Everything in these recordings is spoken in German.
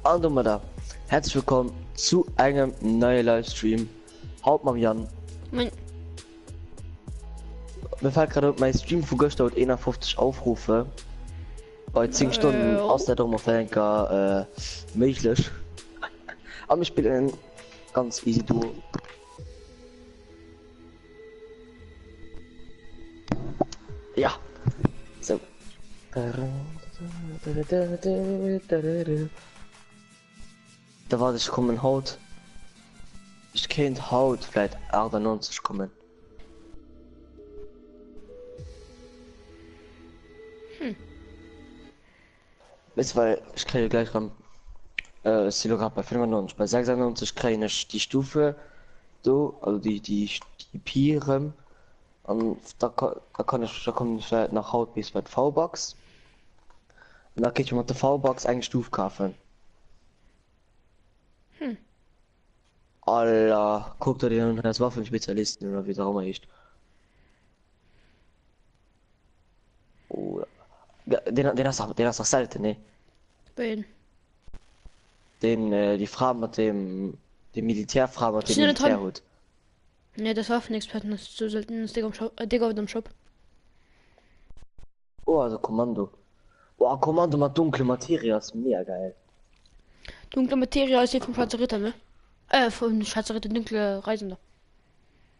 Hallo da. Herzlich willkommen zu einem neuen Livestream. Hauptmann Jan. Mein, Mir fällt gerade auf, mein Stream von gestern hat 51 Aufrufe. Bei 10 Stunden aus der Domofenka möglich. Aber ich spiele ein ganz easy Duo. Ja. So. Da war ich kommen Haut. Ich kennt Haut vielleicht 98 kommen. Weißt du, weil ich kriege gleich ran. Silo gerade bei 95. Bei 96 kriege ich die Stufe. So, also die Pieren. Und da komme ich vielleicht nach Haut bis bei der V-Box. Und da kann ich mit der V-Box eine Stufe kaufen. Alter, guckt er dir das Waffenspezialisten oder wie das auch immer ist. Oh, ja, den hast du selten, ne? bin. Die Frau mit dem Militärfrau mit dem Ist nicht dran. Militärhut. Ne, das Waffenexperten, das ist so selten, das Digga auf dem Shop. Oh, also Kommando. Oh, Kommando mit dunkle Materie ist mega geil. Dunkle Materie ist die vom Schwarzer Ritter, ne? Von Schwarzer Ritter, dunkle Reisender.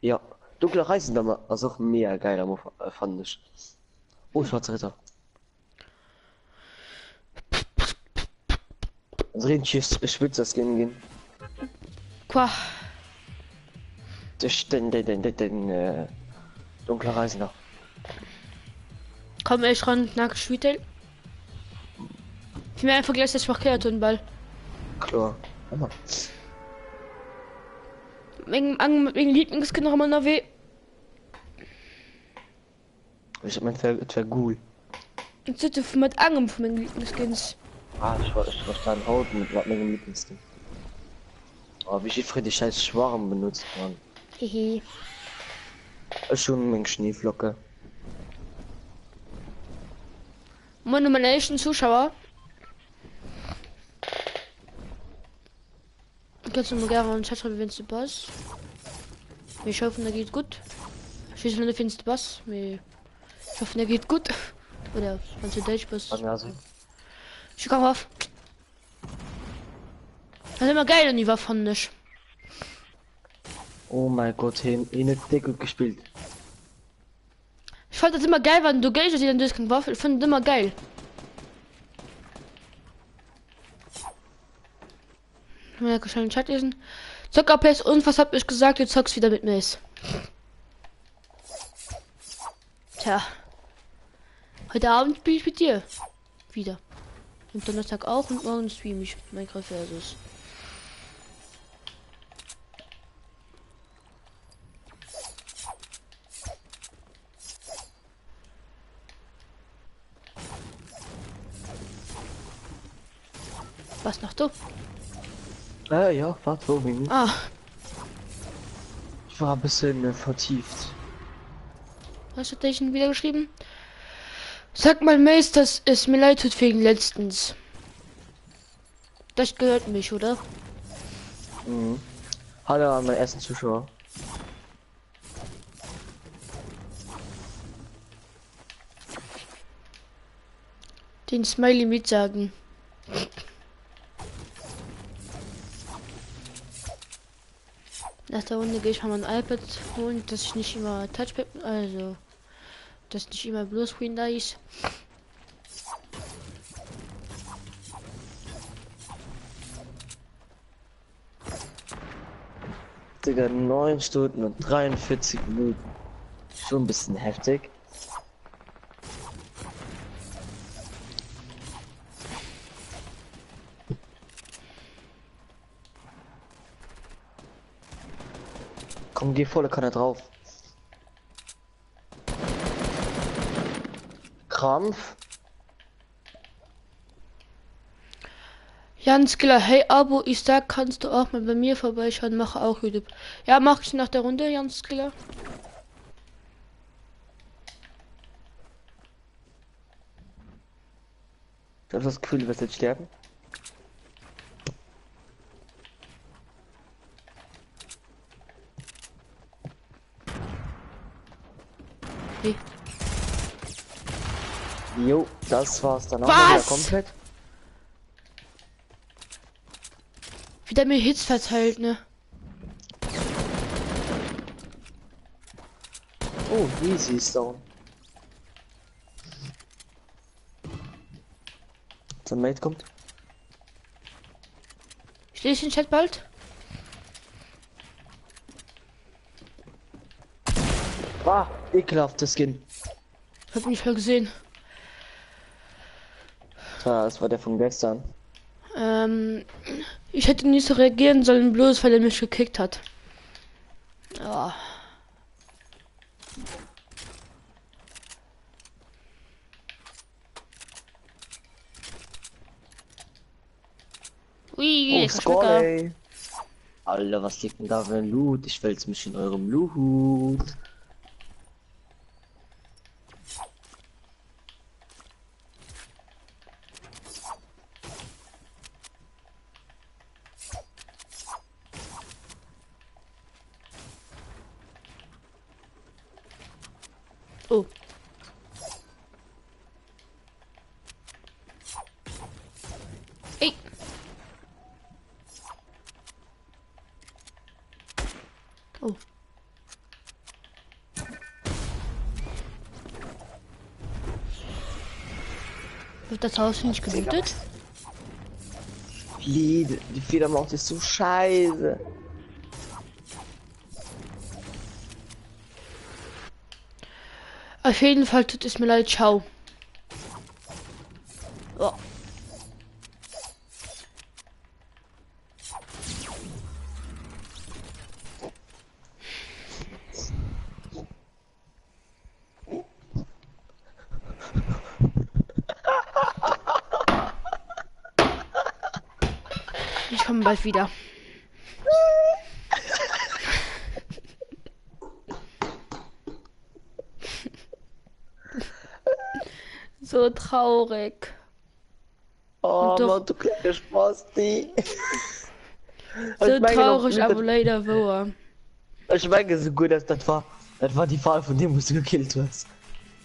Ja, dunkle Reisender ist auch mega geil, fand ich. Oh, Schwarzer Ritter. Also richtig spitze das gehen. Qua. Den dunkler Reisender. Komm, ich ran, nach Schwietel. Ich mir einfach gleich das markiert den Ball. Klar. Hammer. Wegen Lieblingskind noch mal nach weh. Ich mein, es wär cool. Und sitte mit Angem von meinen Lieblingskins. Ah, ich verstanden Haut mit meinem Lieblingsstil. Oh, wie viel Friedrich scheiß Schwarm benutzt man. Hehe. Ist schon eine Menge Schneeflocke. Meine nächsten Zuschauer. Kannst du mir gerne einen Chat schreiben, wenn du Boss. Ich hoffe, der geht gut. Ich weiß nicht, wenn du Boss. Ich hoffe, der geht gut. Oder wenn du Deutsch bist. Also, Ich komm auf. Das ist immer geil, und die war fand ich. oh mein Gott, nicht dick gut gespielt. Ich fand das immer geil, wenn du Geld in Discord war. Ich fand das immer geil. Ja, kann schon den Chat lesen. Zocker PS und was hab ich gesagt? Du zockst wieder mit Mace. Tja. Heute Abend spiele ich mit dir. Wieder. Und Donnerstag auch und morgen stream ich Minecraft Versus. Was noch du? Ja, warte, 2 Minuten. Ah, Ich war ein bisschen vertieft. was hat der schon wieder geschrieben? Sag mal Mace, dass es mir leid tut wegen letztens. Das gehört mich, oder? Mhm. Hallo an meinen ersten Zuschauer. Den Smiley mitsagen. Nach der Runde gehe ich mal mein iPad holen, dass ich nicht immer Touchpad, also dass nicht immer Bluescreen da ist. Digga, 9 Stunden und 43 Minuten. Schon ein bisschen heftig. Komm, geh volle Kanne drauf. Krampf. Jan Skiller, hey Abo, ich sag, kannst du auch mal bei mir vorbeischauen, mache auch YouTube. Ja, mach ich nach der Runde, Jan Skiller. Du hast das Gefühl, du wirst jetzt sterben? Hey. Jo, das war's dann auch Was? wieder komplett. Wie der mir Hits verteilt, ne? Oh, easy ist down. Sein Mate kommt. Ich lese den Chat bald. Ah, ekelhaftes Skin. Hab mich voll gesehen. Das war der von gestern. Ich hätte nicht so reagieren sollen, bloß weil er mich gekickt hat. Ja. Ui, Oh, Verschlucker. Scully. Alter, was liegt denn da für ein Loot? Ich wälze mich in eurem Loot. Oh. Ey. Oh. Wird das Haus nicht gelootet? Die Federmaus ist so scheiße. Auf jeden Fall tut es mir leid, ciao. Oh. Ich komme bald wieder. So traurig. Oh, Doch. Mann, du kleine Spasti. So traurig, aber leider wahr. Ich meine, so gut, dass das war die Wahl, von dem, wo du gekillt hast.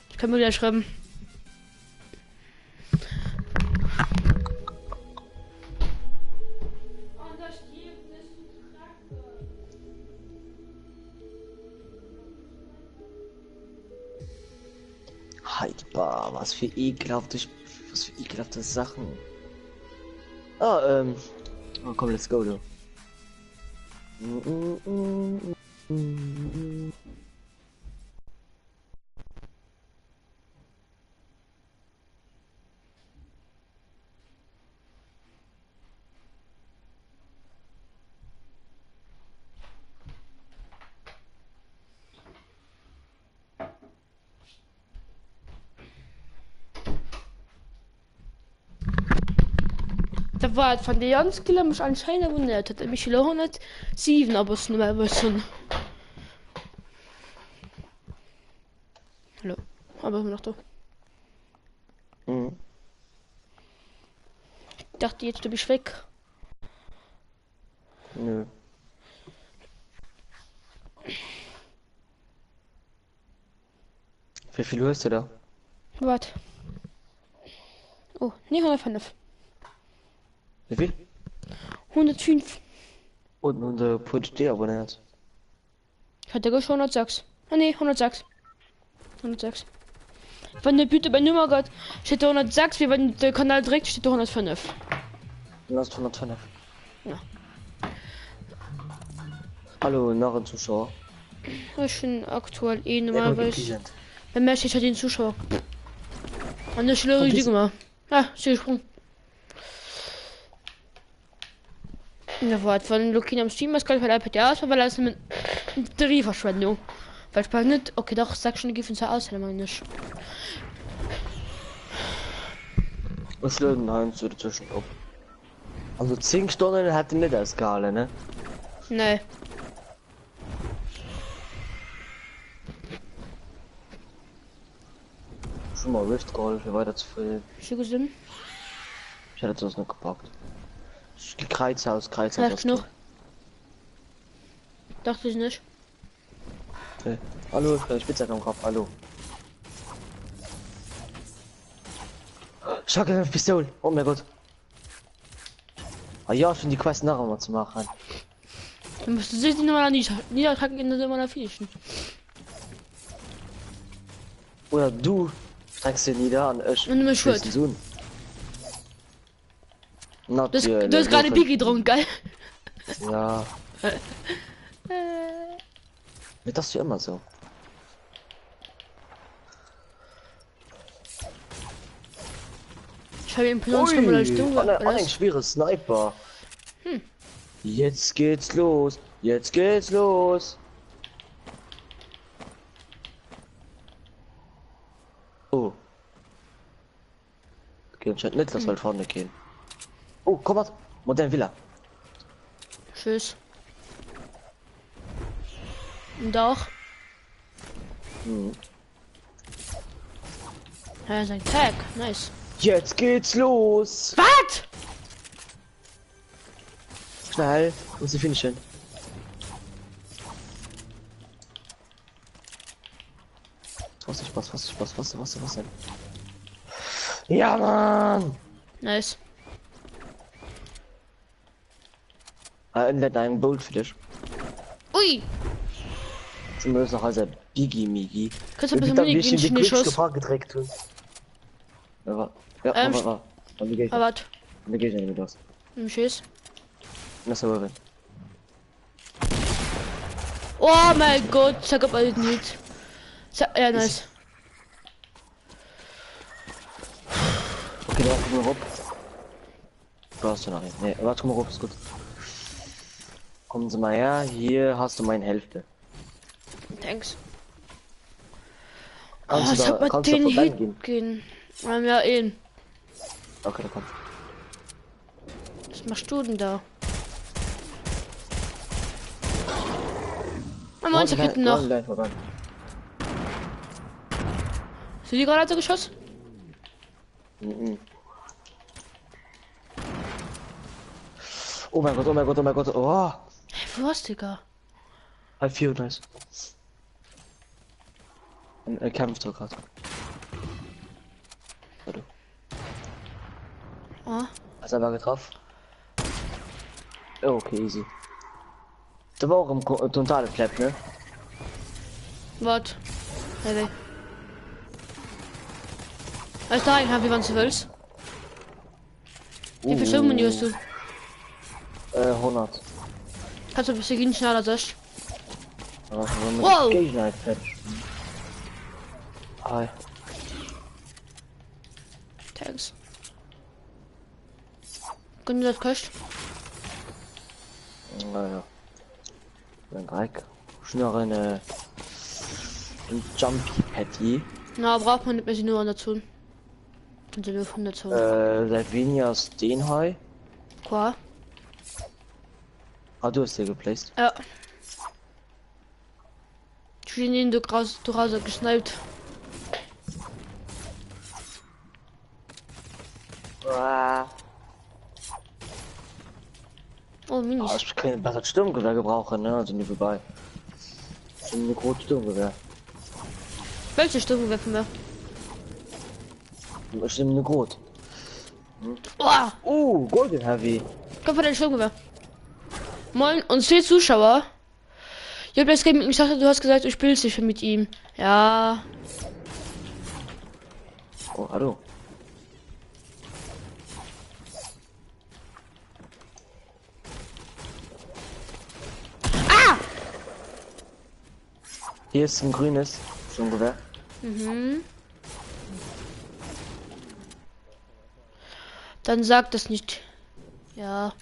Ich kann mir gleich schreiben. Haltbar, was für ekelhafte Sachen. Oh, komm, let's go, du. Da war von der Janskiller mich anscheinend wundert, hat er mich 107, aber es nicht mehr wissen. Hallo, aber noch da. Mhm. Ich dachte jetzt, du bist weg. Nö. Wie viel hast du da? Warte. Oh, nee, 105. Wie viel? 105. Und der PUBG abonniert. Ich hatte schon 106. Ah nee, 106. 106. Wenn der bitte bei Nummer geht, steht da 106, wie wenn der Kanal direkt steht da 105. Du hast 105. Ja. Hallo, Narrenzuschauer. Ich bin aktuell Ja, normalerweise. Wenn mehr steht, hat den Zuschauer. An der Stelle richtig gemacht. Ah, sehr sprung. Ja, warte, von Lukin am Stream, was kann ich iPad ja aus, weil das mit Batterieverschwendung. Weil ich nicht, okay, doch, sag schon, die Giffen aus, meine nicht. Was lösen Heinz so dazwischen auf? Also 10 Stunden hatte nicht das Skala, ne? Nee. Schon mal Rift geholfen, weiter zu viel. Schon gesehen? Ich hätte das noch gepackt. Kreuzhaus. Vielleicht noch. Dachte ich nicht. Okay. Hallo, ich bin Spitzhack am Kopf, hallo. Schau Pistole. Oh mein Gott. Ah ja, schon die Quest noch einmal zu machen. Du musst sich die Nummer nicht niedertragen in der Nummer fischen. Oder du streckst dir nieder an Und du bist schuld. Du hast gerade Biggie drum, geil. Ja. Wird das ja immer so. Ich habe ihn ein schweres Sniper. Jetzt geht's los. Jetzt geht's los. Oh. Okay, anscheinend nicht, dass wir vorne gehen. Oh, komm mal. Modern Villa. Tschüss. Und auch. Ja, sein Tag. Nice. Jetzt geht's los. Was? Schnell. Muss ich finishen. Was denn? Ja, Mann. Nice. Ein Bolt für dich. Ui. Zumindest noch als ein Biggie Migi. Kannst du ein bisschen Mini Schuss? Gedreckt tun. Ja, war. Wie geht's? Aber Wie geht's denn mit was? Tschüss. Das aber wenn. Oh mein Gott, sag aber nicht. Ja, nice. Okay, da komm mal hoch. Brauchst du noch nicht. Nee, warte, komm mal hoch, ist gut. Kommen Sie mal her, hier hast du meine Hälfte. Thanks. Kannst du sag mal kannst den du da Hit gehen. Wir haben ja ihn. Okay, dann komm. Was machst du denn da? Mein Monster hinten noch. Sind die gerade geschossen? Oh mein Gott, oh mein Gott, oh mein Gott, oh! Hey, wo hast du, Digga? Halb 4, nice. Er kämpft doch gerade. Warte. Oh. Hast du aber getroffen? Oh, okay, easy. Der war auch im totale Clap, ne? Wart. Hey, was da ein, wie wann du willst? Wie viel Stimmen hast du? 100. Kannst du ein bisschen schneller sein? Wow! Hi. Thanks. Können du das kosten? Naja. Ein Dreck. Schnell ein Jumpy Patty. Na, braucht man nicht mehr nur dazu. Und so 100 so. Seit weniger den Hai. Qua? Ah, du hast hier geplaced. Ja. Ich bin ihn du raus geschnallt. Oh, Minis. Ich kann ein besseres Sturmgewehr gebrauchen, ne? Also nicht vorbei. Eine große Sturmgewehr. Welche Stimme werfen wir? Ich nehme eine Grot. Oh! Golden Heavy. Komm von den Stimme. Moin und 10 Zuschauer. Ich habe das Game, ich dachte, du hast gesagt, du spielst nicht mit ihm. Ja. Oh, hallo. Ah! Hier ist ein grünes Sturmgewehr. Mhm. Dann sag das nicht. Ja.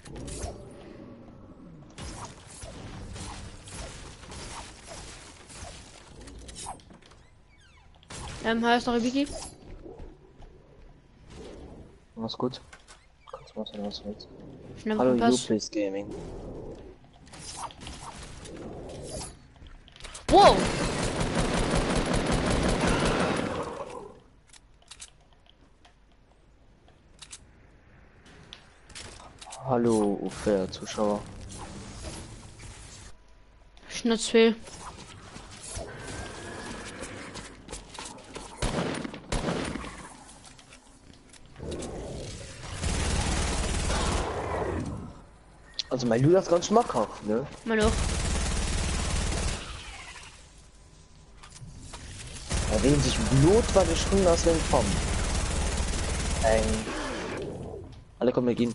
Heißt noch ein Wiki? Was gut. Kannst du machen, was du willst. Hallo, YouPlays Gaming. Wow! Hallo, fair Zuschauer. Schnatzweh. Also mein Lu das ganz schmackhaft, ne? Mal auch. Erwähnt sich Blut, weil ich schon aus dem Form. Alle kommen gehen.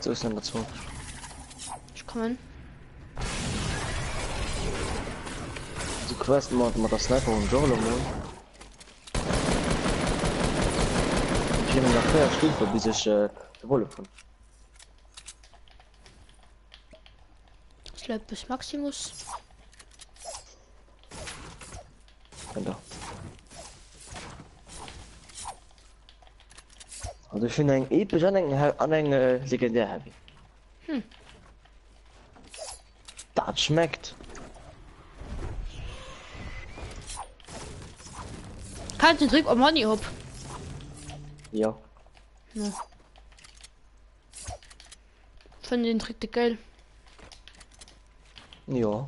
So ist dann dazu. Ich komme. Die Quest macht das Sniper und Jolo. Ich bin nach der Stufe, bis ich Wolle von. Ich glaube bis Maximus. Genau. Also ich finde ein episch an eine legendär Heavy. Das schmeckt. Kannst du den Trick am Money ab? Ja. Ja. Von den Trick geil. Ja.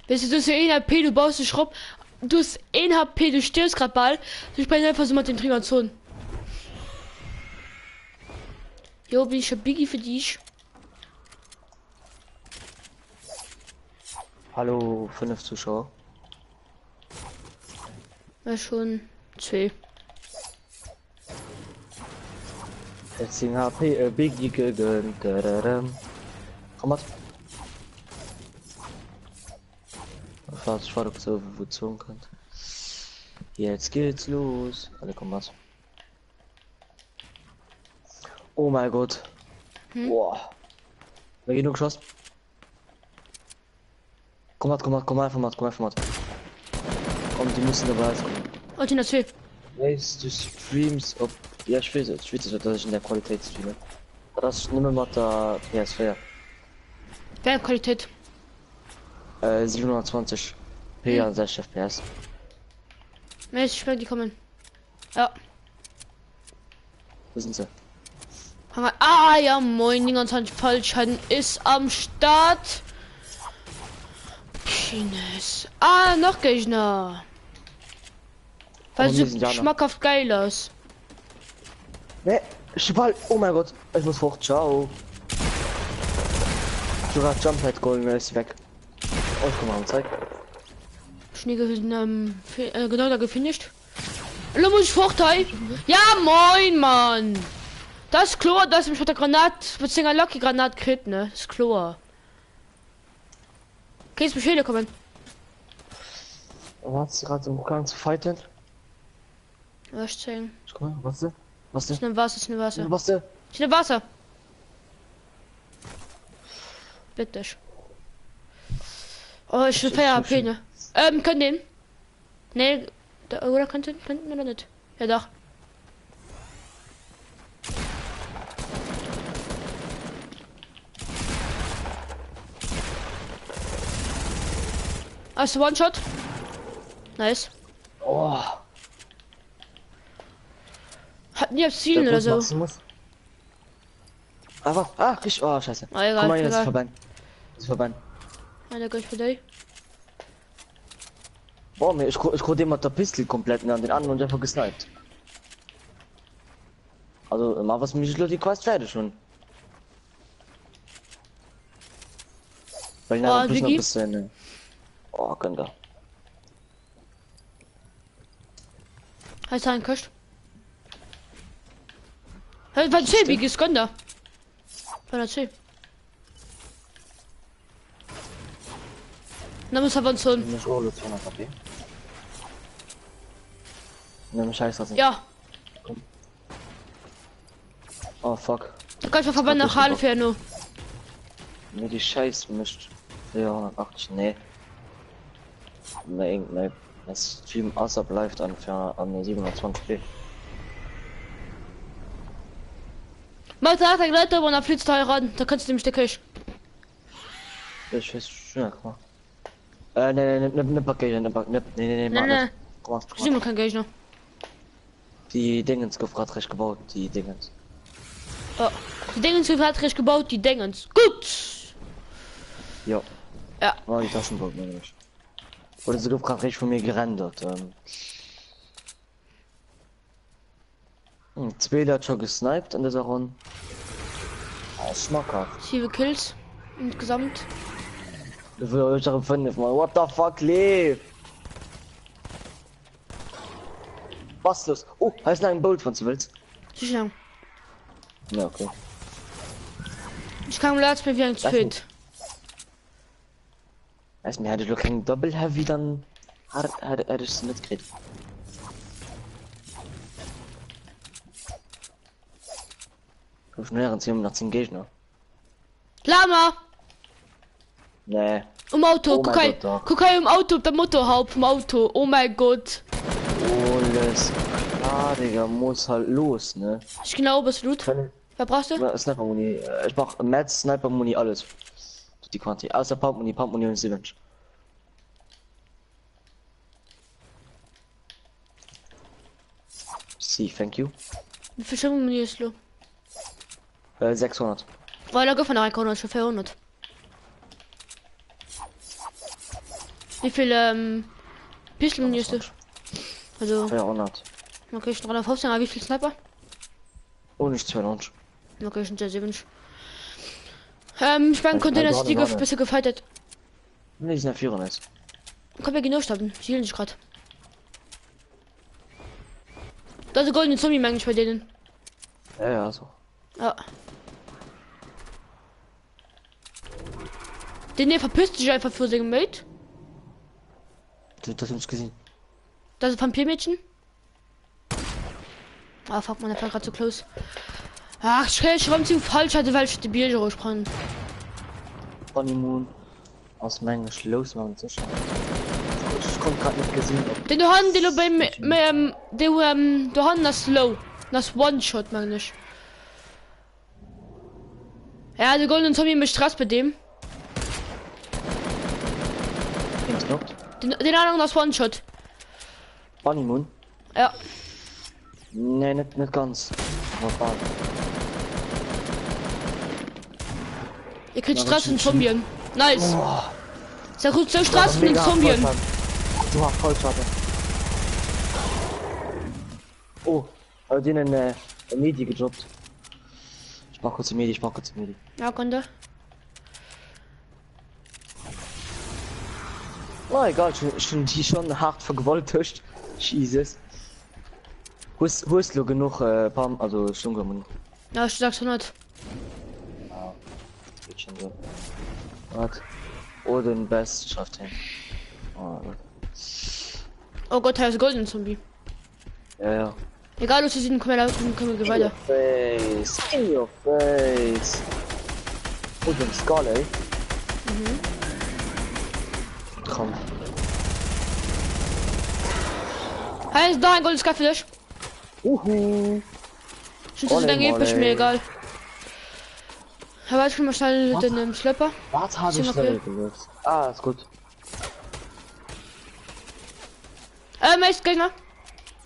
Weißt du, so 1 HP, du baust den Schraub, du hast 1 HP, du stirbst gerade bald, du sprichst einfach so mit den Trigger zu. Jo, bin ich schon Biggie für dich. Hallo, 5 Zuschauer. Ja, schon 2. 10 HP, Biggie gegönnt. Komm mal. Ich war doch so, wo zogen könnt. Jetzt geht's los. Alle kommen was. Oh mein Gott. Boah. Wer genug geschossen? Komm mal, komm mal. Komm, die müssen dabei sein. Und in der 2. Weißt du streams ob. Ja, ich weiß, dass ich in der Qualität streame. Das ist nicht mehr mit der PS4. Wer Qualität? 720 p an 60 FPS. Ich schmeckt die kommen. Ja. Wo sind sie? Ah ja, moin, 29 Fallschaden ist am Start. Pines. Ah, noch Gegner. Weil Aber so wir sind ja noch. schmackhaft geil aus. Ne, Schwall, oh mein Gott, ich muss hoch, ciao. Sogar Jump-Head Golden ist weg. Oh, komm mal, zeig. Schnee genau da gefinisht. Hallo, muss ich Vorteil? Ja, moin, Mann. Das Chlor, das mich mit der Granat, beziehungsweise Lucky Granat kriegt, ne? Das Chlor. Okay, jetzt Befehle kommen. Was ist gerade im Gang zu fighten? Was zeigen? Guck mal, was ist? Was Ist ne Wasser, ist ne Wasser. Was ist? Ist ne Wasser. Bitte. Oh, ich bin HP, ne? Können den? Ne, oder könnten oder nicht? Ja doch. Also One-Shot. Nice. Oh, Hat nie auf Zielen oder so. Aber, ich, oh, scheiße. Ah, egal, Komm mal, jetzt ist egal. vorbei. Ist vorbei. Einer gleich für dich. Boah, ich konnte immer der Pistol komplett an den anderen und einfach gesniped. Also, immer was mich die Quest fertig schon. Weil ich Oh, noch ein Vicky? bisschen. Oh, könnt ihr. Heißt ein Köst. Hey, was ist wie ist Gonder? Von der C. Na, muss aber so. Nicht Olo 200 HP. Ne, scheiß das nicht. Ja, Oh, fuck. da kann ich mal vorbei nach Halle für nur. Mir die Scheiß mischt. 480, nee. Nee, das Stream außer bleibt an 720p. Mal da der Leute, wo er flitzt ran, da kannst du nämlich der Kirsch. Ich weiß schon, guck mal. Ne, Package, nee, Ne. Guck Sieh mal. mal kein Gegner. Die Dingens gefragt, recht gebaut, die Dingens. Oh, die Dingens hat recht gebaut, die Dingens. Gut. Ja. Ja. Oh, die Taschenbock, meine ich. Oder so gerade recht von mir gerendert. Zwei hat schon gesniped an dieser Runde. Schmackhaft. 7 Kills insgesamt. Du willst auch 5 Mal. What the fuck, leave? Was los? Oh, heißt ein Bolt von du willst? Sicher. Ja, okay. Ich kann Platz mir wie ein Fit. Weiß mir, hätte du kein Double Heavy, dann hätte ich es nicht gekriegt. Du schnell ziehen nach 10 Gegner. Lama! Nee. Im Auto, Oh mein Gott, doch. guck im Auto, der Motorhaupt vom Auto. Oh mein Gott. Alles klar, Digga, muss halt los, ne? Ich genau, was Loot. Was brauchst du? Sniper Muni. Ich mach Metz, Sniper Muni, alles. Die Quanti. Außer Pump Muni und Syringe. See, thank you. Wie viel Stimmung ist lo? 600. Weil er gefahren hat, schon 400. Wie viel Pistol ist du? Also 400. okay, ich 315, aber wie viel Sniper? Oh, nicht 200. Okay, ich sind 70. Ich bin Container Stick auf bisschen gefightet. Ne, die sind 400. Komm, wir genau starten. Ich heal nicht gerade. Da ist ein goldene Zombie manchmal bei denen. Ja, so. Ja. Den hier verpisst sich einfach für sein Mate. Du hast uns gesehen. Das ist Vampirmädchen. Ah, fuck, man, der war gerade so close. Ach, ich räume sie falsch hatte, weil ich die Bier rausbrennen. Honeymoon. Aus meinem Schloss machen zu schauen. Ich konnte gerade nicht gesehen, ob Den du hast, den du beim, du hast das Slow. Das One-Shot, meine ich. Ja, der goldene Zombie mit Stress bei dem. Links noch. Den anderen das One-Shot. Honeymoon? Ja. Nee, nicht ganz. Aber Ihr kriegt Na, Stress was und Zombien. Nice. oh, Sehr gut, so Stress und Zombien. Du hast Vollschaden. Oh, aber den Medi gedroppt. Ich mach kurz Medi, Ja, konnte. Na egal, schon die schon hart vergewaltigt. Jesus. Wo ist du genug Pam, also Stunde. Ja, ich sag's 100. Geht schon so. Was? Oh, den Best schafft hin. Oh, Oh Gott, er ist golden Zombie. ja. Egal, was du siehst, können wir weiter. In your face. Oh, den Skull, ey. Komm. Hey, ist da ein goldenes Kaffee für dich? Schützt du dann geht, ist mir egal. Aber ich will mal schnell den Schlepper. Was habe ich schnell gelöst? Ah, ist gut. Ist Gegner.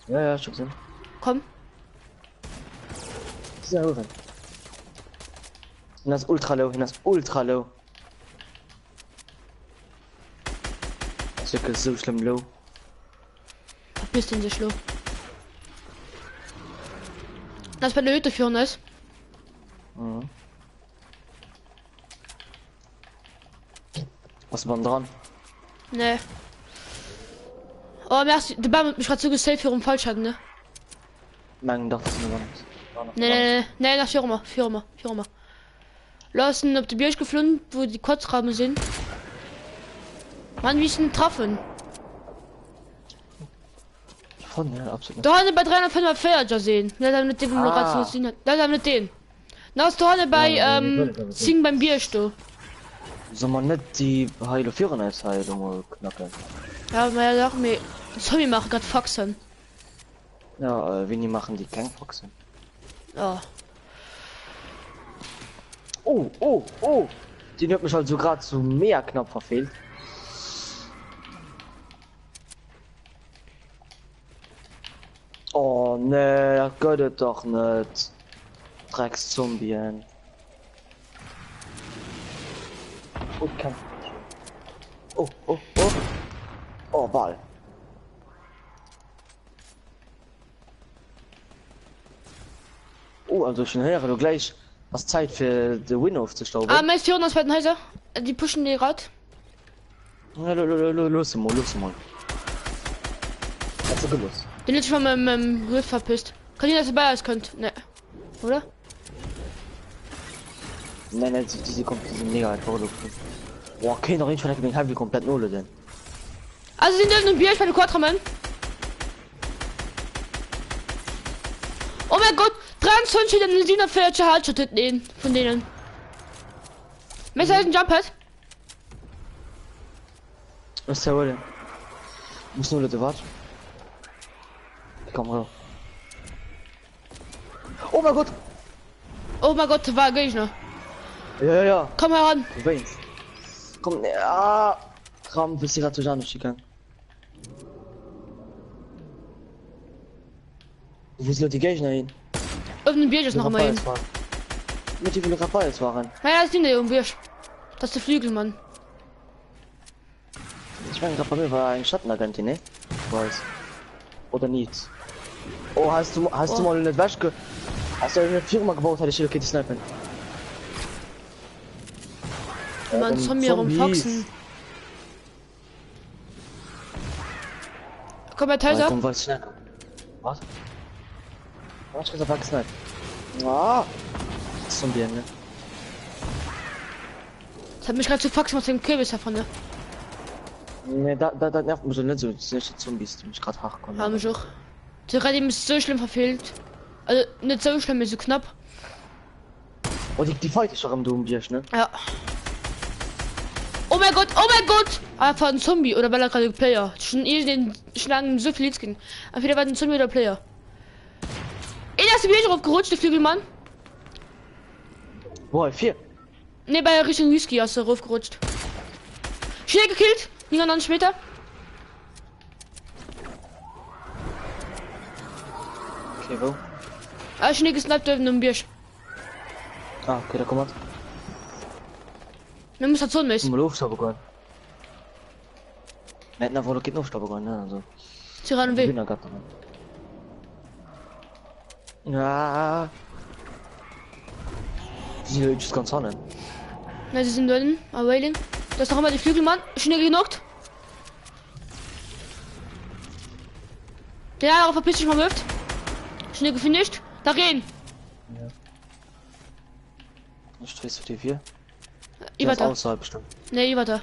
Ja, schon gesehen. Komm. Sehr hoch. Das ist ultra low, das ist ultra low. Das ist wirklich so schlimm low. Verpiss den sich low. Das bei der Hütte führen ist. Mhm. Was war dran? Nee. Oh, merci. Der Baum hat mich gerade so gesaved für falsch hatten, ne? Nein, doch, das ist eine Wand. Nee, nach Firma. Lassen, ob die Bier geflogen, wo die Kotzrahmen sind. Mann, wie ist denn treffen? Von, ja, absolut. Da haben bei 305 Pferde sehen. Da haben mit dem Generation da haben mit den. Da hast du bei Sing beim Biersto. Soll man nicht die heile Führernetzheit mal knacken? Ja, weil ja doch mir Zombie machen gerade Faxen. Ja, wenn die machen die kein Foxen. Ja. Oh! Die hat mich halt so gerade so mehr knapp verfehlt. Oh ne, das geht doch nicht. Dreckszombien. Oh, kann. Oh. Oh, Ball. Oh, also schon her, du gleich hast Zeit für den Win aufzustauben. Ah, Mission aus zweiten Häuser. Die pushen die Rad. Ja, los mal. Was ist los? Den letzten Mal mit dem Riff verpisst. Kann ich das dabei als könnt? Ne. Oder? Nein, diese kommt, diese mega Produkte. Boah, keiner rein von der halb komplett null denn. Also sind da ein Bier bei den Quadramen. Oh mein Gott, 23 in den 47 Halsschutz nehmen von denen. Messer ist ein Jump-Pad. Was ist der Wolle? Muss nur Leute warten. Komm mal. Oh mein Gott! Oh mein Gott, war Gegner. Ja. Komm heran. Du weinst. Komm, ja. Komm, bis sie gerade zu Janus schicken. Wo sind die Gegner hin? Öffnen Bier ist noch einmal hin. Mit wie viele Raphaels waren? Ja, das sind die Bier. Das ist der Flügel, Mann. Ich meine, gerade bei mir war ein Schattenagentin, ne? Weiß. Oder nichts. Oh, hast du mal eine Wäschke? Hast du eine Firma gebaut, hatte ich okay, die Sniper. Man soll mir rumfoxen. Komm, bei Taser. Komm, was schnell. Was? Was ist das gesniped? Ah! Das ist so ein Bier, ne? Das hat mich gerade zu foxen aus dem Kürbis davon, ne? Ne, da nervt mich so nicht so. Das ist nicht Zombies, die mich gerade hart kommen. Haben mich auch. Der gerade ist so schlimm verfehlt. Also nicht so schlimm, so knapp. Oh, die Fight ist doch am Bier, ne? Ja. Oh mein Gott, oh mein Gott! Einfach ein Zombie oder weil er gerade Player. Schon den schlagen so viel Leads ging. Entweder war ein Zombie oder Player. Ey, da ist die Bier drauf gerutscht, der Flügelmann. Boah, 4. Ne, bei Richtung Whisky hast du raufgerutscht. Schnell gekillt. Liegen 90 Meter. Okay, wo? Ah, schnell gesniped auf einem Bier. Ah, okay, da kommt. Man muss halt so mäßig. Mal Luftstaube gehen. Nein, na, wo geht Luftstaube gehen, ne? Also. Tyrann weh. Ja. Sie ist ganz vorne. Na, sie sind drin. Aber Wailing. Da ist noch einmal die Flügelmann. Schnell genockt. Der darauf verpisst sich mal wirft. Schnell gefinisht. Da gehen. Ja. Ich stehst für T4. Ich war da. Außerhalb bestimmt. Ne, ich war da.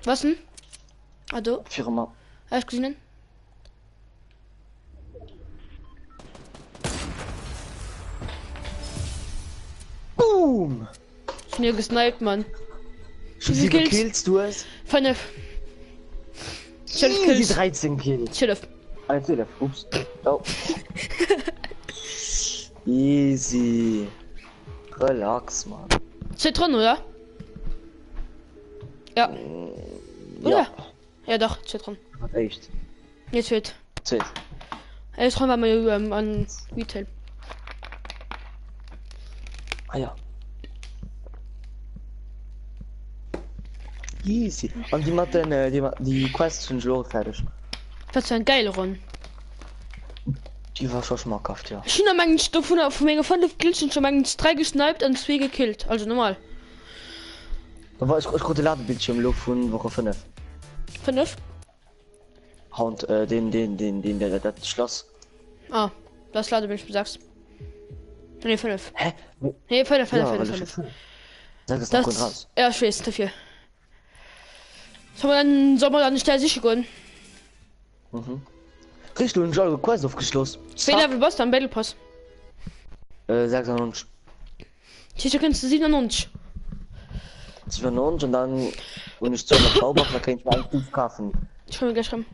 Was denn? Ado? Firma. Hast du gesehen? Boom! Schnell gesniped, Mann. Wie viele viele Kills? Kills du hast? 5. 12 Easy Kills. 13 Kills. 12. 12. Ups. Oh. Easy. Relax, Mann. Zitron, oder? Ja. Oder? Ja, doch, Zitron. Echt. Jetzt wird. Zit. Jetzt haben wir mal an Retail. Ah ja. Easy. Und die macht dann die Quest schon schon fertig. Was für ein geiler Run. Die war schon schmackhaft, ja. China meinen Stoff von Menge von 5 Kills und schon meinen 3 gesniped und 2 gekillt. Also normal. Da war ich konnte Ladebildschirm Luft von Woche 5. 5? Und der das Schloss. Ah, das Ladebild, du sagst. Ne, 5. Hä? Ne, 5. Sag das Das noch raus. ja, ich weiß, dafür. Soll man dann nicht der sicher gehen? Kriegst du einen Joel Quest aufgeschlossen? 2 Level Boss, dann Battle Pass. Sag's an uns. Sicher kannst du 97. Sie von uns und dann, wenn ich zu einer Frau mache, dann kann ich mir einen Ruf kaufen. Ich will gleich rein.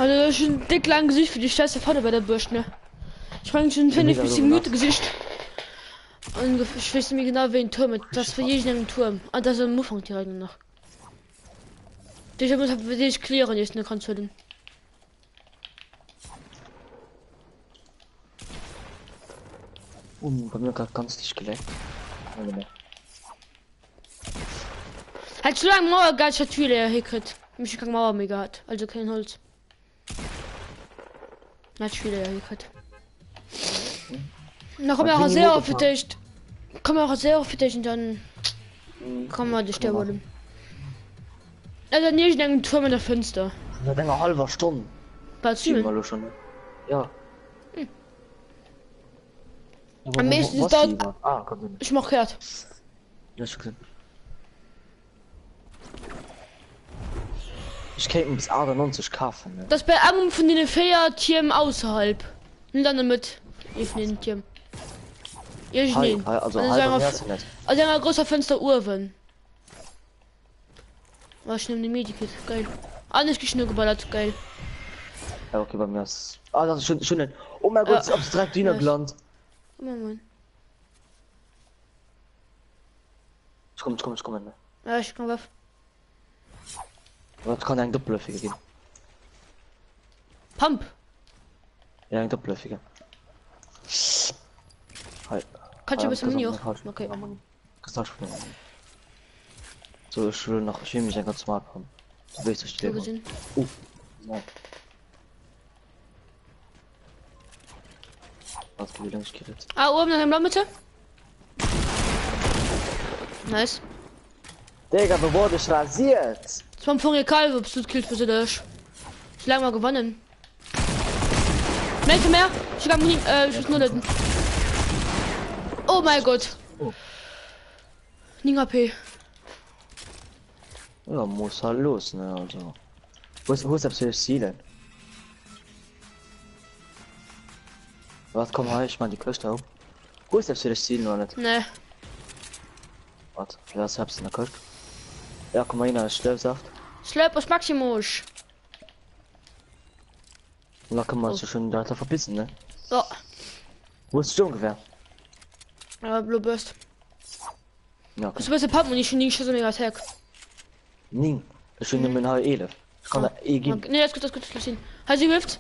Also schon dick lang Gesicht für die Scheiße vorne bei der Bursch, ne? Ich meine schon finde ich bis die Minute Gesicht. Und ich weiß nicht genau wen Turm mit. Das für jeden Turm. Und das ist ein Muffang direkt noch. Ich muss für dich klären jetzt eine Konsolen. Bei mir gerade ganz dicht geleckt. Hat so lange Mauer ganz Tüle hekrit. Mich kann Mauer mega hat. Also kein Holz. Natürlich hekrit. Na komm ja auch sehr auf dich. Komm auch sehr auf dich und dann kann man dich der wollen. Also nicht in einem Turm in der Fenster. Na, eine halbe Stunde. Was Schon. Ja. Am meisten ist dort. Ich mach gehört. Ja, schon gesehen. Ich kann bis 98 kaufen. Ne? Das bei einem von den Feiertierchen außerhalb. Und dann mit. Ich nehme Tier. Ich nehme. Also ein großer Fenster Urwen. Was ich nehme die Medikit. Geil. Alles geschnürballert. Geil. Ja, okay, bei mir ist. Ah, das ist schön. Oh mein Gott, ja. Abstrakt Diener gelandet. Ich komm. Ne? Ja, ich komm auf. Was kann ein doppellöffige gehen? Pump. Ja, ein doppellöffige. Halt. Kannst du ein bisschen Mini auch? Okay. So, ich will noch chemisch ein ganz smart haben. So will ich das stehen. Nein. Was geht links gerät? Ah, oben in der Mitte. Nice. Digga, wo wurde ich rasiert? Das war von Rekal, ob du killt für dich. Ich lange mal gewonnen. Mehr. Ich kann nie, ich nur leiden. Oh mein Gott. Ning AP. Ja, muss halt los, ne, also. Wo ist das Ziel? Was, komm halt, ich mach die Küste auf. Wo ist das Ziel noch nicht? Ne. Warte, was hab's in der Küste? Ja, komm mal hin, das Schlöpsaft. Slurp aus Maximus. Und da kann man sich schon da verbissen, ne? Ja. Wo ist du ungefähr? Blue Burst. Ja, okay. Das ist ein Pump und ich schon nie so mega Attack. Nie. Das ist schon in meiner 11. Ich kann da gehen. Okay. Ne, das ist gut, lass ihn. Hast du gehüpft?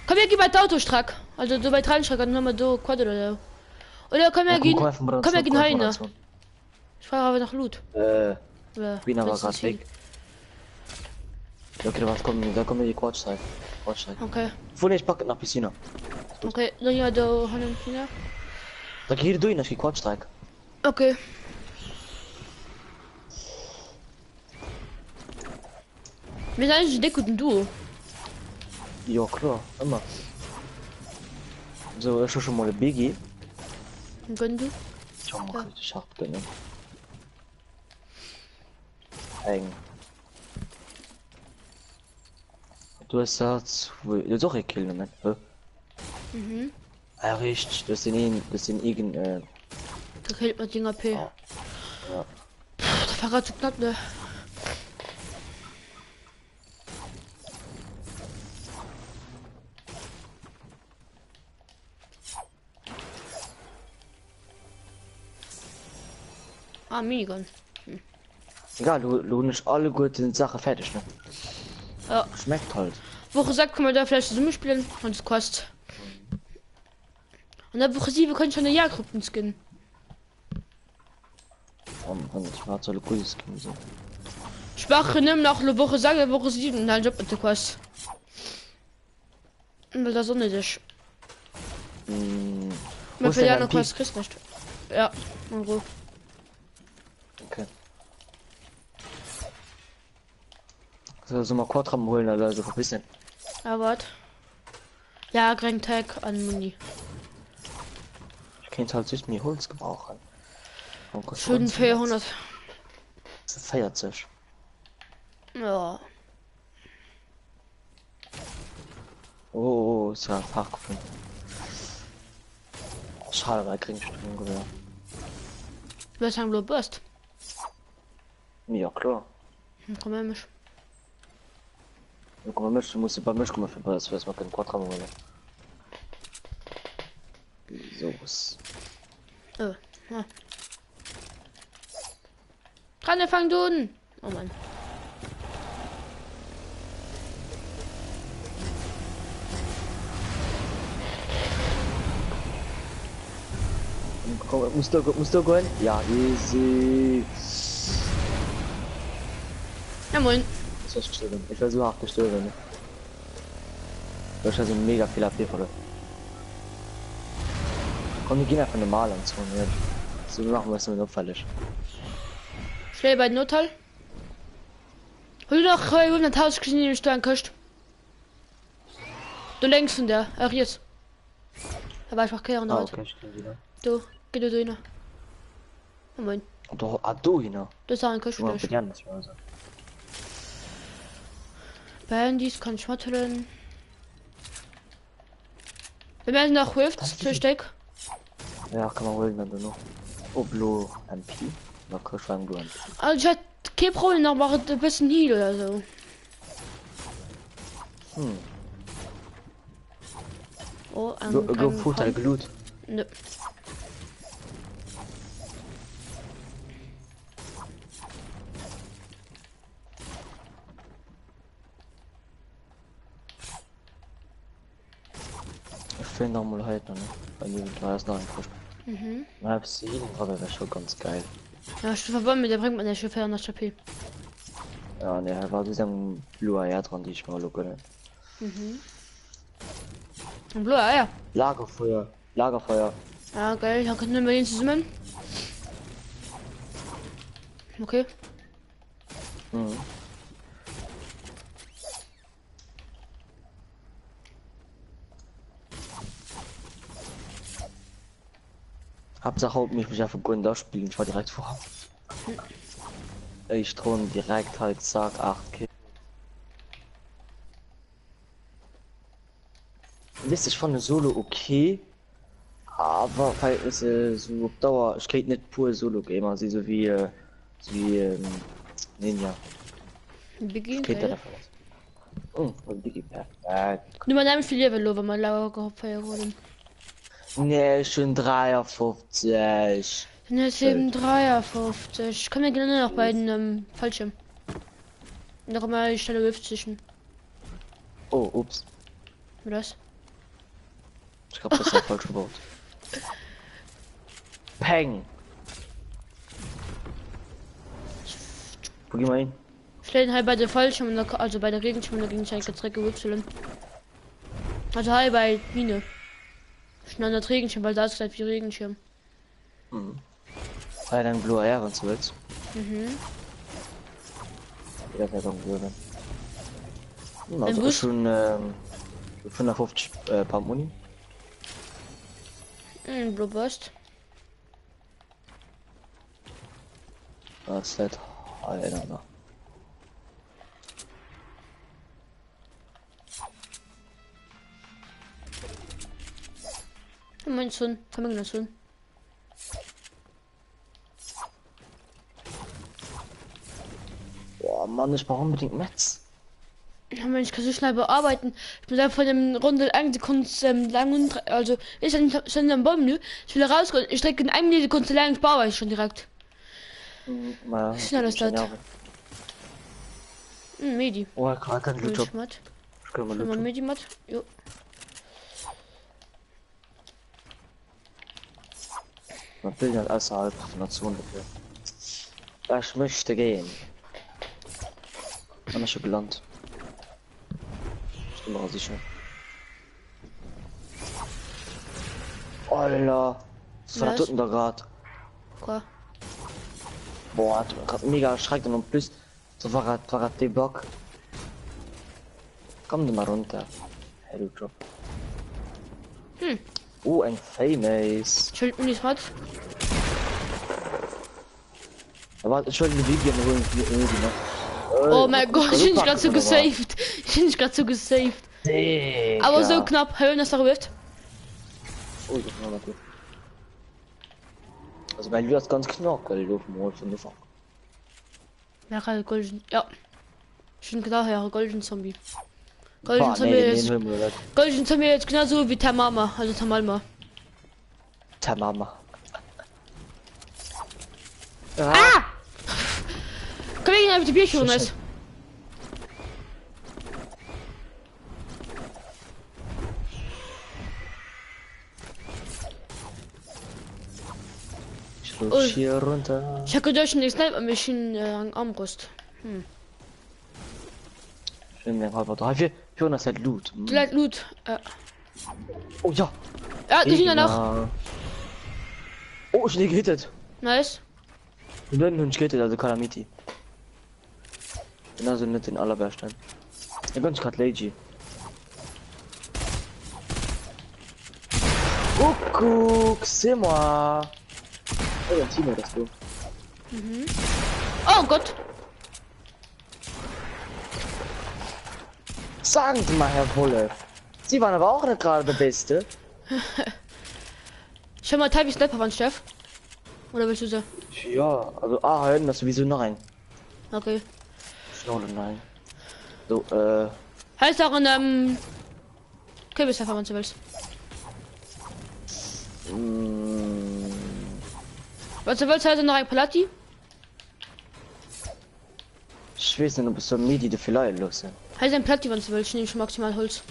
Komm, wir gehen bei der Autostrack. Also du bei Treinstrack, dann haben wir da Quad oder so. Oder komm, wir gehen. Komm, wir gehen heine. Ich frage aber nach Loot. Ja, bin aber gerade weg. Okay, was kommt? Da kommen die Quatschzeit. Okay. Vorne ich packe nach Piscina. Okay, dann ja, da haben wir Piscina. Da geht hier durch, nach Quatschzeit. Okay. Wir sind eigentlich dick und du. Ja, klar, immer. So, ich schon mal ein Biggie. Gönn du? Schau mal, richtig hart gönnen. Eng. Du hast das, du doch killen, ne? Mhm. Ja, richtig, das sind irgend, Da killt man Dinger P. Ja. Das war gerade zu knapp, ne? Ah, Minigun. Egal, du nicht alle guten Sachen fertig, ne? Ja. Schmeckt halt. Woche sagt, kann man da vielleicht Summe spielen und es kostet. Und dann Woche 7 können schon eine Jagdgruppen skin. Und ich war so eine coole Skin so. Sprache nimm nach der Woche sagen, Woche 7 dein Job mit der Kost. Weil da Sonne ist. Man will ja noch was kriegst nicht. Ja, gut. Okay. So mal Quadram holen, also ein bisschen. Ja, wart. Ja, Grand Tag an Muni. Ich kann halt sich mir Holz gebrauchen. Schön 400. Feiert sich. Ja. Oh, ist ja Fach gefunden. Schade, weil krieg ich Gewehr. Wer ist ein Blue Burst? Ja, klar. Komm her mich. Como mexe, muss bei Misch kommen für das, was man kein Quadrat machen. So was. Ja. Kann der fangen tun? Oh Mann. Komm, musst du gehen? Ja, easy. Ja moin. Das ist gestorben. Ich war so hart gestorben. Ne? Du hast also mega viel AP verloren. Komm, wir gehen einfach normal an Zone. Ja. So machen wir es nur auffällig. Schnell bei Notfall. Hol noch 100.000 gesehen, die Steuern kostet. Du längst von der. Ach jetzt. Da war einfach kehren. Okay, ich kann wieder. Du, geh du hin. Oh moin. Du hin. Das ist ein Kostet. Bandys kann ich matteln. Wir werden nach Rift zu Steck. Ja, kann man holen, wenn du noch. Oblo MP. Na, Kirschwein du MP. Also ich hatte kein Problem, aber ein bisschen Heal oder so. Oh, Go Futter Glut. Nö. Ich finde mal heute noch, weil die drei ist noch ein Frisch. Na, bis sie war das schon ganz geil. Ja, ich verbunden mit der bringt man der Schiff her nach KP. Ja, ne, war dieser Blue Eier dran, die ich mal locken. Und Blue Eier. Lagerfeuer. Lagerfeuer. Ja, geil, da können wir den zusammen. Okay. Hauptsache mich einfach gut da spielen, ich war direkt vor. Ich thron direkt halt sag 8 Kill. Wisst ich fand Solo okay, aber weil es so auf Dauer, ich krieg nicht pur Solo Gamer, sie so wie Ninja. Beginn. Biggie Nummer 9 für Level, wenn man lauer gehofft hat. Nee, schon 53. Ne, 753. Ich kann mir gerne noch bei den Fallschirm. Noch mal die Stelle Rift zwischen. Oh, ups. Wie das? Ich glaube, das ist falsch gebaut. Peng. Wo gehen wir hin? Stellen halt bei der Fallschirm, also bei der Regenschirm, da ging ich eigentlich direkt gewürfeln. Also halt bei Mine. Schnell der Regenschirm, weil da ist gleich wie Regenschirm. Bei deinem Blue Air und so willst. Ja, das wäre gut. Also schon 550 Pump Money. Blue Burst. Das ist Alter. Mein Sohn, kann man das tun? Boah, Mann, ich brauche unbedingt Metz. Ja, Mensch, ich kann so schnell bearbeiten. Ich bin da von dem Runde 1 Sekunde lang und also ich schon am Baum, ich will rausgehen. Ich strecke in 1 Sekunde lang, ich bearbeite schon direkt. Ja, Schnell ist das. Medi. Oh, ich kann keinen Loot. Ich kann mal Medi Mat. Jo. Man will ja außerhalb der Nation dafür. Ich möchte gehen. Man ist schon gelandet. Ich bin mir sicher. Alter, was war da gerade? Okay. Boah, hat grad mega erschreckt und plus so war der Bock. Komm du mal runter. Hey, du Job. Oh, ein Famous. Schild mir nicht was. Aber ich wollte ein Video holen für die ne? Oh mein Gott, ich bin gerade so gesaved. Ich bin gerade so gesaved. Aber so knapp. Hören das darüber. Oh, das war natürlich. Also weil du das ganz knapp, weil du von der Fahrt. Ja, golden. Ja. Schon gedacht, ja, golden Zombie. Golden Boah, Zombie nee, ist, den Himmel, Golden Zombie ist genauso wie Tamama, also Tamalma. Tamama. Ah! Komm hier einfach die Bierchen ist. Ich rutsch hier runter. Ich habe gedacht, ich Sniper mich in Armbrust. Schön, wir haben 3, 4, das halt Loot. Du leid Loot. Oh ja. Ja, die sind ja noch. Oh, ich bin gehittet. Nice. Wir werden uns gehittet, also Calamity. Bin also nicht den allerbesten. Ich bin gerade Lady. Guck, Simmer. Oh, ein Team das du. Oh Gott. Sagen Sie mal, Herr Wolle. Sie waren aber auch nicht gerade der Beste. Schau mal, Teil wie Sniper waren, Chef. Oder willst du so? Ja, also hören das sowieso nein. Okay. Schnolle nein. So, Heißt auch Kürbishelfer, wenn du willst. Was du willst, heißt noch ein Palatti? ich weiß nicht, ob es so Medi de vielleicht los sind. Heißt ein Platti, wenn du willst. Ich nehme schon maximal Holz.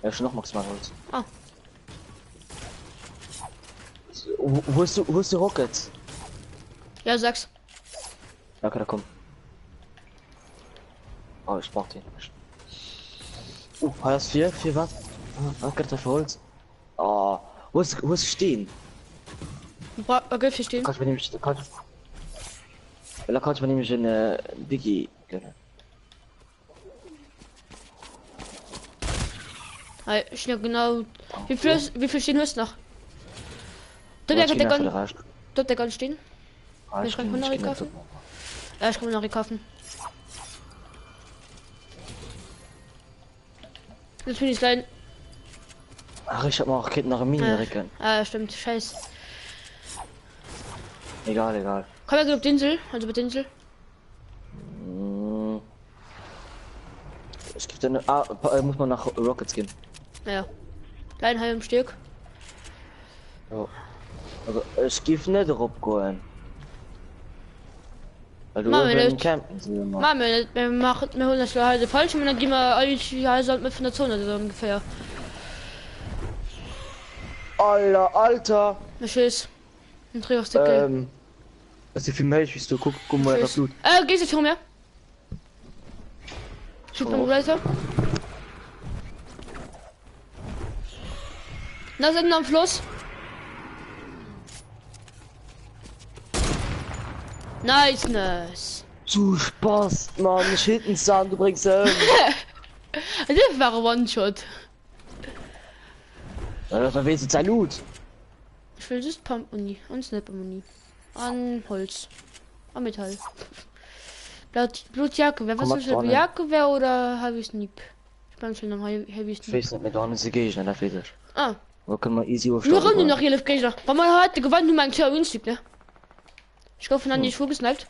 Ja, schon noch maximal Holz. Ah. So, wo ist die Rockets? Ja, sag's. Ja, okay, da komm. Oh, ich brauch den. Hast 4 was? Danke dafür Holz. Oh, wo ist stehen? Okay, verstehen. Kannst du mir nämlich, kannst du mir nämlich eine Biggie gönnen? Hey, ich noch genau. Wie viel stehen hast du noch? Dort der kann stehen. Ich kann noch kaufen. Ja, ich kann noch kaufen. Das finde ich klein. Ach, ich hab mal auch Kind nach einem Mini-Recken. Ah, stimmt. Scheiß. Egal. Komm ja auf die Insel. Also mit der Insel. Es gibt eine. Muss man nach Rockets gehen. Naja. Klein halb Stück. Ja. Also es gibt nicht drauf gehen. Weil du Machen wir in nicht. Campen sind immer. Machen wir nicht. Wir holen das heute falsch und dann gehen wir eigentlich mit von der Zone so ungefähr. Alter. Na tschüss. Ein Trägerstücke. Das ist viel Milch, wie du guck mal das Blut. Gehst du vor mir? Schub mal weiter. Da sind am Fluss. Nice. Zu Spaß, Mann. Ich hinten sagen, du bringst Das war One-Shot. Ja, das war wenigstens ein Loot. Ich will das Pump-Muni und Snap-Muni. An Holz. An Metall. Blutjacke. Wer was ist Jacke oder Heavy Sneak? Ich bin schon am Heavy Sneak. Ich weiß nicht, mit der anderen gehe ich nicht, das weiß ich. Ah. Da können wir easy Wir aufsteigen. haben noch hier Gegner. Weil man heute gewonnen, nur mein Tür Winstück, ne? Ich kaufe dann die Schuhe gesniped.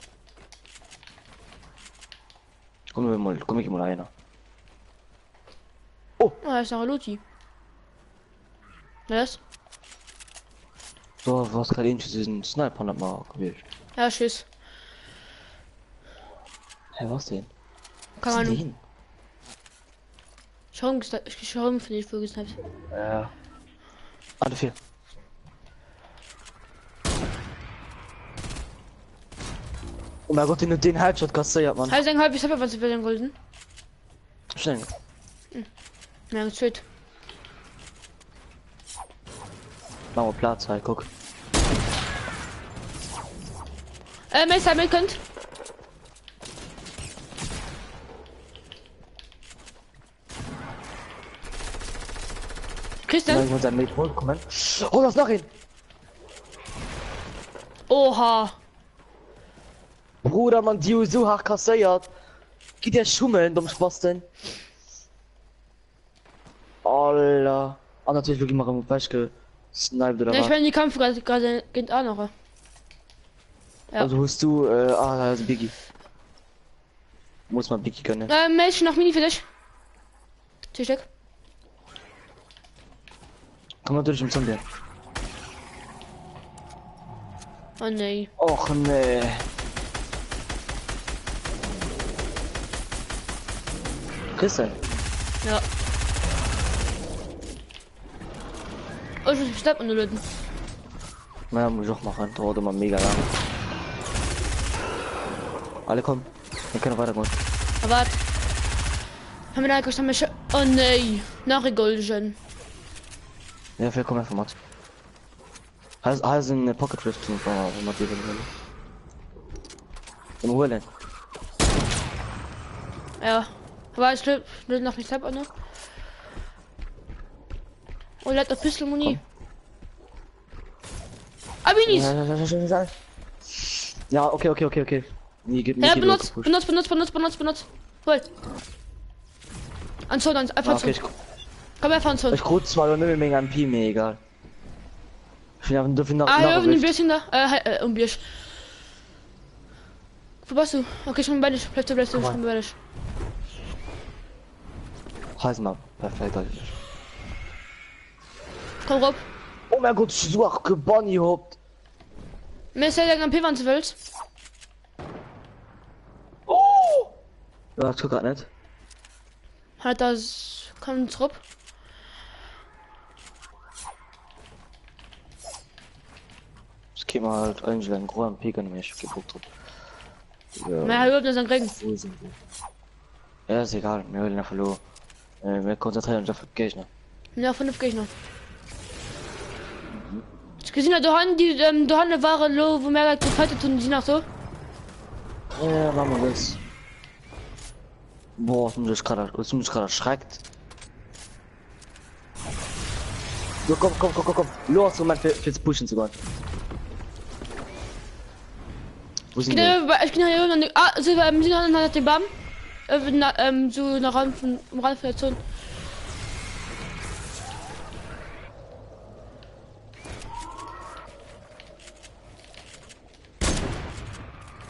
Komm ich mal einer. Oh, da ist noch ein Luti. Was? So, was gerade in diesen Sniper nicht mal gewählt. Ja, tschüss. Hä, was denn? Keine Was Ahnung. denn? Schauen, finde ich wohl gesniped. Ja. Alle 4. Oh mein Gott, den Headshot kassiert, man. Halt sagen, ich habe was für den Golden. Schnell. Ja, shit. Machen wir Platz, halt, guck. Messer mit könnt. Christian? Ich muss ein Mädchen kommen. Oh, das nach ihn. Oha. Bruder, man, die so hart kassiert. Geht der schummeln, dumm Spasten. Alter. Ah, natürlich wirklich mal falsch gesniped oder Ja, ich was? meine, die Kampf gerade geht auch noch. Ja. Also hast du, da ist Biggie. Muss man Biggie können. Mädchen noch Mini für dich. Tischdeck. Komm mal durch im Zombie. Oh nee. Och nee. Christian. Ja. Oh, ich muss mich schnappen löten. Na, muss ich auch machen. Dauert immer mega lang. Alle kommen. Wir können weitermachen. Aber warte. Haben wir da eigentlich schon... Oh nee. Nach Goldchen. Ja, wir kommen einfach mal. Hast eine Pocket Rift zum Motiven. Im Holen. Ja. Aber ich will noch nicht selber noch. Oh, leider Pistol Muni. Abinis! Ja, okay. Nie gibt Ja, nicht benutzt. Hol. Anzug, einfach okay, Anzug. Komm einfach Anzug. ich kurz mal und nehme mir ein Pi, mir egal. Ich bin dürfen nach Ah, ja, ein Bierchen da. Ein Bier. Wo warst du? Okay, schon bei dich. Bleib du, schon bei dich. Heiß mal, perfekt. Komm, Rob. Oh mein Gott, ich suche Bonnie überhaupt. Mir ist ja der MP, wann du willst. Oh! Ja, das gerade nicht. Halt das. Komm zurück. Ich käme halt eigentlich einen großen Pik an mich geguckt. Ja, wir haben das kriegen. Ja, ist egal, wir wollen ja verloren. Wir konzentrieren uns auf den Gegner. Ja, 5 Gegner. Ich gesehen, da haben die, da haben Ware low, wo mehr gefaltet tun, die nach so. Ja, machen wir das. Boah, du mich gerade erschreckt. So, komm. Los, um fürs Pushen zu gehen. Wo sind die? Ich bin hier unten. Ah, sie sind an den Baum. So nach Rand von Rand von der Zone.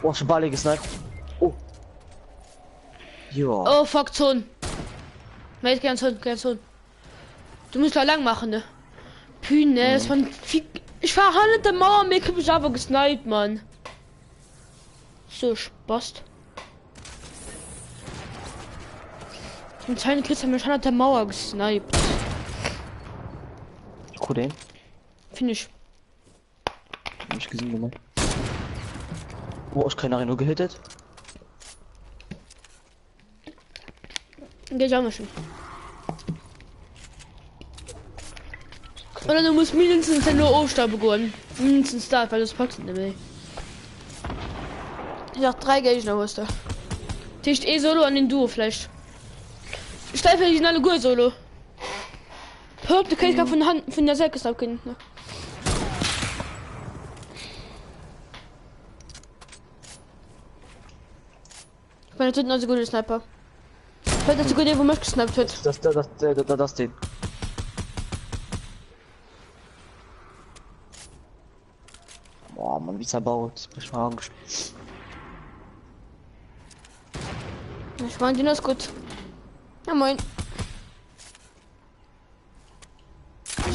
Oh, schon Ball gesniped. Oh. Ja. Oh, fuck, Zone. Weiß gern Zone. Du musst da lang machen, ne? Püne, es waren viel. Ich war halt der Mauer, mir hab ich aber gesniped, Mann. So, Spaß. Im zweiten Krieg haben wir schon an der Mauer gesniped. Cool, den. Finish. Hab ich gesehen, Mann. Oh, ich kann nachher nur gehittet. Geht auch mal schon. Oder du musst mindestens den O-Stab begonnen. Mindestens da, weil das packt nicht mehr. Ich sag 3 Gegner hast du. Tisch solo an den Duo vielleicht. Steife die sind alle gut solo. Hört, du kannst von der Hand von der Säcke abgehen. Ne? Ich meine, das ist ein guter Sniper. Vielleicht das gut, wo man gesnappt wird. Das Ding. Boah, man, wie zerbaut. Ich war Angst. Ich meine, den ist gut. Ja, moin.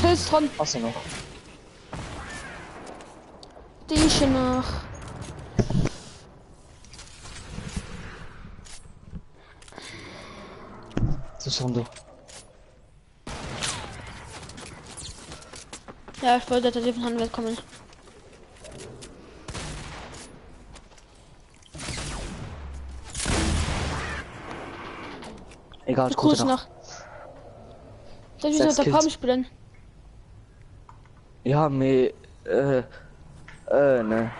Scheiß dran. Was denn noch? Die ist schon noch. Das ist schon du. Ja, ich wollte, dass die von Handwerk kommen. Egal, ich Kurz gucke noch. Soll ich Sechs noch der Kills. Farm spielen? Ja, me, ne.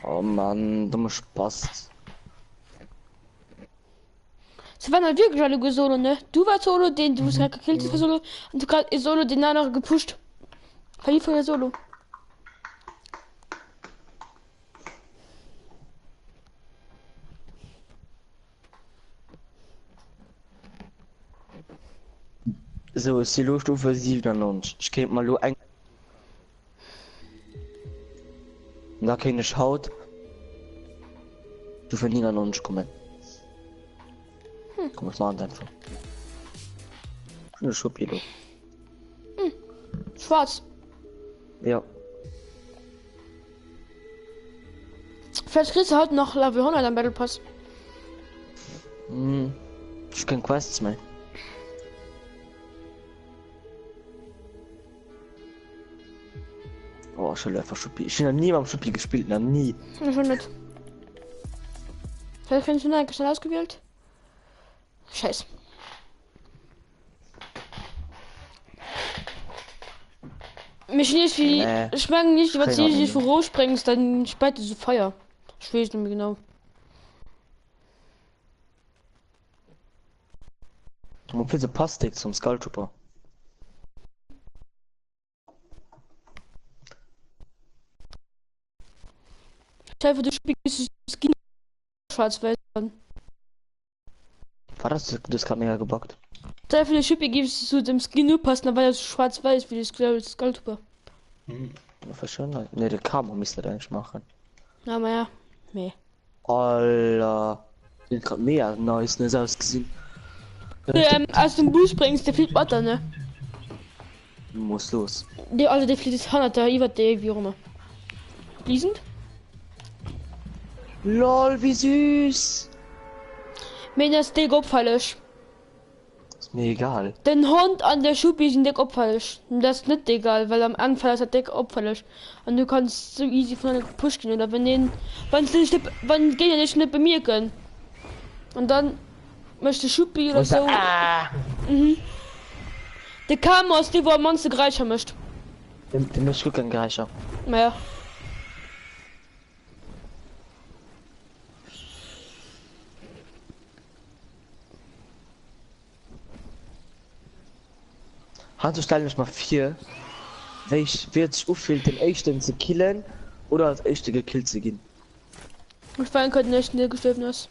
Oh Mann, dummer Spaß. Sie waren halt wirklich alle gut solo, ne? Du warst solo, den du gerade gekillt hast, solo. Und du gerade solo den danach gepusht. Verlief für solo. So, Silo-Stufe 97. Ich kennt mal nur ein. Da keine Haut. Du für 99 kommen. Komm, was machen einfach. Eine Schuppi, du. Schwarz. Ja. Vielleicht kriegst du heute noch Level 100 am Battle Pass. Hm. Ich kann Quests mehr. Oh, schon einfach Schuppi. Ich habe nie beim Schuppi gespielt, noch nie. Ja, schon nicht. Vielleicht kannst du eigentlich schon ausgewählt. Scheiße. Mich nicht wie. Nee. Ich mag nicht, was Keine du Ahnung. nicht vor springst, dann speit so Feuer. Ich weiß nicht mehr genau. Man will so Plastik zum Skull Trooper. Stell dir vor, du spielst Skin schwarz-weiß an. War das gerade mega gebockt? Sehr viele Schippe gibst du zu dem Skin nur passen, aber das schwarz-weiß wie das Skulltuber. Ja, verschönert. Ne, der Kamo müsste das eigentlich machen. Aber ja, nee. Alter. Den gerade mega nice, ne, so ausgesehen. Als du den Boost bringst, der fliegt weiter, ne? Muss los. Der fliegt das 100er, ich war der, wie auch immer. Fließend? LOL, wie süß. Wenn das Deck opfallig. Ist mir egal. Den Hund an der Schuppi sind Deck opfallig. Und das ist nicht egal, weil am Anfang ist der Deck opfallig. Und du kannst so easy von der Push gehen, oder wenn geht er nicht bei mir können. Und dann möchte Schuppi oder so. Der kam aus dem, wo ein Monster greifen möchte. Den möchte ich gucken, Greicher. Naja. Hans, du stell mich mal 4. Welch wird sich auffällt, den echten zu killen oder als echte gekillt zu gehen? Ich fallen könnte nicht, der gestorben ist.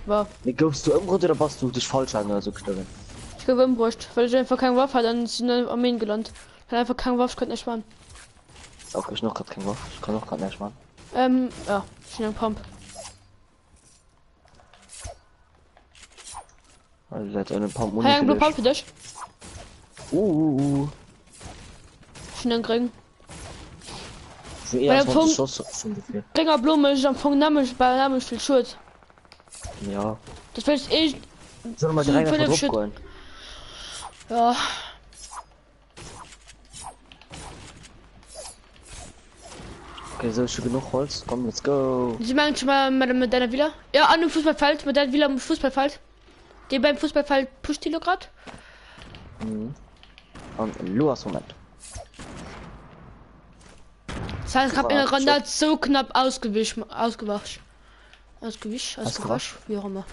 War. Ne, glaubst du irgendwo oder warst du dich falsch an oder so gestorben? Ich glaube im Brust, weil ich einfach keine Waffe hatte, dann sind wir Armeen gelandet. Ich hatte einfach keine Waffe, ich konnte nicht sparen. Auch ich noch gerade kein Waffe, ich kann noch gerade nicht machen. Ja, schnell ein Pump. Also hat einen Pump Hey, ein Pump für dich. Schnell kriegen. Sind Bei eher der 20 Schuss ungefähr. Kringer Blume ist am Anfang Namisch, bei Namisch viel Schuld. Ja. Das will ich Sollen wir mal So direkt Philipp einfach Schütt- drauf holen? ja. Okay, so schon genug Holz. Komm, let's go. Sie meinen schon mal mit deiner Villa? Ja, an dem Fußballfeld, mit deiner Villa am Fußballfeld. Die beim Fußballfeld pusht die gerade. Und Luas Moment. Das heißt, ich habe in der Runde so knapp ausgewischt, wie auch immer.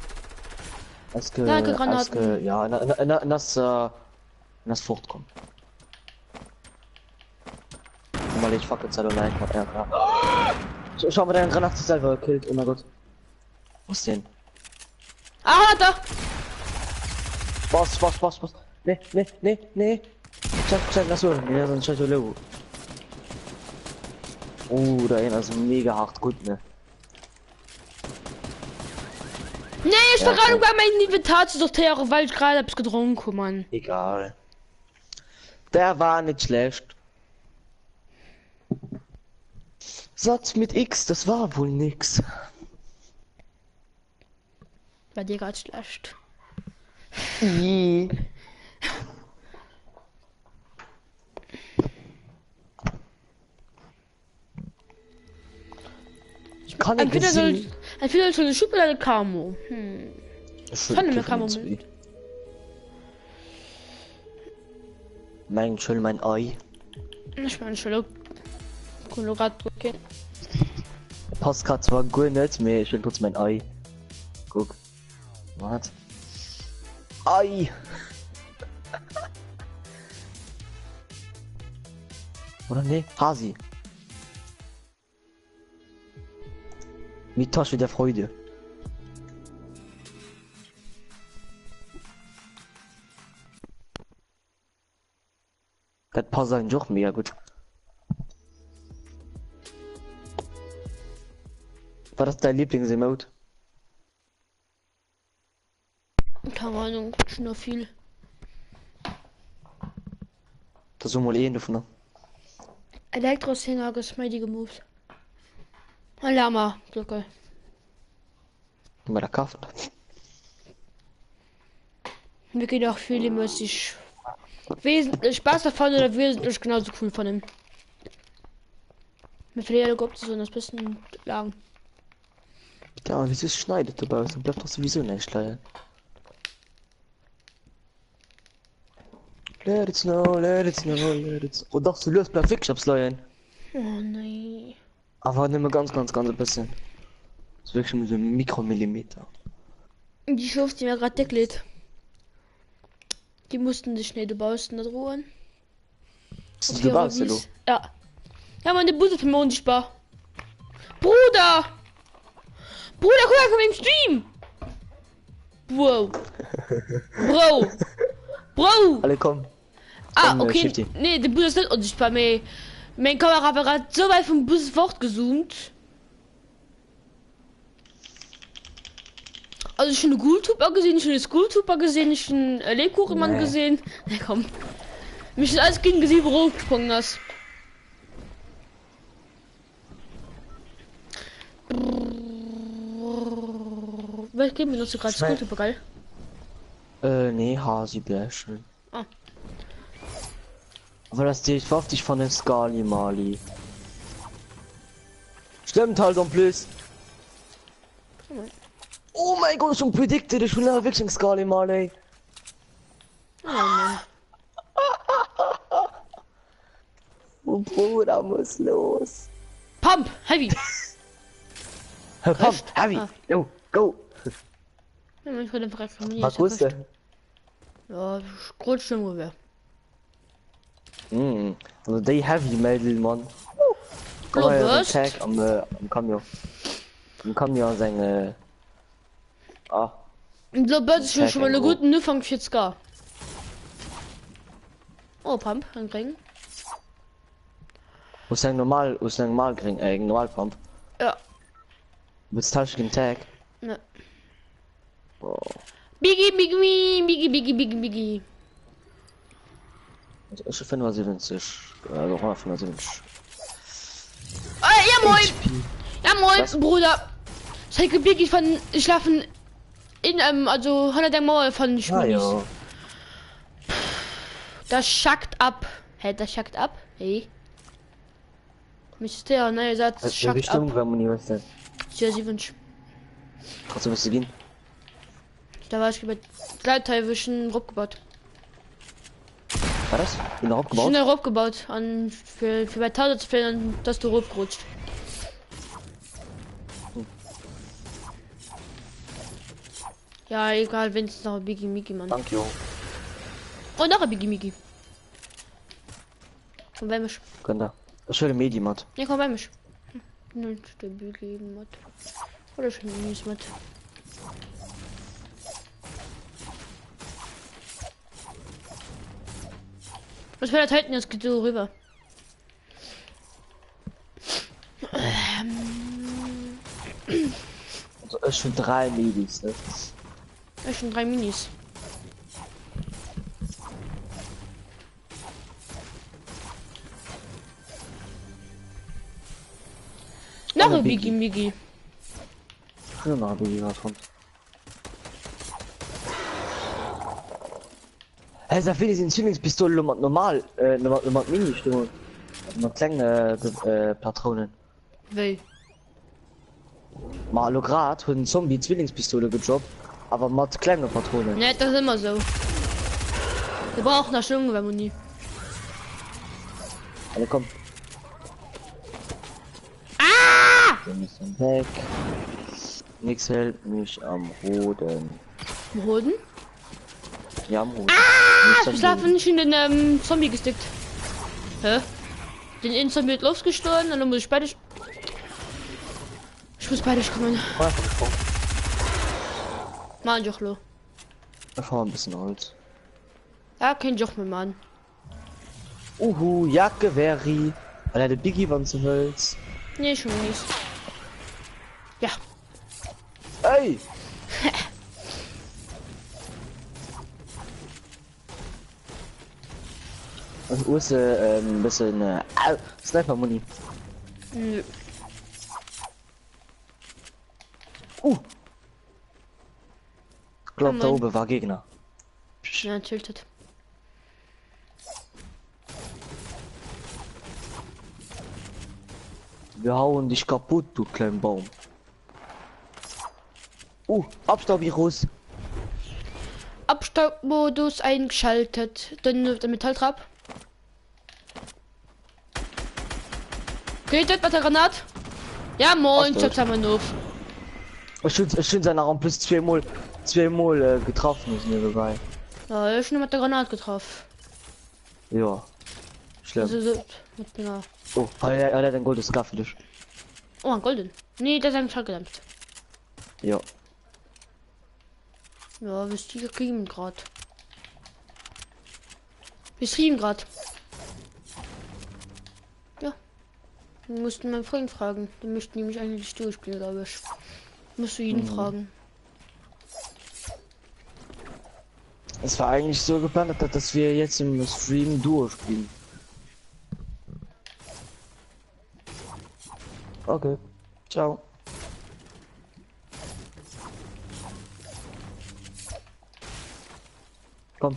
Danke, Granaten. Ja, in das fortkommen. Mal ich fuck jetzt allein. Ja, klar. Schau mal, deine Granate selber gekillt. Oh mein Gott. Wo ist denn? Ah, da! Boss. Nee. Check, lass holen. Ja, sonst scheiß Logo. Da einer ist mega hart gut, ne? Nee, ich war gerade bei meinem Inventar zu sortieren, weil ich gerade hab's getrunken, Mann. Egal. Der war nicht schlecht. Satz mit X, das war wohl nix. Bei dir gerade schlecht. I. Ich kann nicht Entweder sehen. soll eine Schuppe oder eine Camo. Kann nicht mehr Camo mit. Mein Ei. Ich meine, schon Kolorado, okay. Passt grad zwar gut nicht mehr, ich will trotzdem mein Ei. Guck. Was? Ei! Oder ne? Hasi. Mit Tasche der Freude. Das passt eigentlich auch mega gut. War das dein Lieblings-Emote? Keine Ahnung, schon noch viel. Das ist mal davon. Elektroshänger, geschmeidige Moves. Lama, Glocke. Bei der Kraft. Mir geht auch viel mäßig. Wesentlich Spaß davon oder wesentlich genauso cool von ihm. Mit viel Helikopter so das bisschen lang. Ja, wieso es schneidet dabei? Dann bleibt doch sowieso nicht leider. Let it snow, let it snow, let it snow. Oh doch, du löst bleib wirklich absleihen. Oh nein. Aber nicht mehr ganz ein bisschen. Das ist wirklich mit so einem Mikromillimeter. Die Schuft, die mir gerade deckelt. Die mussten sich schnell bauen da drohen. Das ist der Basel. Ja. Ja, meine Busse für mich unsichtbar. Bruder! Bruder, guck mal, komm im Stream! Wow. Bro! Bro! Alle kommen. Ah, Komm, okay. Shifty. Nee, der Bus ist nicht unsichtbar mehr. Mein Kameraapparat so weit vom Bus fortgezoomt. Also schon eine Gultuber gesehen, schon eine Skultuber gesehen, schon einen Lebkuchenmann Nee. gesehen. Na komm. Mich ist alles gegen gesehen, wo du hochgesprungen hast. Was geben wir noch so gerade? Schnell. Skultuber, geil. Nee, Hasi Bärchen. Ah. Aber das steht 50 von den Skali Mali. Stimmt halt und plus. Oh mein Gott, schon predicted, ich will wirklich ein Skali Mali. Oh Mann. Oh Bruder, muss los. Pump! Heavy! Komm, Heavy, Ah. yo, go. Ja, ich wollte einfach von mir. Was wusste? Ja, Grundstimmung wäre. Also die Heavy Mädel, Mann. Globust? Tag am Camion. Am Camion seine... Ah, Globust ist Check schon mal eine and go. gute Anfang 40k. Oh, Pump, ein Ring. wo ist ein normal kriegen, normal Pump. Ja. Mit tauschigen Tag. Ne. Oh. Biggie, Biggie, Biggie, Biggie, Biggie, Biggie. Ich finde was 70. Also 175. Ja, moin! HP. Ja, moin, Was? Bruder. Zeige Biggie von schlafen in also 100 der Mauer von Ah, Schmunis. ja. Das schackt ab. Hey, das schackt ab. Hey. Mister, ne, Satz Die schackt Richtung, ab. wenn man nie was denn. Ja, sie wünscht. Kannst du was gehen? Da war ich über Gleitteilwischen abgebaut. War das? Bin da aufgebaut? Schnell abgebaut. An für bei 1000 zu fällen, dass du rutscht. Ja, egal, wenn es noch ein Biggie Mickey, Mann. Danke, Junge. Und noch ein Biggie Mickey. Komm bei mich. Gönn da. Das schöne Medimat. Ja, komm bei mich. Null der Biggie Mod. Oder schon Minis Mod. Was will der Titan jetzt? Geht so rüber. Also es schon 3 Medis, ne? Ja, schon 3 Minis. Noch Eine ein Biggie. Biggie Miggy. Genau, du was von. Hey, da finde ich den Zwillingspistole normal, normal Mini-Stimmung. Mit kleine Patronen. Weil. Mal grad hat ein Zombie Zwillingspistole gedroppt, aber mit kleine Patronen. Ne, das ist immer so. Wir brauchen eine Stimmung, wenn man nie. Alle komm. Ah! Wir müssen weg. Nix hält mich am Boden. Boden? Ja, am Boden. Ah! Ich schlafe nicht in den Zombie gestickt. Hä? Den Zombie wird losgestohlen und dann muss ich beide. Ich muss beide kommen. Mann, Jochlo. Da fahren wir ein bisschen Holz. Ja, kein Joch mehr, Mann. Jacke wäre. Weil er der Biggie waren zu Holz. Nee, schon nicht. Ja. Ey! bisschen Sniper Muni. Nö. Glaub da Mann. oben war Gegner. Ja, tiltet. Wir hauen dich kaputt, du kleinen Baum. Abstaubvirus. Abstaubmodus eingeschaltet. Dann der Metalltrap. Geht das mit der Granat? Ja, moin, Abstaub. Chucks haben wir noch. Schön sein Arm plus zweimal getroffen ist mir dabei. Ja, ich schon mit der Granat getroffen. Ja. Schlimm. Also so, mit einer. Oh, er hat ein goldes Kaffee durch. Oh, ein Golden. Nee, das ist ein Schall gedämpft. Ja. Ja, wir streamen gerade. Wir streamen gerade. Ja. Wir mussten meinen Freund fragen. Der möchte nämlich eigentlich durchspielen, glaube ich. Musst du ihn fragen. Es war eigentlich so geplant, dass wir jetzt im Stream durchspielen. Okay. Ciao. Komm.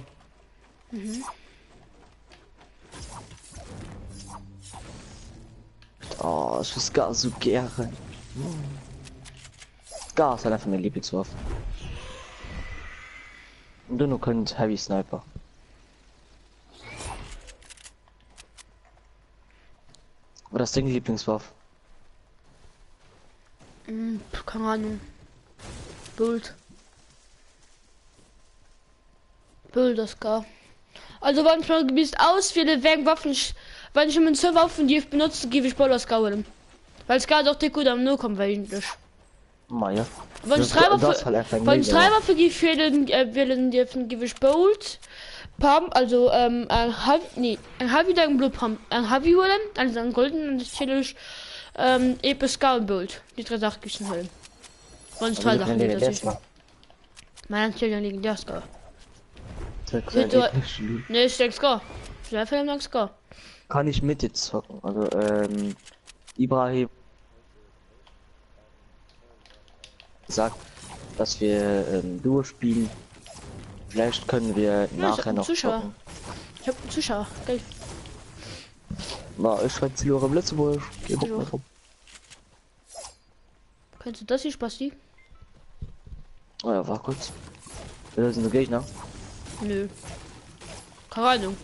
Oh, ich weiß gar so gerne. Gar ist einfach mein Lieblingswaffe. Und du nur könnt Heavy Sniper. Oder ist deine Lieblingswaffe? Keine Ahnung. Bild. Das gar. Also wenn ich mal gebiest auswähle, wegen Waffen, wenn ich mit so Waffen die ich benutze, gebe ich Ball aus Gauen. Weil es gar doch dick gut am Null kommt eigentlich. Maja. Wenn ich drei Waffen wählen dürfen, gebe ich Bolt, Pump, also ein Heavy Dang Blue Pump, ein Heavy Willen, also ein Golden und das chillig Epic Scout Bolt. Die drei Sachen gibt es in Höhlen. Wenn ich drei Sachen wähle, mein Chilling liegen der Scout. Ne, ich denke gar. Sehr viel lang gar. Kann ich mit jetzt zocken? Also Ibrahim sagt, dass wir durchspielen. Vielleicht können wir nachher noch zocken. Ich hab einen Zuschauer. Geil. Na, ich schreibe Zielore im Lützeburg. Geh guck mal rum. Kennst du das hier, Spasti? Oh ja, war kurz. Das sind die Gegner. Nö. Keine Ahnung.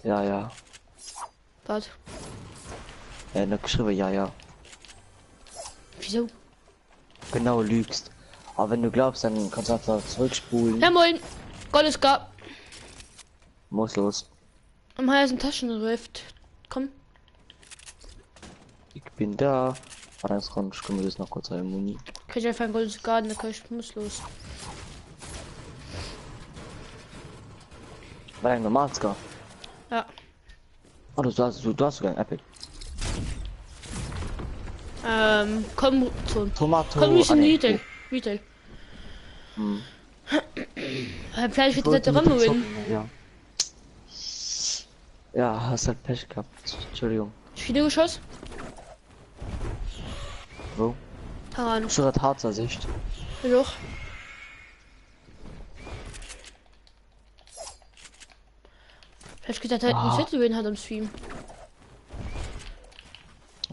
Ja. Was? Ne, geschrieben, ja. Wieso? Genau, lügst. Aber wenn du glaubst, dann kannst du einfach zurückspulen. Ja, moin. Goldes gab. Muss los. Am heißen Taschenrift. Komm. Ich bin da. Alles ran, ich komme das noch kurz ein Muni. Krieg ich einfach ein goldes Garten, da ich muss los. War ein Normalska. Ja. Oh, du hast sogar ein Epic. Komm zu. Tomato. Komm nicht in nee. Retail. Retail. Vielleicht wird das der Ramme win. Ja. Ja, hast halt Pech gehabt. Entschuldigung. Viele Geschoss? Wo? Keine Ahnung. Schon hat harter Sicht. Doch. Vielleicht geht das halt ein Zettel win hat am Stream.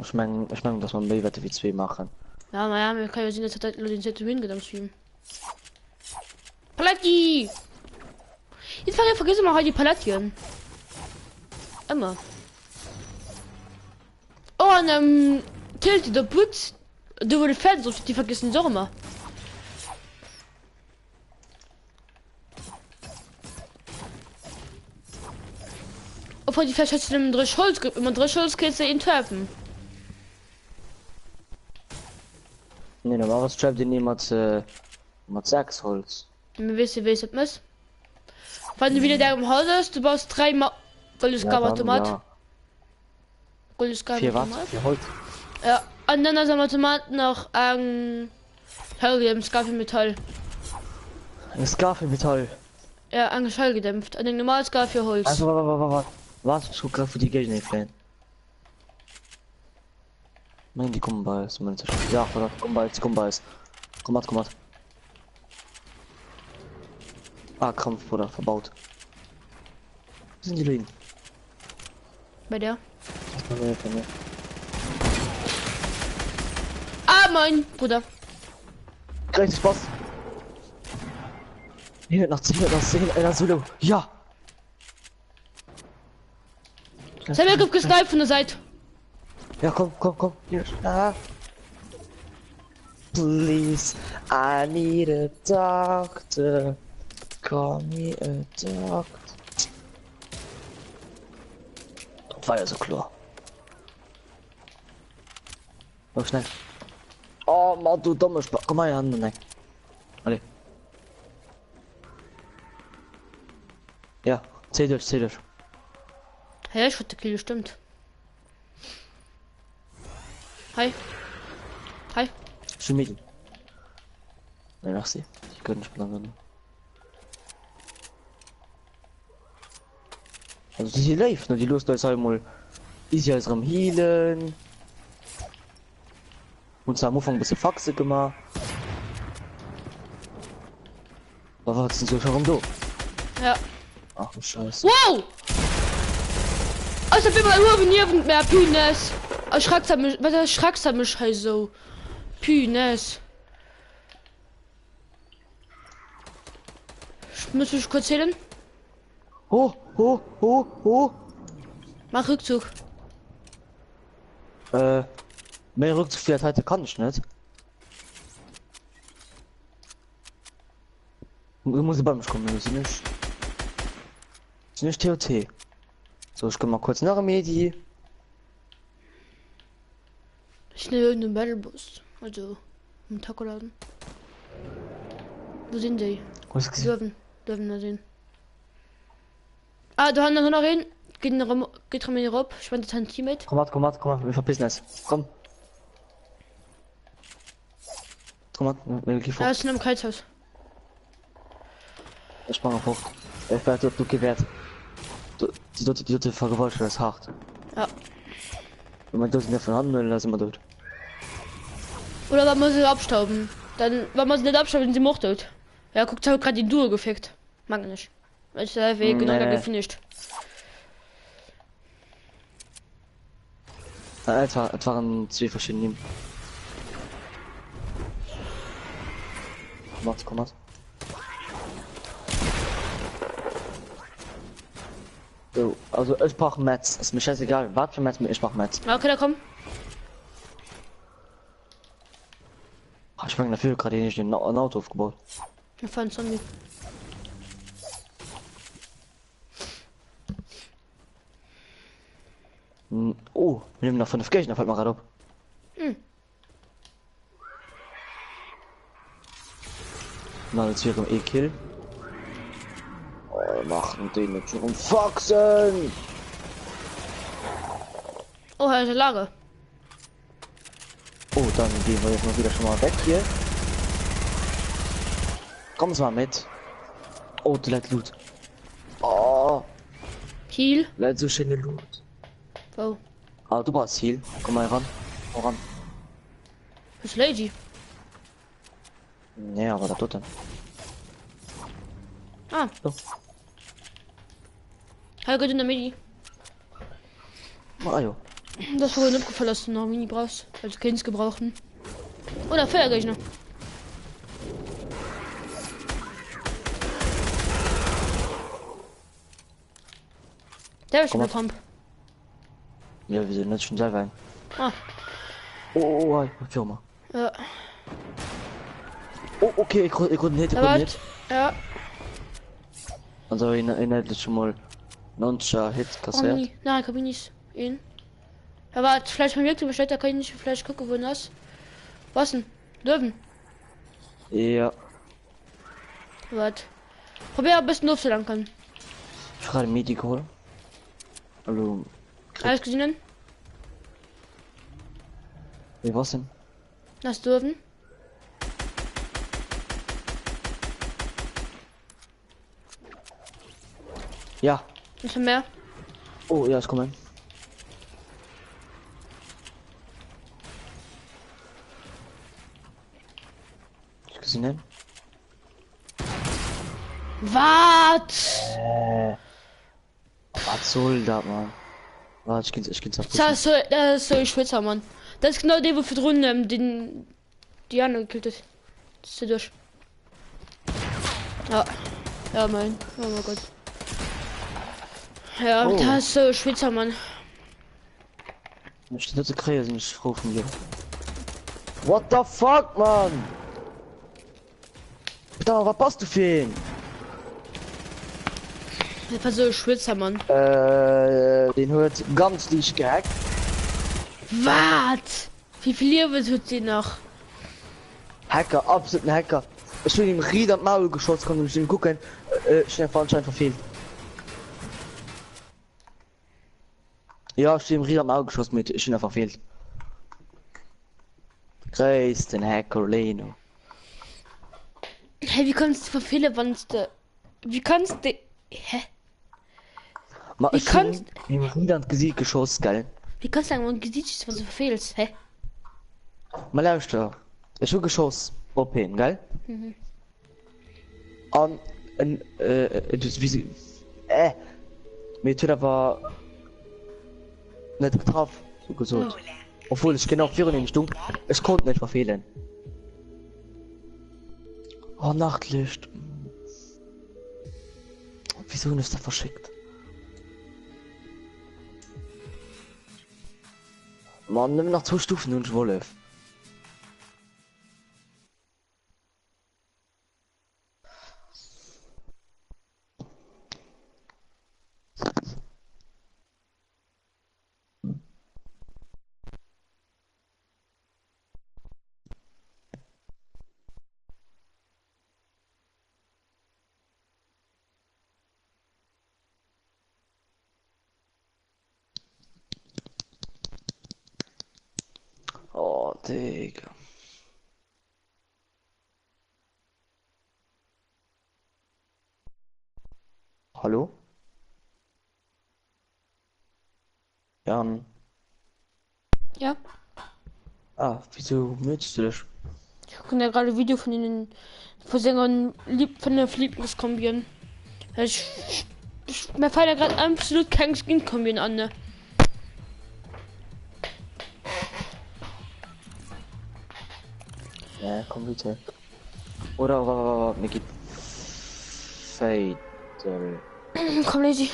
Ich mein, dass man B-Wette wie 2 machen. Ja, naja, wir können ja sehen, dass er den Zettel win geht am Stream. Palatti! Jetzt vergesse mal halt die Palattien. Immer. Oh, und Tilty, der Putz. Du wurde fett, so die vergessen so immer. Obwohl die vielleicht im Dreschholz gibt, immer Dreschholz kannst du ihn treffen. Nee, da war was schreibt den niemand mit 6 Holz. Wir wissen, wie es ist. Wenn du wieder da im Haus ist, du baust 3 Mal Goldeskammautomat. Ja. Goldeskammautomat. 4 Holz. Ja, und dann ist am Automat noch ein Helium Skaffel Metall. Ein Skaffel Metall. Ja, an Schall gedämpft. An den normales gar für Holz. Also, was? Ich guck grad für die Gegner fan. Nein, die kommen bei uns. Ja, komm bei uns. Komm mal. Ah, Kampf, Bruder, verbaut. Wo sind die liegen? Bei der. Das war mir. Ah, mein Bruder. Gleich Spaß. Hier nach 10, einer Solo. Ja! Samuel gibt gesniped von der Seite. Ja, komm. Hier. Ah. Please, I need a doctor. Call me a doctor. Das war ja so klar. Mach schnell. Oh, Mann, du dumme Komm mal her, nein. Alle. Ja, zähl durch. Ja, ich hatte Kill, stimmt. Hi. Schon Mädchen. Nein, ach sie. Ich könnte nicht planen. Also die läuft, ne? Die Lust ist halt mal easy als am Healen. Und zwar am Anfang ein bisschen Faxe gemacht. Aber was sind so schon da? Ja. Ach du Scheiße. Wow! Also bin mal nur nirgend mehr Pünes. Erschreckt mich halt so. Pünes. Muss ich kurz zählen? Oh. Mach Rückzug. Mehr Rückzug heute kann ich nicht. Du musst bei mich kommen, das ist nicht TOT. So, ich komm mal kurz nach Medi. Ich nehme irgendeinen Battlebus. Also, im Taco-Laden. Wo sind die? Was ist das? Dürfen da sehen. Ah, da haben wir noch reden. Geht mir nicht ab. Ich meine, das ist ein Teammate. Komm mal, wir verpissen es. Komm, wir gehen vor. Ja, ist in einem Kreishaus. Ich mach noch hoch. Ich werde du gewährt. Die dritte Vergewaltigung, das ist hart. Ja. Wenn man das nicht von Hand dann lassen wir dort. Oder wenn man sie abstauben. Dann, wenn man sie nicht abstauben, sind sie noch tot. Ja, guckt, habe gerade die Duo gefickt. Mag ich nicht. Weil ich da Weg genau da gefinisht. Alter, es waren zwei verschiedene. Komm mal. So, also ich brauch Metz. Ist mir scheißegal. Was für Metz, ich mach Metz. Okay, da komm. Ach, ich fange dafür gerade nicht ein Auto aufgebaut. Wir fahren Zombie. Oh, wir nehmen noch 5 Gegner, fällt mir gerade ab. Na, jetzt wäre kill. Oh, machen den mit schon Faxen. Oh, hier ist eine Lage. Oh, dann gehen wir jetzt mal wieder schon mal weg hier. Komm mal mit. Oh, du leid Loot. Oh, Heal. leid so schöne Loot. Oh. Ah, du brauchst Heal. Komm mal ran. Ran. Das ist Lady. Nee, aber da tut er. Ah. So. Hi, gut in der Mini. Ah, jo. Das wurde nicht gefallen, dass du noch Mini brauchst. Also keins gebrauchen. Oder Feuergegner. Der ist schon Komm Pump. Ja, wir sind jetzt schon selber ein. Ah. Oh, Firma. Ja. Oh, okay, ich konnte nicht. Ja. Also, ich hätte schon mal noncha Hit kassiert. Mini. Nein, ich hab ihn nicht. Ihn. Ja, warte, vielleicht mal wirklich bestellt, da kann ich nicht vielleicht gucken, wo das. Was denn? Löwen. Ja. Warte. Probier am besten Luft zu lang kann. Ich gerade Medi geholt. Hallo. Alles gesehen? Wie war's denn? Das dürfen. Ja. Nicht mehr. Oh, ja, ich komme. Ich gesehen. Was? Was soll das, Mann? Warte, ich geht's auf. Das ist so ein Schwitzer, Mann. Das ist genau der, wofür drunten den Diana gekillt ist. Das ist ja durch. Ja. Ja, mein. Oh mein Gott. Ja, Oh. das ist so ein Schwitzer, Mann. Ich stehe nicht kriegen, sind ich froh von dir. What the fuck, Mann? Da, was passt du für ihn? Das war so ein Schwitzer, Mann. Den hört ganz dicht gehackt. Was? Wie viel Leben tut sie noch? Hacker, absolut ein Hacker. Ich will ihm Rieder am Maul geschossen, kann ich ihn gucken. Schnell anscheinend verfehlt. Ja, ich will ihm Rieder am Maul geschossen mit, ich bin verfehlt. Größten Hacker, Leno. Hey, wie kannst du verfehlen, wenn du... Wie kannst du... Hä? Wie kannst- ihm Rieder ins Gesicht geschossen, gell? Wie kannst du sagen, Gesicht, was du verfehlst? Hä? Mal lauster. Ich hab geschossen. Op hin, gell? An dus wie sie mir tut aber net getroffen, so gesund. Obwohl ich genau 4 in Stunde, ich konnte nicht verfehlen. Oh, Nachtlicht. Wieso ist der verschickt? Man, nimm nach 2 Stufen und Wolf. Oh, Digga. Hallo? Jan. Ja? Wieso möchtest du das? Ich gucke ja gerade Video von ihnen... Von Sängern von der Lieblingskombien. Mir fallen ja gerade absolut kein Skin-Kombien an, ne? Ja, komm bitte. Oder mir gibt Fade. Komm, Lazy.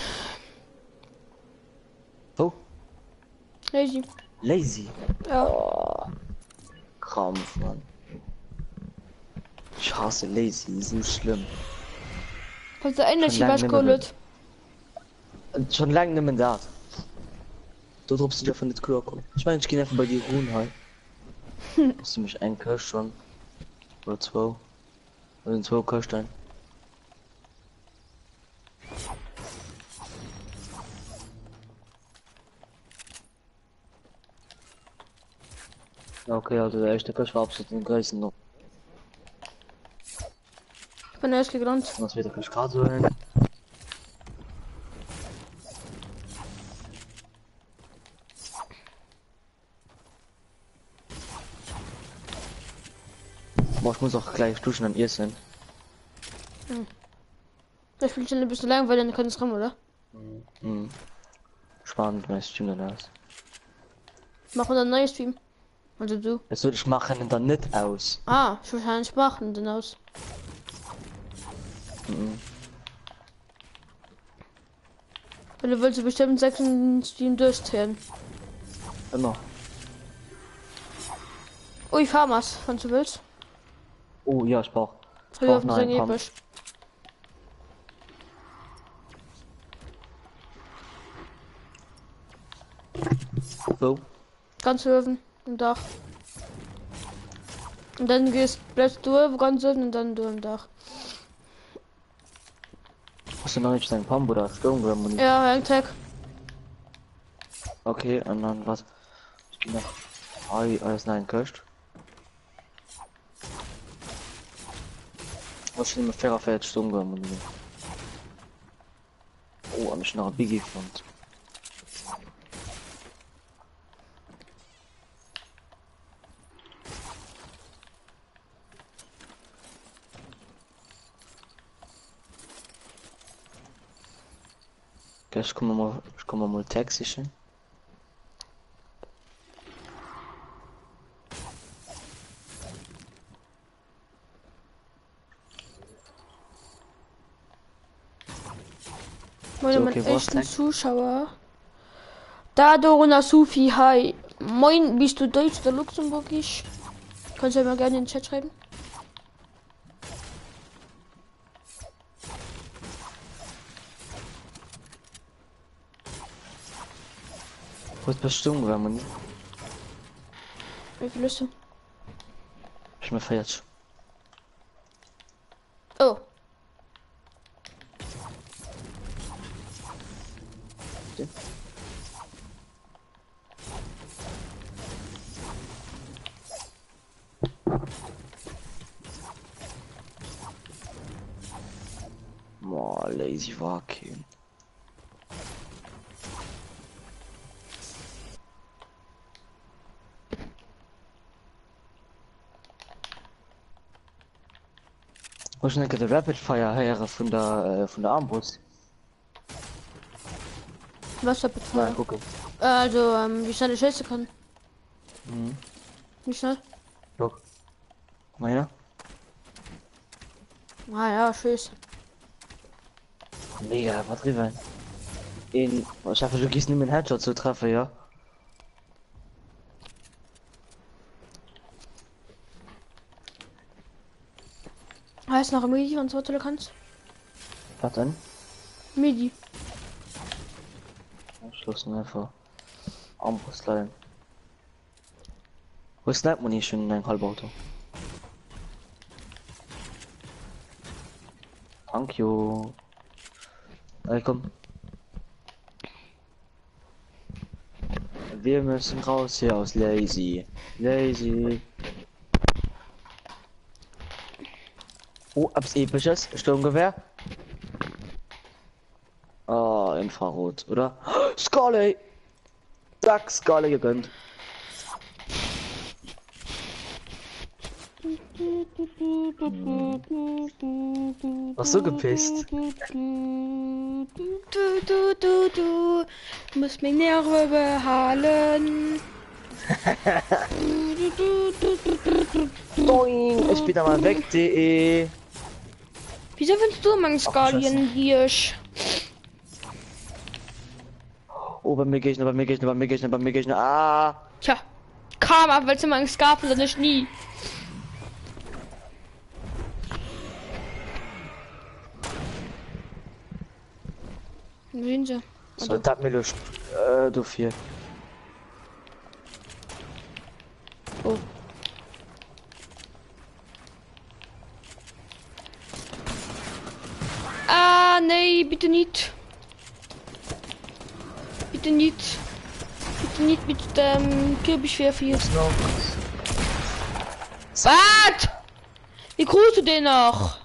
Oh, Lazy. lazy. Ja. Oh, Krampf, Mann. Ich hasse lazy, so schlimm. Kannst du ändern, Schon lang was nicht mehr geholt? Und schon lange nicht mehr da. Du droppst wieder von der Klo kommen. Ich meine, ich gehe einfach bei dir ruhen halt. Hast du mich ein Kirsch schon? Oder 2? Oder 2 Kirschstein? Okay, also der erste Kirsch war absolut den größten noch. Ich bin erst gelandet. Was wird der Kirsch gerade so hin? Boah, ich muss auch gleich duschen und essen. Das spielt schon ein bisschen lang, weil dann kann es rum, oder? Mhm. Spannend, mein Stream dann aus. Machen wir ein neues Stream. Also du. Das würde ich machen dann nicht aus. Ah, ich wahrscheinlich machen dann aus. Weil du willst bestimmt 6 Stream durchdrehen. Immer. Ui, Farmers, wenn du willst. Oh ja, ich brauch. Früher brauch noch einen Pump. episch. So. Ganz Öfen im Dach. Und dann bleibst du ganz unten und dann du im Dach. Hast du noch nicht deinen Pump oder Sturmgrim? Ja, Hangtag. Okay, und dann was? Ich geh noch. Alles nein, Kirsch. Was steht mit fairer Feld Sturmgrim? Oh, hab ich noch ein Biggie gefunden. Okay, ich komme mal taxischen. Meine So, mein okay, wo ist echten Text? Zuschauer. Da Dorona Sufi, hi. Moin, bist du Deutsch oder Luxemburgisch? Kannst du ja mal gerne in den Chat schreiben. Wo ist bestimmt, wenn man Wie viel ist du? ich mir feiert. Oh. Boah, lazy Wacken. Wo schnell geht der Rapid Fire her von der Armbrust? Was hab ich Nein, vor? gucke. Also, wie schnell ich schätzen kann. Mhm. Wie schnell? Guck. Meiner? Ah ja, tschüss. Mega, was drin? Ich hoffe, du gehst nicht mit dem Headshot zu treffen, ja? Heißt nach Midi und so, du kannst. Was denn? Midi. Schlossen einfach. Armbrustlein. Wo ist Snipe Munition in dein Halbauto? Thank you. Hey, komm. Wir müssen raus hier aus Lazy. Lazy. Oh, abs episches. Sturmgewehr. Ah, Infrarot, oder? Scully! Zack, Scully gegönnt. Was so gepisst? Du musst mich Nerven behalen. Boing, ich bin da mal weg, de. Wieso findest du meinen Skalien hier? Oh, bei mir Gegner, bei mir Gegner, bei mir Gegner, bei mir Gegner. Ah! Tja, Karma, weil du meinen Skapel nicht nie. Wo sind sie? Soldat mir löscht. Du vier. Oh. Ah, nee, bitte nicht. Bitte nicht. Bitte nicht mit dem Kürbiswerfer hier. Was? Wie grüßt du den noch?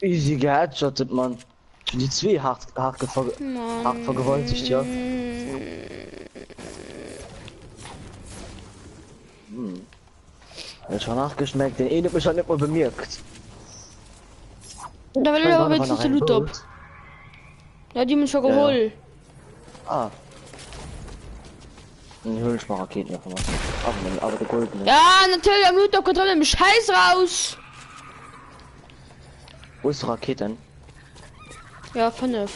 Easy geheadshottet, Mann. Die zwei hart vergewaltigt, ja. Hat schon nachgeschmeckt, den eine mich schon nicht mal bemerkt. Da will ich aber jetzt den Loot ab. Ja, die mich schon geholt. Ah. Ich hol ich mal Raketen davon. Aber der goldene. Ja, natürlich, am Loot ab kontrolliert mich Scheiß raus. Wo ist die Raketen? Ja, 5.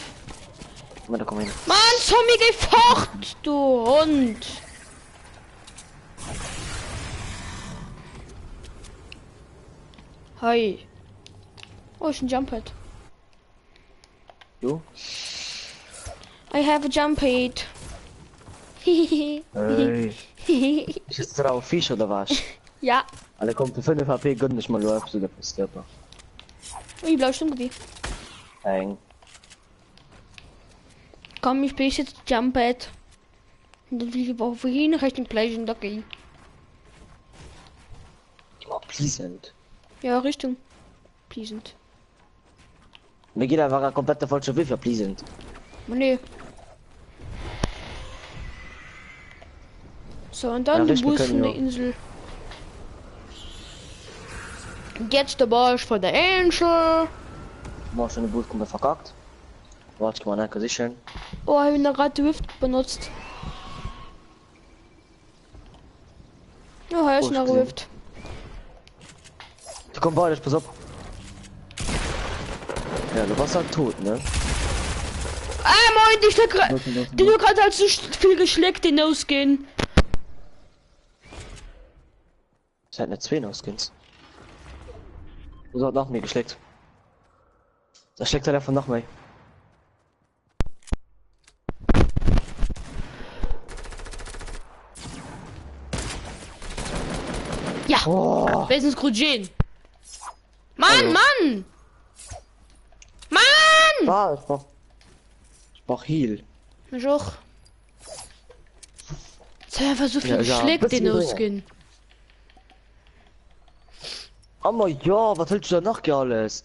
Na, da komm hin. Mann, Zombie, geh fort, du Hund. Hi. Oh, ist ein Jump Pad. Jo. I have a jump pad. Hey. Ist jetzt drauf Fisch oder was? Ja. Alle kommt für 5 HP, gönn nicht mal läufst du der Pisterper. Wie blau stimmt wie? Eng. Komm, ich bin jetzt Jump Pad. Und dann fliege ich auf jeden Richtung gleich in der G. Oh, pleasant. Ja, Richtung. Pleasant. Mir geht einfach ein kompletter falscher Waffe, pleasant. Nee. So, und dann Ja, die richtig, wir Bus können von der ja. Insel. Jetzt der Barsch von der Angel. Mach schon den Bus komplett verkackt. Warte, ich kann mal sichern. Oh, ich habe gerade Rift benutzt. Ja, hier ist ich eine gesehen. Rift. Du kommst bald, pass auf. Ja, du warst halt tot, ne? Ah, moin, die Stück. Die du gerade halt so viel geschleckt in ausgehen. Es hat nicht zwei No-Skins. Du hast nach mir geschleckt. Das schlägt er davon nach mir. Ja, Oh, wer ist denn Grudjen? Mann, Hallo. Mann! Mann! da, ich brauch Heal. Ich auch. Jetzt hat er einfach so viel Ja, geschleckt bisschen in bringen. ausgehen. Aber ja, was willst du da noch alles?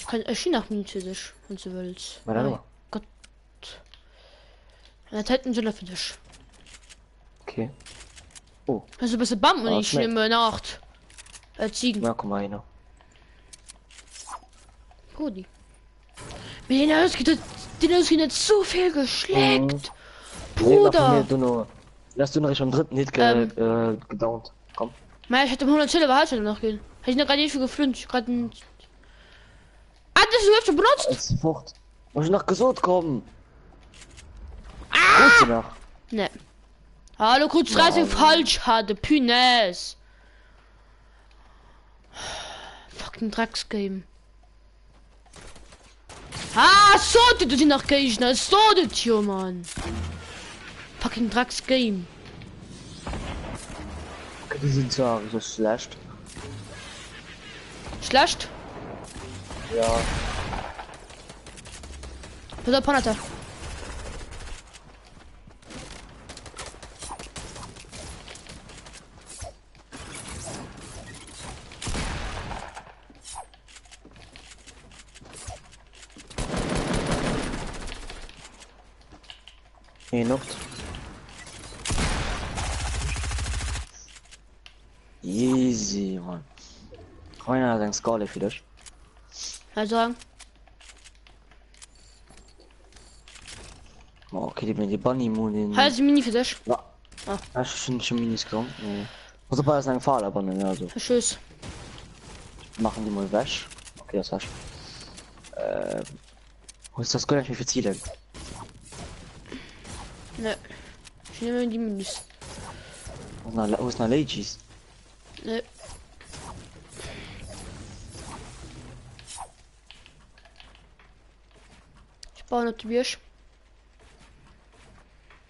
Kann erschien nach mir für dich, wenn du willst. Meine Nummer. Gott. Das hätten sie für dich. Okay. Also bist du Bam und Ah, ich schmeckt. nehme Nacht. Ziegen. Na, komm mal hin. Brudi. Den ausgeht nicht so viel geschleckt. Bruder. Lass du noch schon dritten Hit gedownt. Komm. Mei, ich hätte 100 Zelle behalten noch gehen. Hätte ich noch gar nicht viel geflünt. Gerade ein... Ah, das ist schon benutzt. Jetzt fort. Muss ich noch gesund kommen? Kurz noch. Ne. Hallo, kurz 30 falsch hatte. Punaise. Fucking Drecksgame. Ah, so du sie nach Gegner. So das hier, Mann. Fucking Drecksgame. Die sind zwar so schlecht. Schlecht. Ja. Pass auf, Panata. Nee, noch. Easy, Mann. Keiner hat ein Skala für dich. Also, Oh, okay, die mir die Bunny Moon in. heißt Mini für dich. Ja. Hast du schon Minis gekommen? Nee. Was aber ist ein Fall, aber ne, also. Tschüss. Machen die mal weg. Okay, das hast du. Wo ist das gar nicht mehr für Ziele? Ne. Ich nehme die Minis. Wo ist eine Legis? Ne. Ich baue noch die Birsch.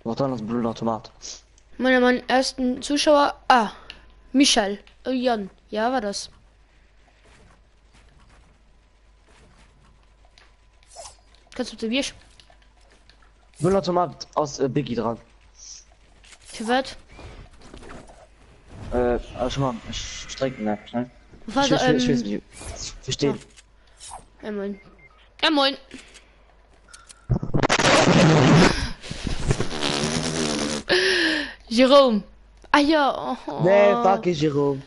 Was dann das blöde Automat? Meine ersten Zuschauer. Ah, Michael. Jan. Ja, war das. Kannst du die Birsch? Müllautomat aus Biggie dran. Für was? Also mal, ich strecke, ne, schnell. Was, Ich weiß nicht. Verstehen. Ja, moin. Ja, moin. Jerome. Ah ja. Oh. Nee, fuck it, Jerome.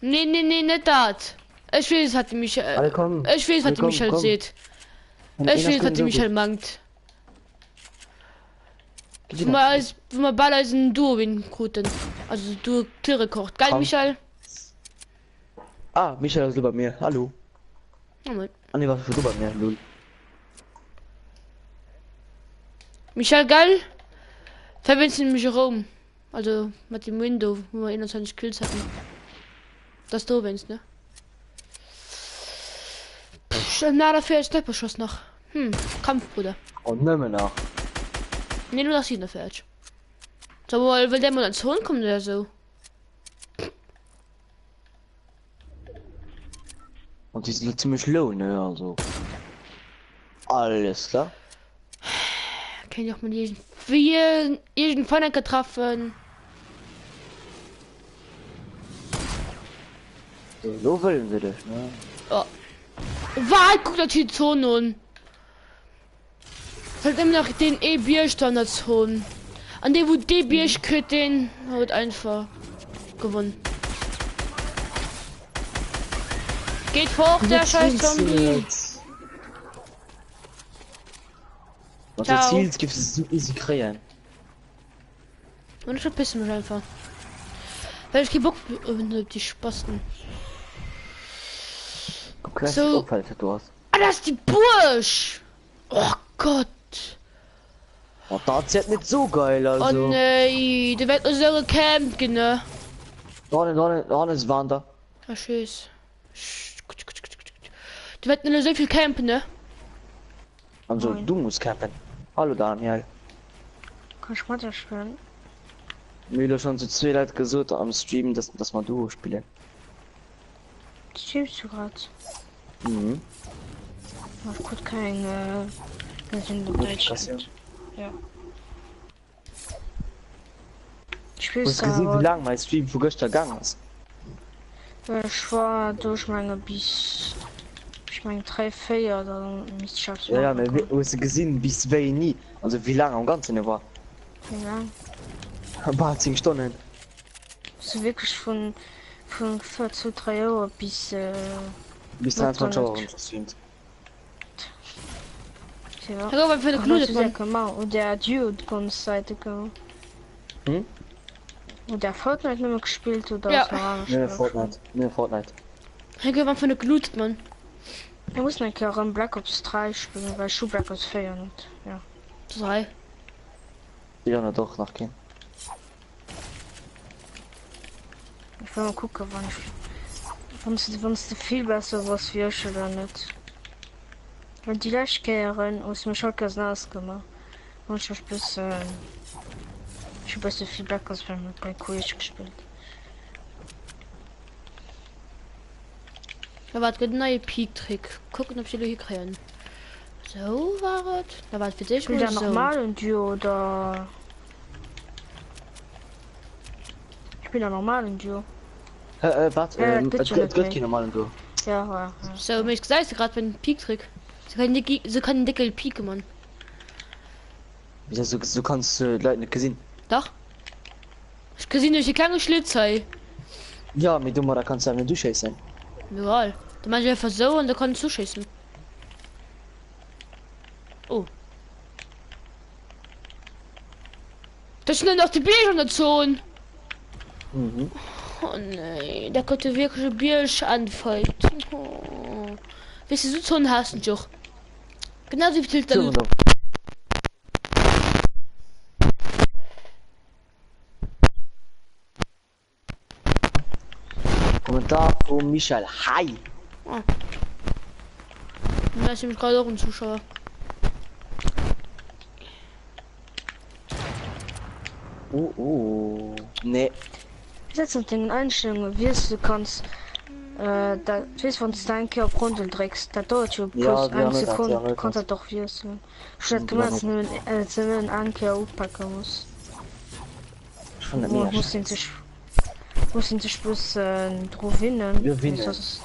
Nee, nicht das. Ich weiß, hat die Michael. Alle kommen. Ich weiß, hat die Komm, Michael komm. sieht. Ich weiß, hat die Michael mangt. Wenn man Baller ist ein Duo wie ein Kruten. Also du Tiere kocht. Geil, Komm. Michael. Ah, Michael ist über mir. Hallo. Ja, moin. Ah, nee, was für du bei mir, Lul. Michael, geil. Verbindest du mit Jerome. Also mit dem Window, wo wir 21 Kills hatten. Das du wenn's, ne? Na, dafür ist Stepperschuss noch. Kampf, Bruder. Und nimm mir nach. Ne, nur das hier noch fertig. So, will der mal ans Horn kommen oder so? Und die sind ziemlich low, ne, also. Alles klar. Kann ich auch mal jeden Pfanne getroffen. So wollen wir das, ne? Oh. Warte, guck das hier Zone an. halt immer noch den E-Bier-Standard holen. An dem wo die Bier kriegt den hat einfach gewonnen. Geht hoch der scheiß Zombie. Was Ciao. Ziels gibt es so easy kreieren. Und ich verpiss mich einfach. Weil ich keinen Bock die Spasten. So. Du hast. Ah, das ist die Bursch! Oh Gott! Oh, das ist nicht so geil, also. Oh nee, der wird nur so gecampt, ne? Da ist Wander. Ah, tschüss. Der wird nur so viel campen, ne? Also, Nein. du musst campen. Hallo Daniel. Kann ich mal das spielen? Müller schon zu zwei Leute gesucht am Stream, dass man Duo spielen. Streamst du gerade? Mhm. Mach gut kein in Krass, ja. Ja. Du Spielst hast gesehen, wie lang mein Stream vor gestern gegangen ist. ich war durch meine bis ich meine 3-4 dann nicht schaffst. Ja, du hast gesehen, bis wir nie. Also, wie lange am Ganzen war. Ja. Ein paar 10 Stunden. So wirklich von 4 zu 3 Uhr bis Bis Ja, 23 Uhr dann- gestreamt. ja. Ja, aber für eine Knute, Mann. Und der Dude von Seite gekommen. Hm? Und der Fortnite nicht mehr gespielt oder Ja. was war das? Ne, Fortnite. Ne, Fortnite. Ja, aber für eine Knute, Mann. Er muss ein Kerl in Black Ops 3 spielen, weil Schuh Black Ops 4 nicht. Ja. 3. Ja, na doch, noch gehen. Ich will mal gucken, wann es viel besser was wir schon oder nicht. Wenn die Lashkehren aus dem Schalkers nass gemacht. Und ich bis viel Black Ops bei Quiz gespielt. Da war ein neuer Peak-Trick. Gucken, ob sie hier kriegen. So war es. Da war es für dich Spielt nur er so. normal ein Duo oder. Ich bin ja normal ein Duo. Warte, bitte es nicht, geht nee. kein normalen Duo. Ja. So, mir ist gesagt, gerade wenn Peak-Trick. Sie können einen Deckel Peak, Mann. Wieso, so kannst du Leute nicht gesehen. Doch. Ich kann sie durch die kleine Schlitze. Ja, mit dummer, da kannst du eine Dusche sein. Egal. Da mach ich einfach so und da kann ich zuschießen. Oh. Das sind noch die Bier in der Zone. Mhm. Oh nee, da könnte wirklich ein Bier anfällt. Oh. Weißt du, so Zonen hast du doch. Genauso wie viel dann. Kommentar von Michael. Hi! Da ist nämlich gerade auch ein Zuschauer. Nee. Setz mit den Einstellungen, wie du kannst. Da weißt von Steinke auf Runde drückst. Da dauert ja Ja, plus wir haben eine das, Sekunde. ja, wir Kannst haben du doch wie es. Statt Ja, du meinst, nur einen Anker aufpacken muss. Ich fand das Man mega muss ihn scheiße. sich. Muss ihn sich bloß drauf winnen. Wir winnen. Das ist-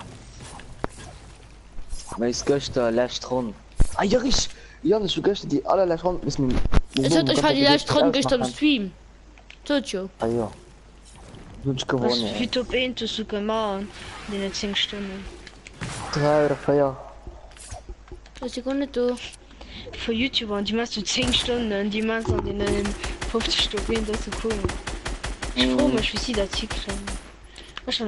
Mein Göster lässt ron. Ah, ja, ich. Ja, das ist Göster, die alle lässt ron. Es hat euch halt die Leistungen gestern im Stream. Jojo. Ah, ja. Du hast Was gewonnen. wie top 1 zu suchen machen. In den 10 Stunden. 3 oder 4. Das ist nicht du. Für YouTuber, die machst du 10 Stunden, die machst du in den 50 Stunden, das ist cool. Ich freue mich, wie sie das hinkriegen. Ich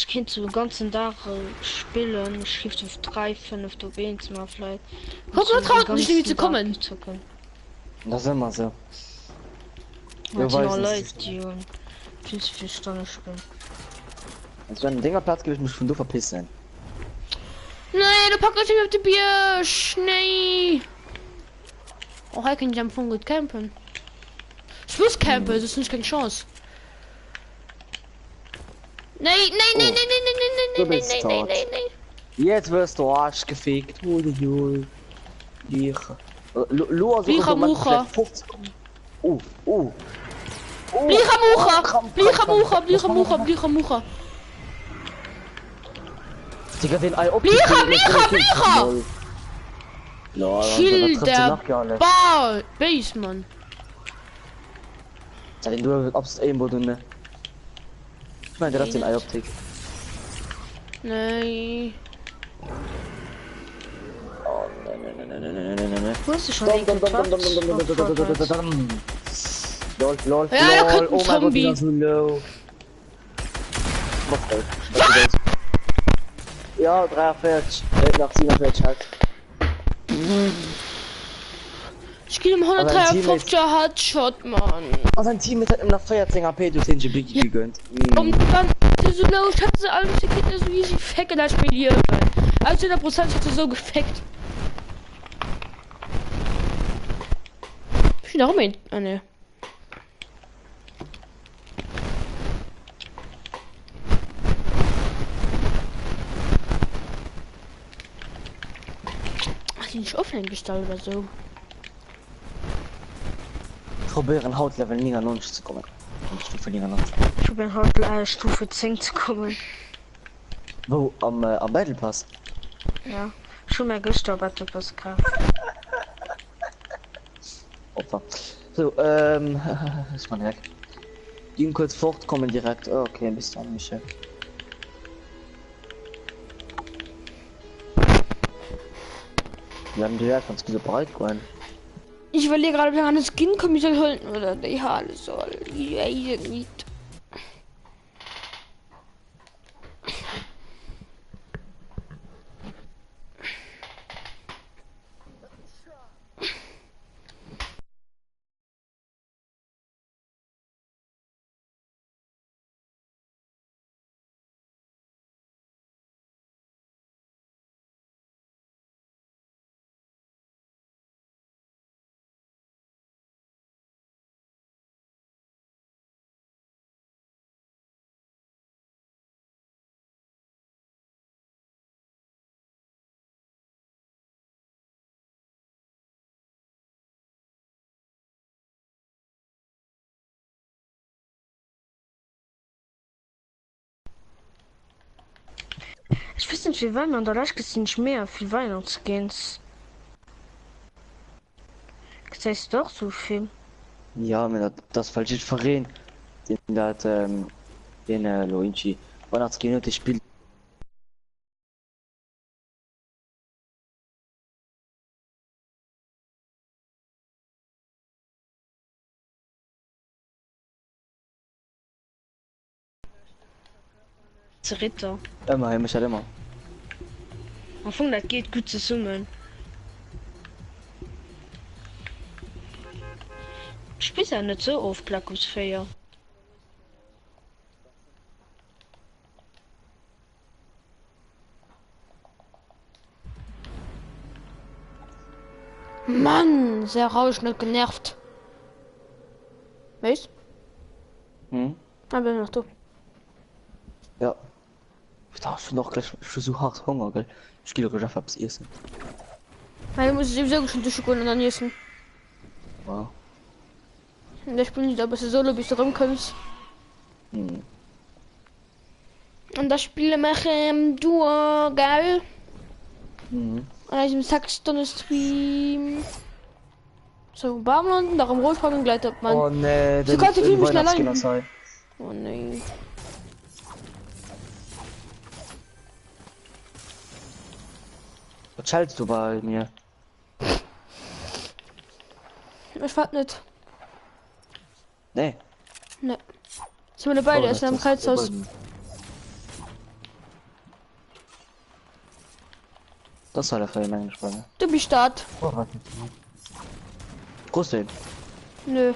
kann so den ganzen Tag spielen, ich schrift auf 3, 5 Top 1 mal vielleicht. Guck mal, traut mich nicht zu kommen. Das ist immer so. Ja, weiß noch es Leute, nicht. die viel zu viel Stunden spielen. Also, wenn ein Dingerplatz gibt, muss ich von du verpissen. Nein, du packst mich auf die Bier. Nee. Oh, ich kann ja von gut campen. Ich muss campen, das ist nicht keine Chance. Nein, nein, nein, Oh. nein, nein, Du nein, nein, bist nein, tot. nein, nein, nein. Jetzt wirst du Arsch gefickt. Uiuiui. Lieche. Los, Liecher Mucha. Oh. Blicha Mucha. Digga, den Ei op. Blicha. Ja, Schild der Basemann. du abst irgendwo drin. Ich meine, das den Ei-Optik. Nein. Oh, nein. Wo ist schon Lol. Ja, da kommt ein Oh mein Gott, Zombie. die sind so low. Ja, 43. Nach 47 halt. Ich gehe im 153 Headshot, Mann. Oh, sein Team hat ihm nach 14 HP durch den Big gegönnt. Und dann so low, ich hatte alle Kinder so easy fecken als bei dir. Also 100% hatte so gefeckt. Ich bin auch mit. Ah, ne. Ach, die nicht offline gestaltet oder so. Probieren Hautlevel 99 zu kommen. Stufe 99. Ich bin heute Stufe 10 zu kommen. Wo? Am Battle Pass? Ja. Schon mehr gestorben, was kraft. Opfer. So, ist man weg. Gehen kurz fort, kommen direkt. Oh, okay, bis dann, Michel. Wir haben direkt ganz viele bereit geworden. Ich überlege gerade, ob ich an das Skin komme, ich soll holen oder die Haare soll. Ich weiß nicht. Ich weiß nicht, wie weit man da leicht gesehen nicht mehr viel Weihnachtsgames. Das heißt doch so viel. Ja, mir das falsche Verein. Den hat, Loinchi. Weihnachtsgehen und ich spiel. Ritter. Immer, ich halt immer. Am Anfang, das geht gut zu summen. Ich spiele ja nicht so oft Black Ops 4. Mann, sehr rauschend genervt. Weißt? Hm? Aber noch du. Ja. Ich darf schon noch gleich schon so hart Hunger, gell? Ich gehe doch einfach abs Essen. Weil muss ich sowieso schon durchgucken und dann essen. Wow. Und ich bin nicht, aber solo bis du rumkommst. Hm. Und das Spiel machen Duo, geil. Mhm. Und ich im 6 Stunden Stream. So, Barmland, darum Rotfragen gleitet man. Oh nee, So kannst du viel mehr schneller Weihnachtskinder landen. sein. Oh nein. Was schaltest du bei mir? Ich fahrt nicht. Nee. Ne. Sind wir beide, Oh, erst am das- Kreishaus. Das war der Fall, mein Gespann. Du bist Start. Oh, warte. Groß denn? Nö.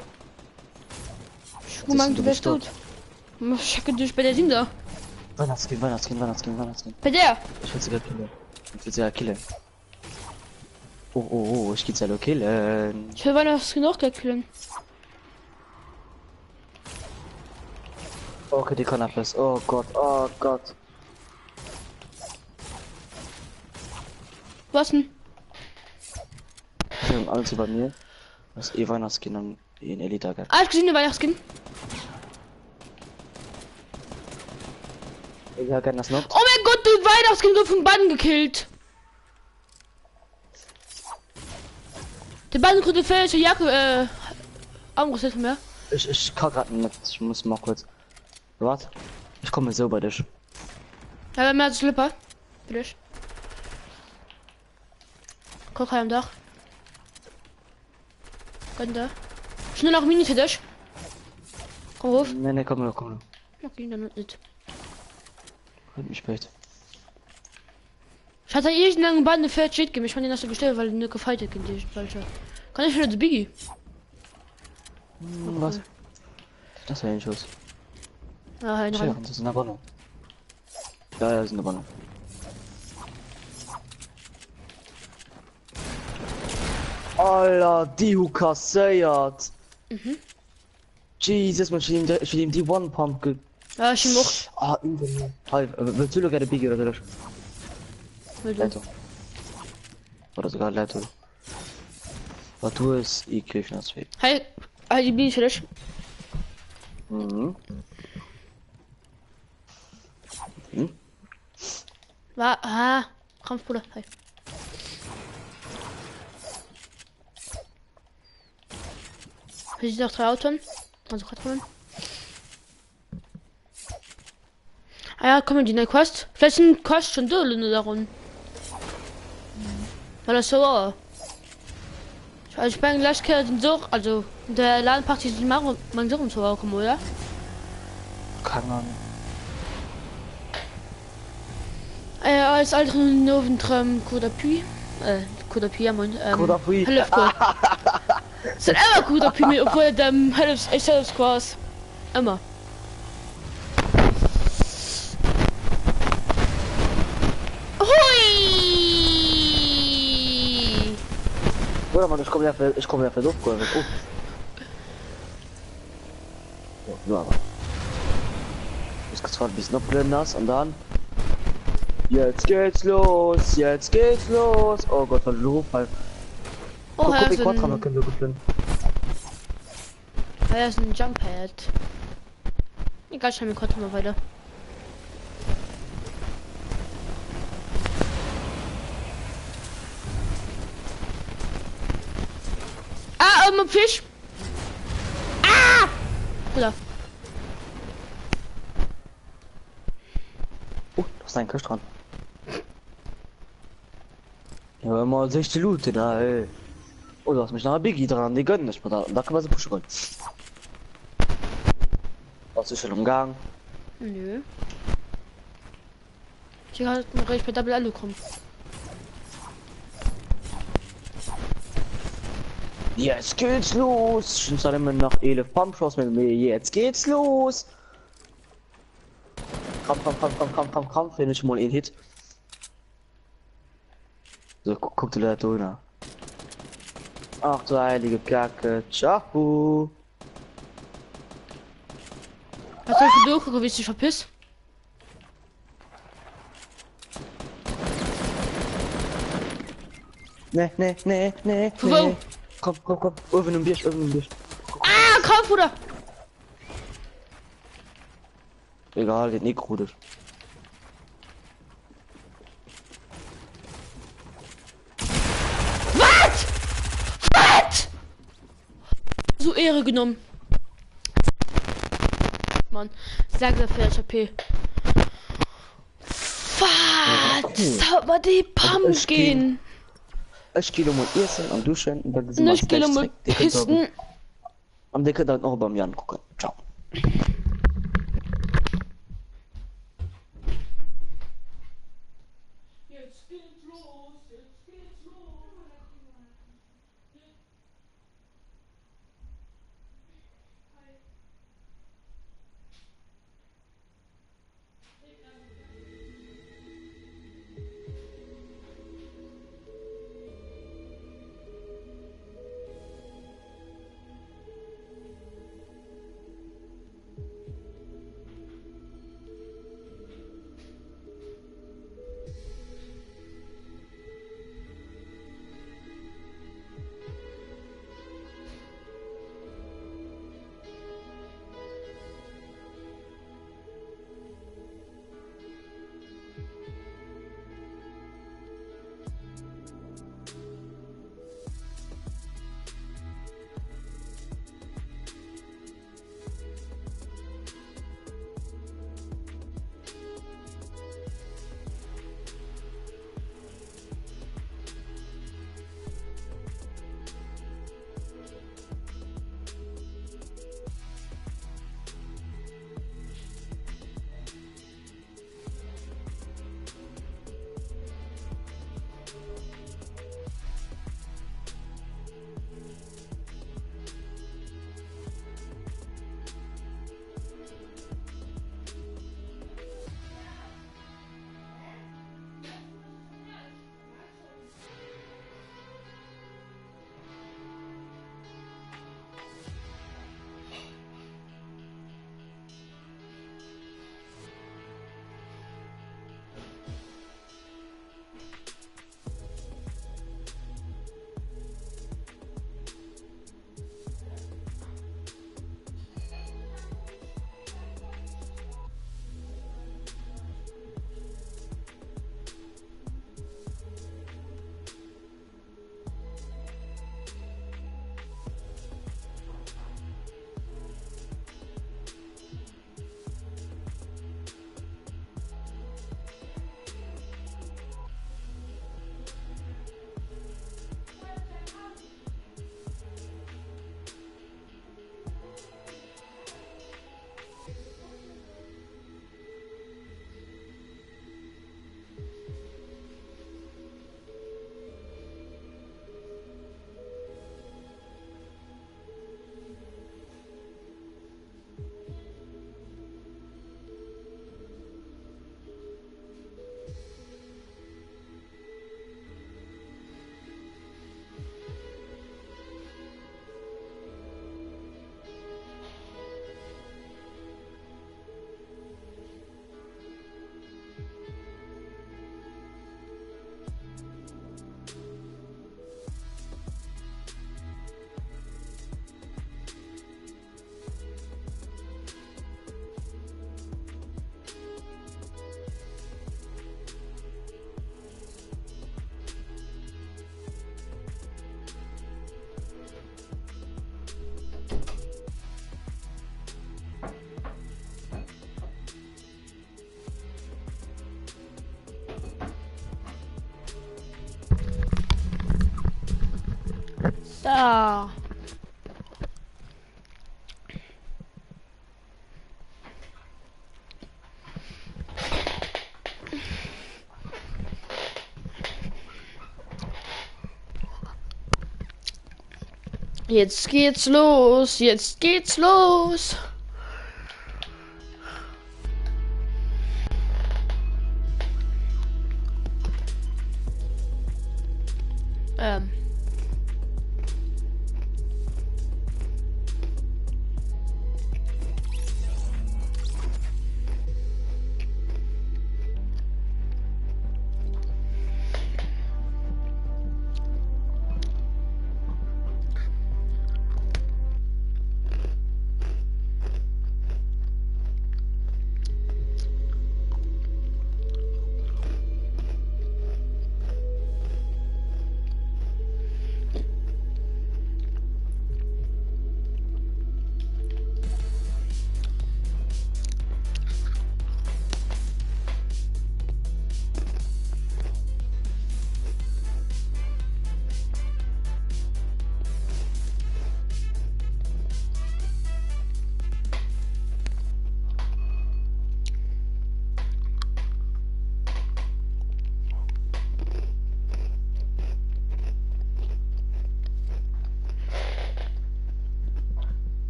Wo meinst du, bist tot? Ich schicke dich bei der Ding da. Weihnachtskind. Bei der? Ich will sogar killen. Ich will sogar killen. Oh, ich geht's ja nur killen. Ich will Weihnachten noch killen. Okay, die kann ablassen. Oh Gott. Was denn? Wir haben alles über mir. Das Weihnachtskind und in Elita gehabt. Ah, ich gesehen, der Weihnachtskind. Ja, kann das noch? Oh mein Gott, du Weihnachtskind wird von Bann gekillt. Der Band konnte fälsche Jacke, angesetzt von mir. Ich kann gerade nicht. Ich muss mal kurz. Warte. Ich komme so bei dich. Ja, mehr als Slipper. Für dich. Guck am Dach. Gönn da. Schnell noch Mini für dich. Komm hoch. Nee, komm nur, komm nur. Okay, dann nicht. Halt mich spät. Ich hatte irgendeinen Band für Shit gegeben. Ich fand den hast du gestellt, weil du nicht gefeiert hast. Kann ich wieder das Biggie? Was? Das wäre ein Schuss. Ja, ein Ja, rein. das ist eine Ballon. Ja, das ist eine Ballon. Alter, die kassiert. Jesus, man ich will ihm die One Pump ge. Ja, ich noch. Ah, halt, willst du gerne Biggie oder das? Leiter. Oder sogar Leiter. Was du ist, ich krieg das weg. Hey, die Biggie für dich. Mhm. War, Kampfbruder. Hey. Hier sind noch 3 Autos. Also Quattronen. Ah ja, kommen die neue Quest. Vielleicht sind Quest schon Dölle darum. Weil das so war. Also ich bin gleich den so, also der Ladenparty die machen man so und so kommen, oder? Keine Ahnung. Als alten neuen Coup d'appui. Coup d'appui, ja, man. Coup d'appui. Es sind immer Coup d'appui, obwohl dem Helps Quas. Immer. Hui! Oder man, ich komme ja für Luftkurve. Ja, aber. Ich kann zwar ein bisschen abblenden nass und dann. Jetzt geht's los, jetzt geht's los. Oh Gott, was Luft halt. Oh, Guck, er wie ist Quadrat ein, können wir gut blenden. er ist ein Jump-Pad. Egal, ich habe mir kurz mal weiter. Ah, Fisch! Ah! Oder? Oh, da ist ein Kirsch dran. Ja, mal 60 Lute da, ey. Oh, du hast mich nach einer Biggie dran, die gönnen nicht mehr da können wir sie pushen können. Was ist schon im Gang? Nö. Ich habe recht bei Double Alu kommen. Jetzt geht's los! Schon seit immer nach 11 Pumpshots mit mir. Jetzt geht's los! Kampf, wenn ich mal einen Hit. So, guck dir da nach. Ach du heilige Kacke, ciao! Was soll ich durchgucken, wie ich dich verpiss? Nee. Wo? Komm, öffnen ein Bier. Ah, Kampfbruder! Egal, den nicht gut ist. Was? So Ehre genommen. Mann, sag der falsche P. Was? Aber die Pumpkin. Ich gehe mal essen und duschen und dann Nicht Kilometer Pisten. Und der könnt dann auch beim Jan gucken. Ciao. Ah. Jetzt geht's los, jetzt geht's los. Ähm.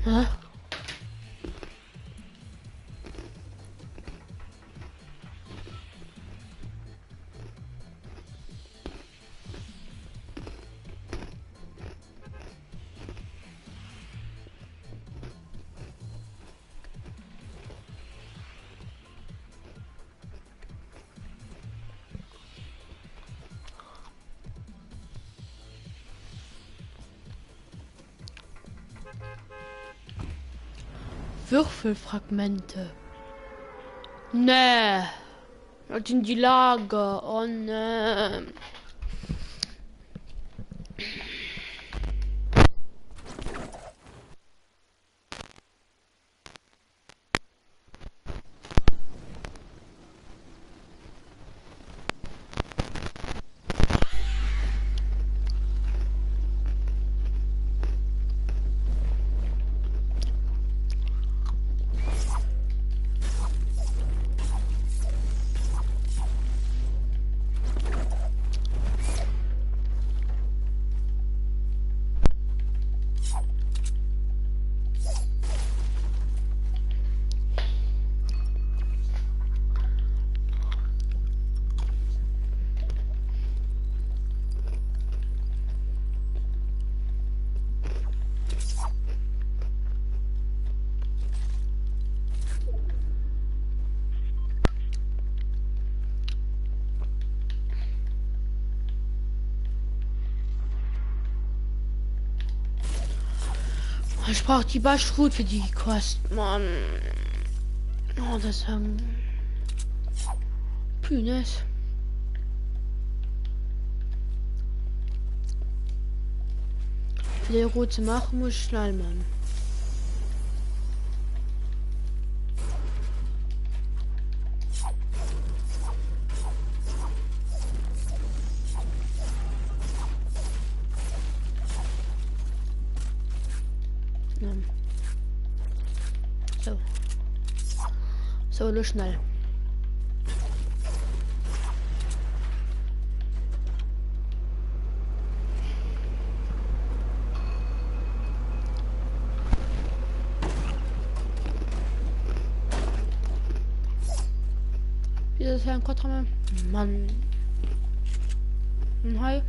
Hä? Würfelfragmente. Nee. Das sind die Lager. Oh nee. Ich brauche die Baschrut für die Quest, Mann. Oh, das haben Pünes. Für die Route zu machen muss ich schnell, Mann. So. So, nur schnell. Dieses Jahr ein Quadrat. Mann. Hi.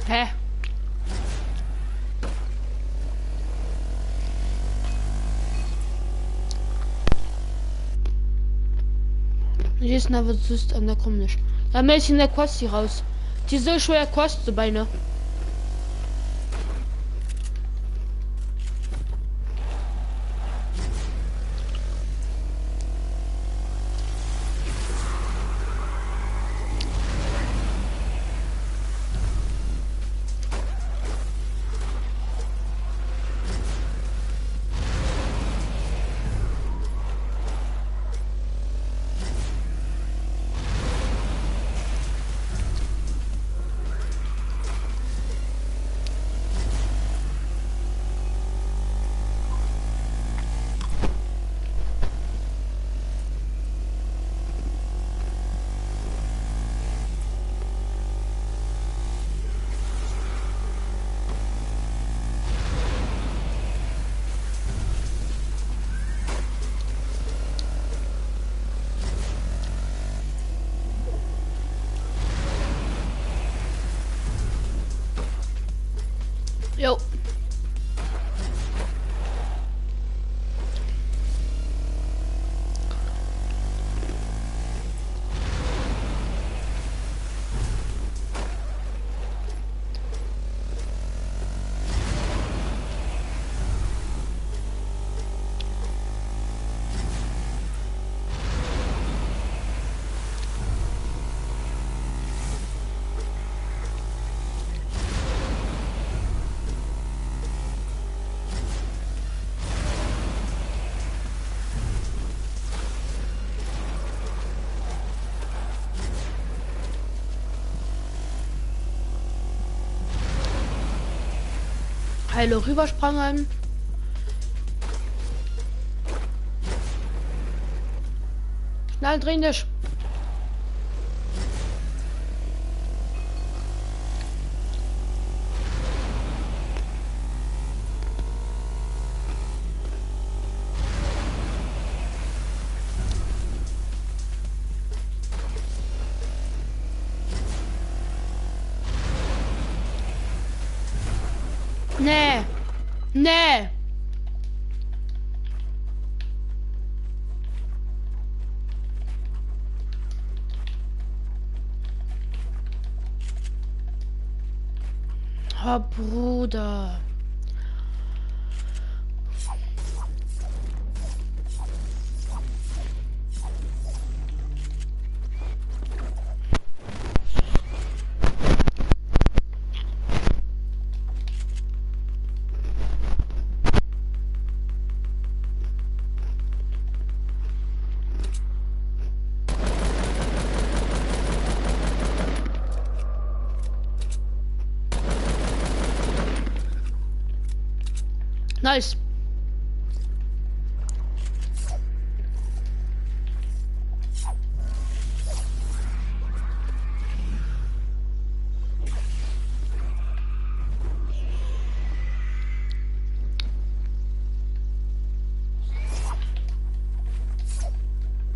Hä? Jetzt aber süß an der kommt nicht. Da mäßig in der Kost hier raus. Die so schwer kostet so Beine. Jo. Heilo rübersprangen. Schnell drehen dich. Nee. Nee. Oh, Bruder. Nice.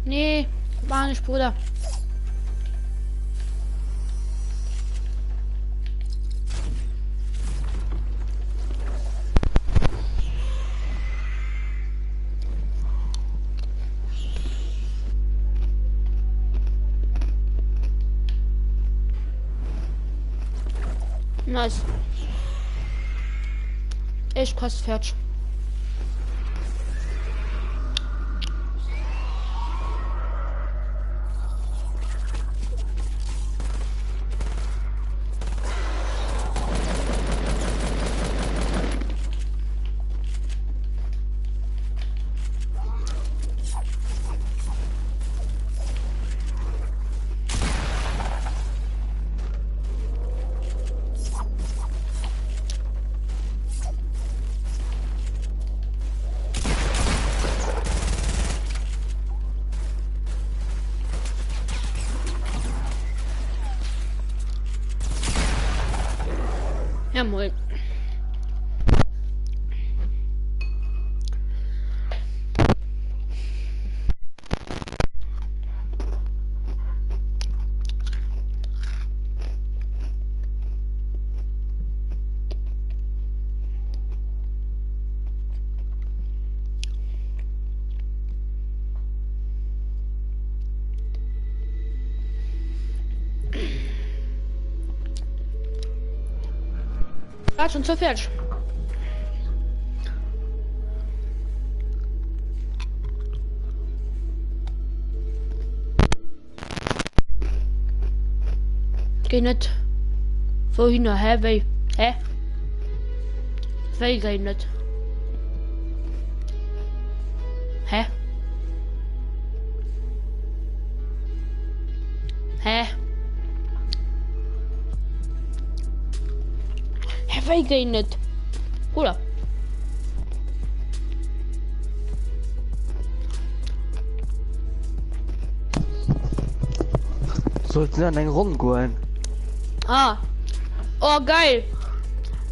Nee, war nicht, Bruder. Nice. Ich passt fertig. Ja, moin. Schon zu fertig. Geh nicht. Wohin? Hä? Wei? Hä? Wei geh nicht. Hä? Hä? Wei geh nicht. Oder? Sollten an einen Rund gehen. Ah. Oh, geil.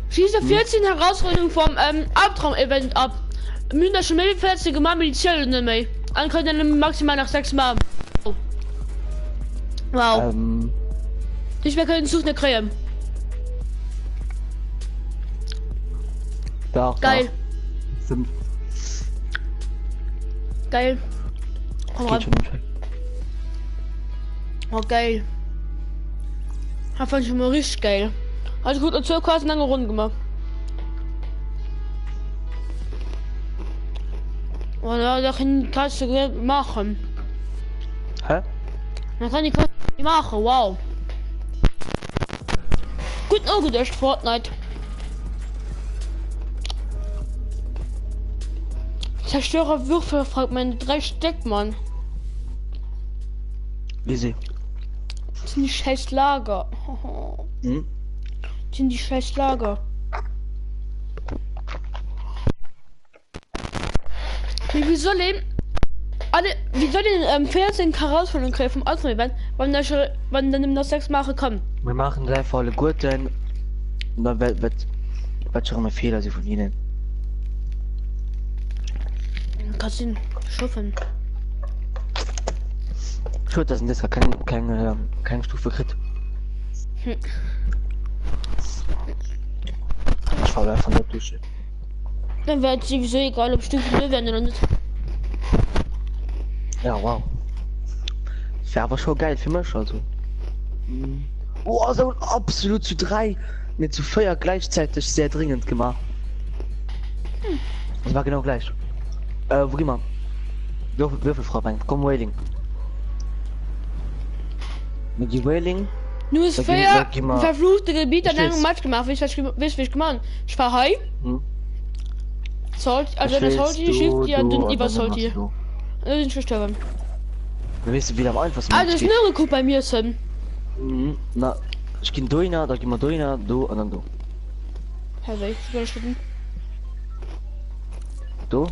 Schieße 14 Herausforderungen vom Albtraum-Event ab. Münder schon mehr 40 Mal mit die Zelle nicht mehr. Dann könnt ihr maximal nach 6 Mal. Oh. Wow. Ich werde keinen Zug nicht kriegen. Da. Geil. Da. Geil. Geht schon nicht. Oh, geil. Das fand ich immer richtig geil. Also gut, und so quasi lange Runden gemacht. Und da kannst du machen. Hä? Man kann die quasi machen, wow. Gut angedacht, Fortnite. Zerstörer Würfelfragmente, 3 Stück, Mann. Wie sie? Das sind die scheiß Lager. Hm? Das sind die scheiß Lager. Wie soll ich wie soll ich 14 Herausforderungen kriegen vom Ultimate, wann dann noch 6 Mal kommen? Wir machen drei volle Gurten. Und dann wird schon mal Fehler sie von ihnen. Kannst ihn schaffen. Schuld, das sind jetzt gar keine Stufe Crit. Ich falle von der Dusche. Dann wäre es sowieso egal, ob Stufe 0 werden oder nicht. Ja, wow. Wäre aber schon geil für mich, also. Oh, so absolut zu 3 mit zu 4 gleichzeitig sehr dringend gemacht. Das war genau gleich. Wo gehen wir? Würfelfrau rein. Komm, Wailing. Mit die Wailing. Nur ist fair, verfluchte Gebiet an einem Match gemacht. Wie ich gemacht? Ich war heim. Salt, also das Salt hier schiebt die an den Salt hier. Da sind gestorben. Du weißt wieder am einfachsten. Ah, das ist eine Kuh bei mir, Sam. Na, ich geh Doina, da gehen wir Doina, du und dann du. Herr Weg, ich bin Du?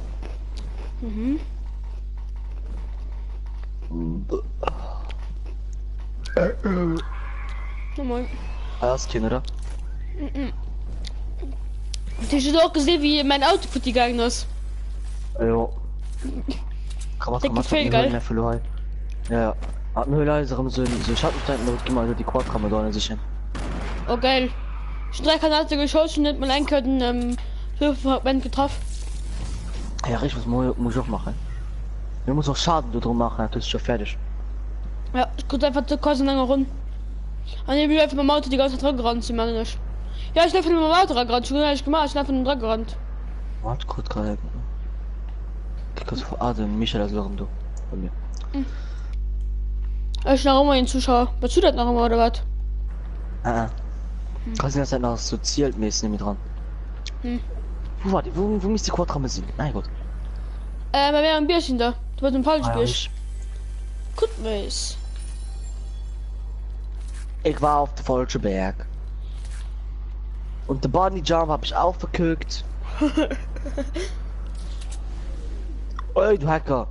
Mhm. Ja, moin. Erst hin, oder? Hast du doch gesehen, wie mein Auto kaputt gegangen ist? Ja. Kann man verloren. Ja. Hat nur leiser so Schattenstein und immer die Quadkammer da sich hin. Oh geil. Ich 3 Kanate geschossen und mal einen Würfelfragment getroffen. Ja, ich muss ich auch machen. Wir muss auch Schaden drum machen, das ist schon fertig. Ja, ich konnte einfach zu kosten lange rum. Und ich bin einfach beim Auto die ganze Zeit gerannt, sie machen nicht. Ja, ich laufe mit dem Auto gerade. Schon ich gemacht. Ich laufe mit dem Dreck gerannt. Warte kurz gerade. Kurz vor Adem, Michael, das Loren, du. Bei mir. Ich noch immer den Zuschauer. Was tut das noch immer, oder was? Kannst du das halt noch so zielmäßig mit dran? Wo war die? Wo müsste die Quadramme sein? Nein, gut. Wir wären ein Bierchen da. Du warst im falschen Ah, Bier. Gut, weiß. Ich war auf der falschen Berg. Und der Bunny Jump hab ich auch verkückt. Ey, du Hacker.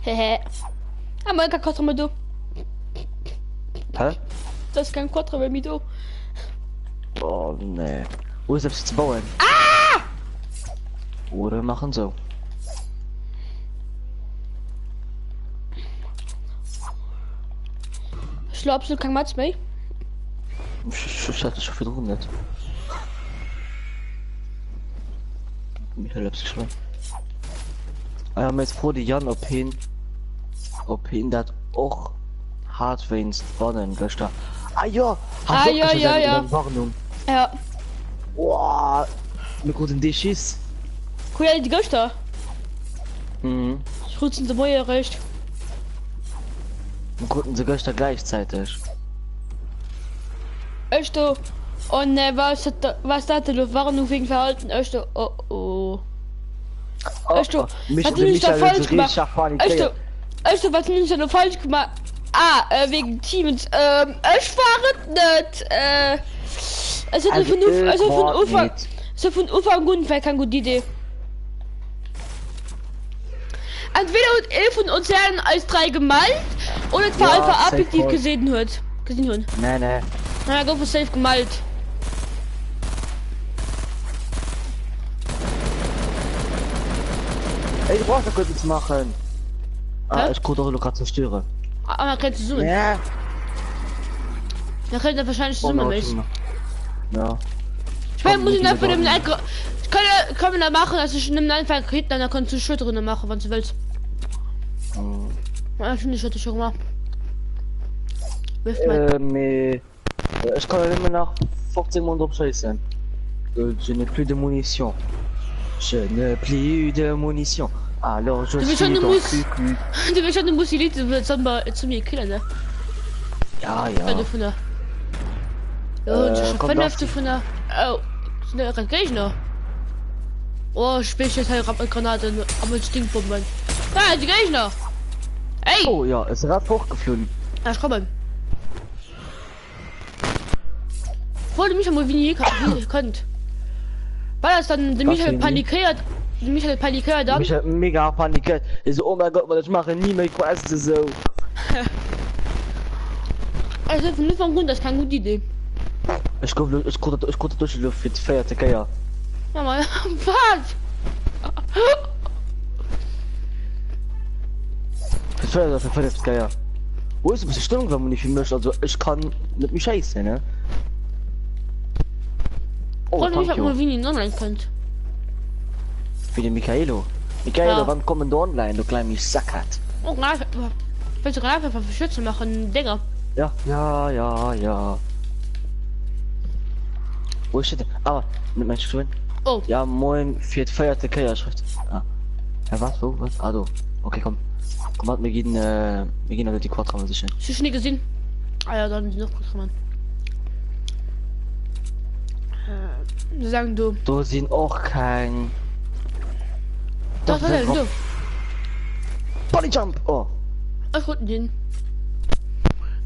Hehe. Aber kein Quattro mit du. Hä? Das ist kein Quattro mit du. Oh, nee. Wo ist das zu bauen? Ah! Oder machen so. Ich glaube absolut kein Matz mehr. Ich hatte schon viel nicht. Michael hab's schon. Ah ja, mir ist froh, die Jan ob hin dat auch hart wenn's bannen gestern. Ah ja! Warnung. Ja. Wow! Mit guten Dishes. Cool, die Göster. Mhm. Schrutzen die Mäuer recht. Mit guten sie gestern gleichzeitig. Echt du? Und was da du Warnung wegen Verhalten? Echt du? Oh oh. Echt du? Was du nicht da falsch gemacht? Echt du? Echt du, was du nicht da falsch gemacht? Wegen Teams. Ich fahre nicht. Von Anfang gut, wäre keine gute Idee. Entweder von uns werden als 3 gemalt oder es war einfach objektiv gesehen hat. Nee. Na, go für safe gemalt. Ey, du brauchst doch kurz zu machen. Ich konnte doch gerade zerstören. Aber man könnte zoomen. Ja. Da könnte er wahrscheinlich zoomen mit. Ja. Ich meine, muss ich dafür dem kann man da machen, dass ich nehme einfach Kriten, dann kannst du Schütterrinne machen, wenn du willst. Ja, finde ich hätte schon gemacht. Ich kann immer nach 15 Mal drauf scheißen. Je n'ai plus de munition. Je n'ai plus de munition. Alors je suis dans le cul. Du willst schon eine Musilite zu mir killen, ne? Ja. Von der. Ja, ich hab Hälfte von der. Oh, sind da Gegner? Oh, ich spiel jetzt halt Granate, aber mit Stinkbomben. Ja, die Gegner! Ey! Oh ja, es ist gerade hochgeflogen. Ja, ich komme. Wollte mich mal wie nie könnt. Weil das dann der Michael panikiert. Dann. Mich hat mega panikiert. Ich so, oh mein Gott, ich mache nie mehr Quest so. Also von Anfang an, das ist keine gute Idee. Ich konnte durch die Luft für die Feierte, ja. Ja, Mann, was? Für Feierte, ja. Wo ist die Stimmung, wenn man nicht viel möchte? Also, ich kann nicht mich scheißen, ne? Oh, ich mich mal wie online könnt. Wie den Michaelo. Ja. Wann kommen du online, du kleiner Sack hat? Oh, willst du gerade einfach Schütze machen, Digga? Ja. Wo ist das denn? Aber, mit meinen Schuhen? Oh. Ja, moin, für die Feierte Schrift. Ja, was? Wo? Was? Ah, du. Okay, komm. Komm, wir gehen alle die Quadrame sicher. Ich hab nie gesehen. Ah ja, dann noch Quadrame. Sagen du. Du sind auch kein. Das war der du. Body Jump! Oh. Ich gut den.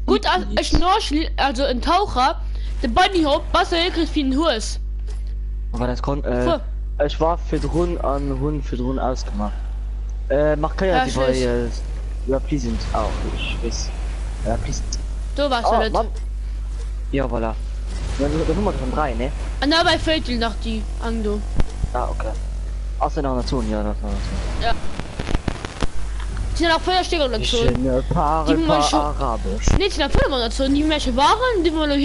Gut, ich Schnorchel, also ein Taucher, der Bunny Hop, was er kriegt wie ein Hus. Aber das kommt, ich war für Drohnen ausgemacht. Mach keine, Ja, die bei, ja, pleasant auch, ich weiß. Ja, pleasant. Du warst ja nicht. Ja, voilà. Da Nummer von 3, ne? Und dabei fällt dir noch die Angdo. Ah, okay. Außer nach Nation, ja, nach Nation. Ja. Die sind auch Feuersteger oder so. Arabisch. Nee, die sind auch Feuersteger, die Menschen waren, die wollen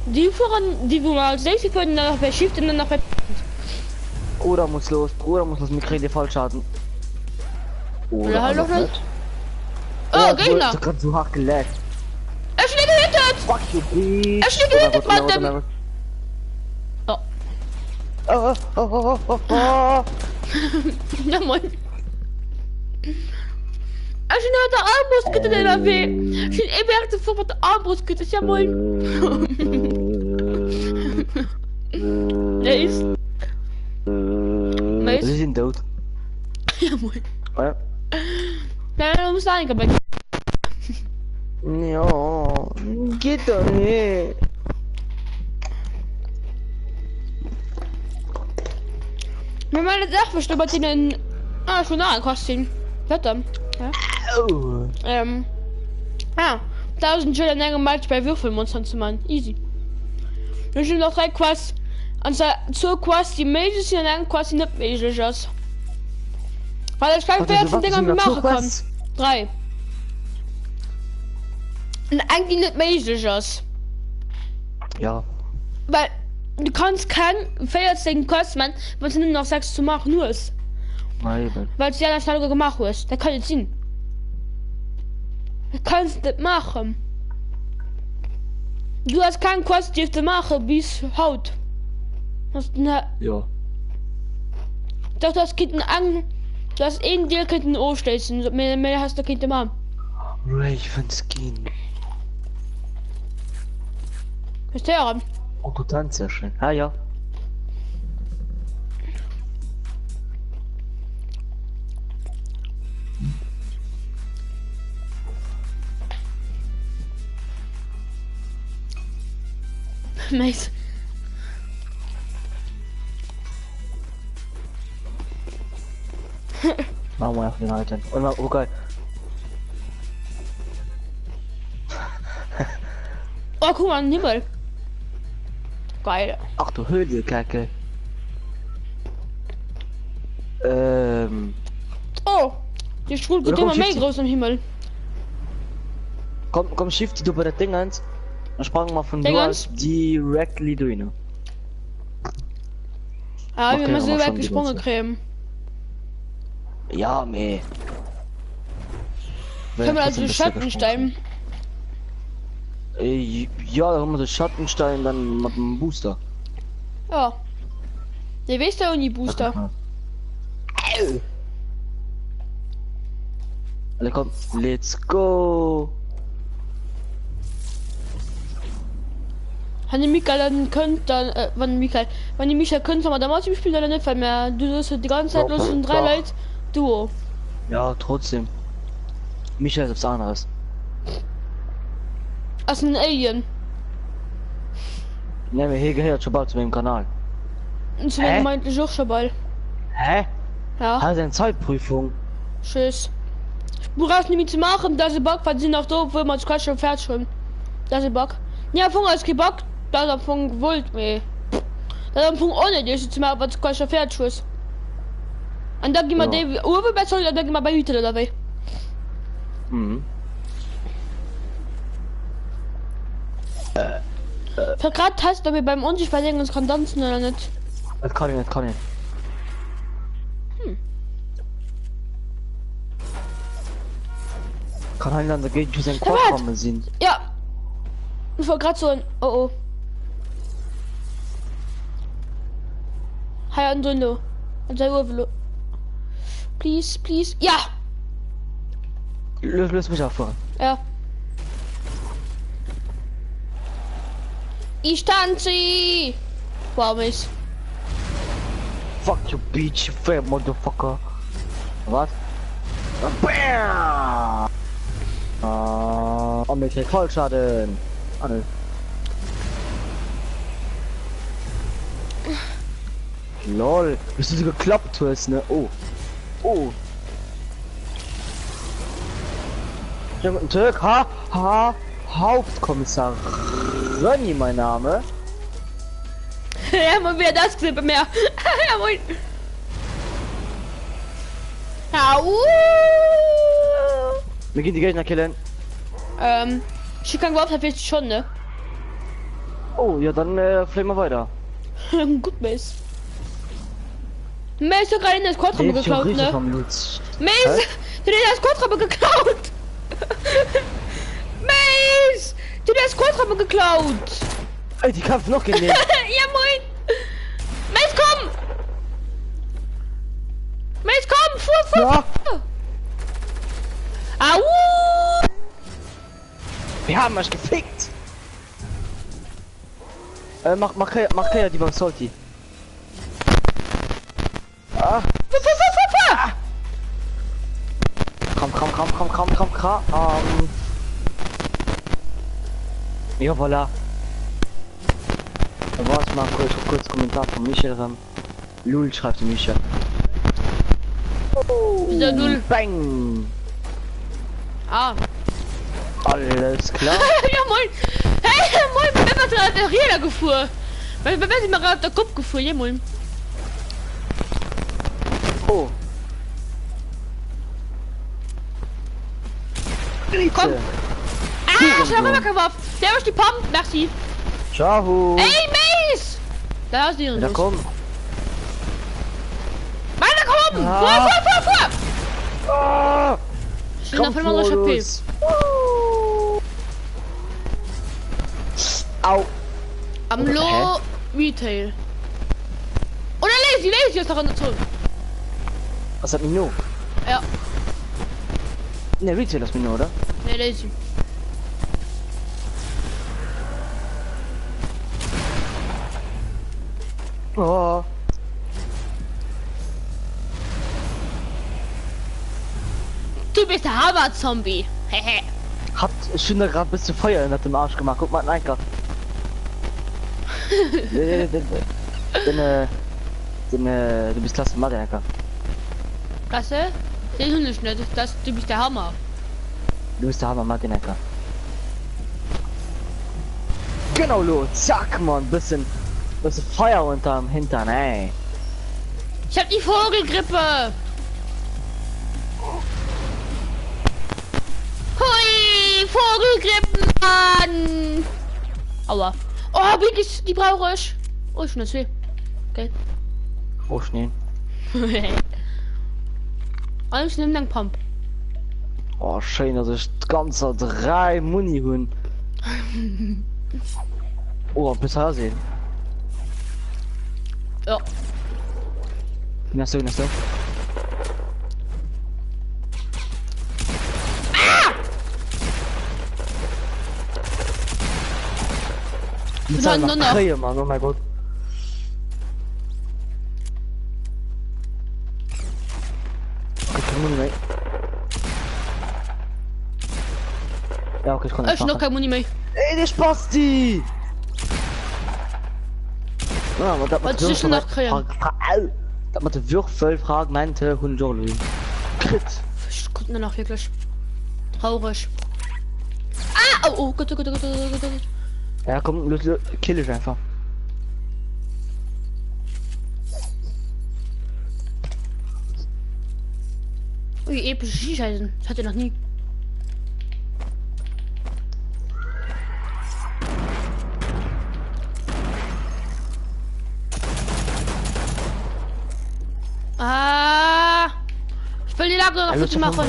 die voran, die wo mal als nächstes können, dann noch bei Shift und dann noch bei. Bruder muss los, mir kriegt die Vollschaden. Oder halt noch nicht. Oh, Gegner! Ich hab so hart gelegt. Er schlägt gehittet! Fuck you, bitch! Er schlägt gehittet, Mann! Oh. Oh, oh, oh, oh, oh. Ja, moin. Als je nou de armbrustkette in la weh. Als je even echt de voor de armbrustkette is, ja moin. Nee is. Ze zijn dood. Ja moin. Oh, ja. Ja, dan moet staan ik erbij. Ja, geht doch nicht. Maar meine Sache verstöbert in den schon Kosten. Wetter. Ja. Oh. Ja. 1000 Schilder länger mal bei Würfelmonstern zu machen. Easy. Wir sind noch 3 Quests. Und zur Quest die Mages sind dann quasi nicht Mages ist. Weil ich kein Pferd von Dingern machen kann. 3. Und eigentlich nicht Mages ist. Ja. Weil du kannst kein Pferd Quest machen, wenn du nur noch 6 zu machen nur ist. Nein. Weil es ja das Tage gemacht ist. Da kann ich ziehen. Du kannst nicht machen. Du hast kein Quest, die zu machen bis Haut. Ja. Doch das Kind an. Du hast einen Deal könnten aufstellen. Mehr hast du Kind machen. Raven Skin. Ist der? Oh, du tanzt ja schön. Ah ja. Nice. Machen wir auf den Alten. Und mal, oh geil. Oh, guck mal, ein Himmel. Geil. Ach du Höhle, Kacke. Oh, die Schwul geht Oder komm, immer mehr schieb sie. groß am Himmel. Komm, shift du bei der Ding eins. Dann sprangen wir von Dingens? dort directly durch. Ja, wir Okay, müssen so aber weit schon die gesprungen ganze. kriegen. Ja, meh. Können wir also Schattenstein. Ja, da haben wir den Schattenstein dann mit dem Booster. Ja. Der weißt ja auch nie Booster. Alle komm, let's go. Wenn die Michael dann könnt, dann, wenn die Michael könnt, aber damals spielt er nicht, weil mehr, du hast die ganze Zeit los und 3 Leute, Duo. Ja, trotzdem. Micha ist was anderes. Als ein Alien. Ne, wir hier gehört schon bald zu meinem Kanal. Und zu Hä? mir meinte ich auch schon bald. Hä? Ja, Hat eine Zeitprüfung? tschüss. Du brauchst nicht mehr zu machen, dass sie Bock, weil sie noch da, wo man es schon fertig schon. Dass sie Bock. Ja, von als Bock, da er von gewollt, meh. Da er von ohne dich zu machen, was schon fertig ist. Und dann gehen wir Ja. die Uwe besser, und dann gehen wir bei Hüte dabei. Mhm. Für gerade Test, ob wir beim unsichtbar legen uns kann tanzen oder nicht. Das kann ich nicht, kann ich nicht. Kann halt dann dagegen für seinen warte. Quad sind. Ja. Ich war gerade so ein. Oh oh. Hi Antonio. Und sei Uwe. Please, please. Ja! Löse mich auch vor. Ja. Ich tanze! Wow, Mist. Fuck you, bitch, you fair motherfucker. Was? Bam! Oh, mir kriegt Vollschaden. Ah, ne. Lol, bist du so geklappt hast, ne? Oh. Oh. Ja, guten Tag, Hauptkommissar Ronny, mein Name. Ja, mal wieder das Clip mehr. Ja, moin. Au! Wir gehen die Gegner killen. Ich kann überhaupt nicht schon, ne? Oh, ja, dann fliegen wir weiter. Gut, Mace. Mace hat gerade in das Quadrattrappe geklaut, ne? Mace! Mace! Du hast das Quadrattrappe geklaut! Mace! Du hast das Quadrattrappe geklaut! Ey, die Kampf noch gegen den. Ja, moin! Mace, komm! Ja. Au! Wir haben euch gefickt. Mach ja die beim Salty. Ah. Komm. Ja, voilà. Was mal kurz Kommentar von Michael. Lul schreibt Michael. Wieder null. Bang. Ah. Alles klar. Ja, moin. Hey, moin, ich bin gerade der Räder gefahren. Weil wir sind mal gerade der Kopf gefahren, ja, moin. Oh. Komm. Ah, ich habe immer geworfen. Der ist die Pump, merci. Ciao. Ey, Mace! Da ist die Da komm. Meiner kommen! Ah. Vor! Ah. Ich bin auf einmal durch HP. Au. Am Oder, Low Retail. Oder Lazy ist noch an der Zone. Was hat mich nur? Ja, Ne, Retail das mich nur, oder? ne, Lazy. Oh. Du bist der Hammer-Zombie. Hehe. Hat schon gerade ein bisschen Feuer in dem Arsch gemacht. Guck mal, nein, grad. Du bist klasse, Marianka. Klasse? Den Hund nicht, du bist der Hammer. Du bist der Hammer, Marianka. Genau, los. Zack, Mann. Bisschen Feuer unterm Hintern, ey. Ich hab die Vogelgrippe. Hui, Vogelgrippen, Mann. Aua. Oh, Biggies, die brauche ich. Oh, ich das weh. Okay. Oh, Schnee. Alles nimm dann Pump. Oh, schön, dass ich ganze 3 Muni hun. Oh, bis sehen. Ja. Hast du? Mit Wir haben seiner nur noch- Krähe, Mann, oh mein Gott. Okay, kein Muni mehr. Ja, okay, ich kann Ich noch kein Muni mehr. Ey, der Spasti! Ja, aber das Was ist denn noch Krähen? Das mit der Würfel fragen meinte Hund Jolly. Crit. Ich guck nur noch wirklich. Traurig. Ah, oh, Gott. Ja, komm, kill ich einfach. Ui, epische Schießeisen. Das hatte noch nie. Ah, ich will die Lager noch bitte machen.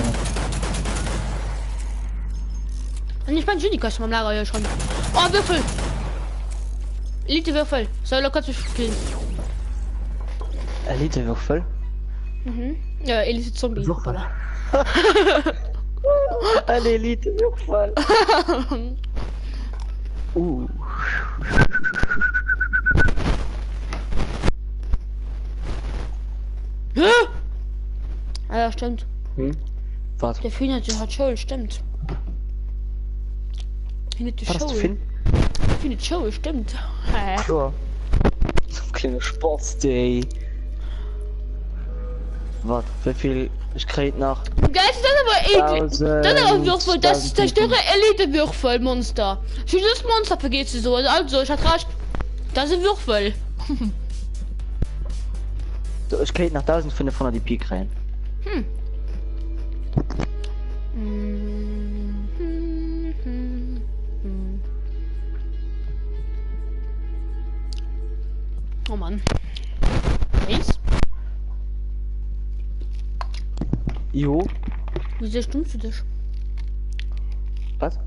Und ich mein Junika ist im Lager ja schon. Oh, Würfel. Elite Würfel. Soll locker zu killen. Elite Würfel. Mhm. Ja, Elite Zombie. Würfel. Ein Elite Würfel. Ah, ja, stimmt. Was? Der Finn hat Show, stimmt. Findet die Was hast Show. du Finn? Findet Show, stimmt. Sure. Kleine Sportsday. Was? Wie viel? Ich krieg nach. Geil, das ist aber eklig. Das ist aber Würfel, das ist zerstöre Elite-Würfel, Monster. Dieses Monster vergeht sie so. Also, ich hatte recht. Das ist Würfel. So, ich krieg nach 1500 die Peak rein. Oh Mann. Eins? Jo. Wieso stimmst du dich? Was?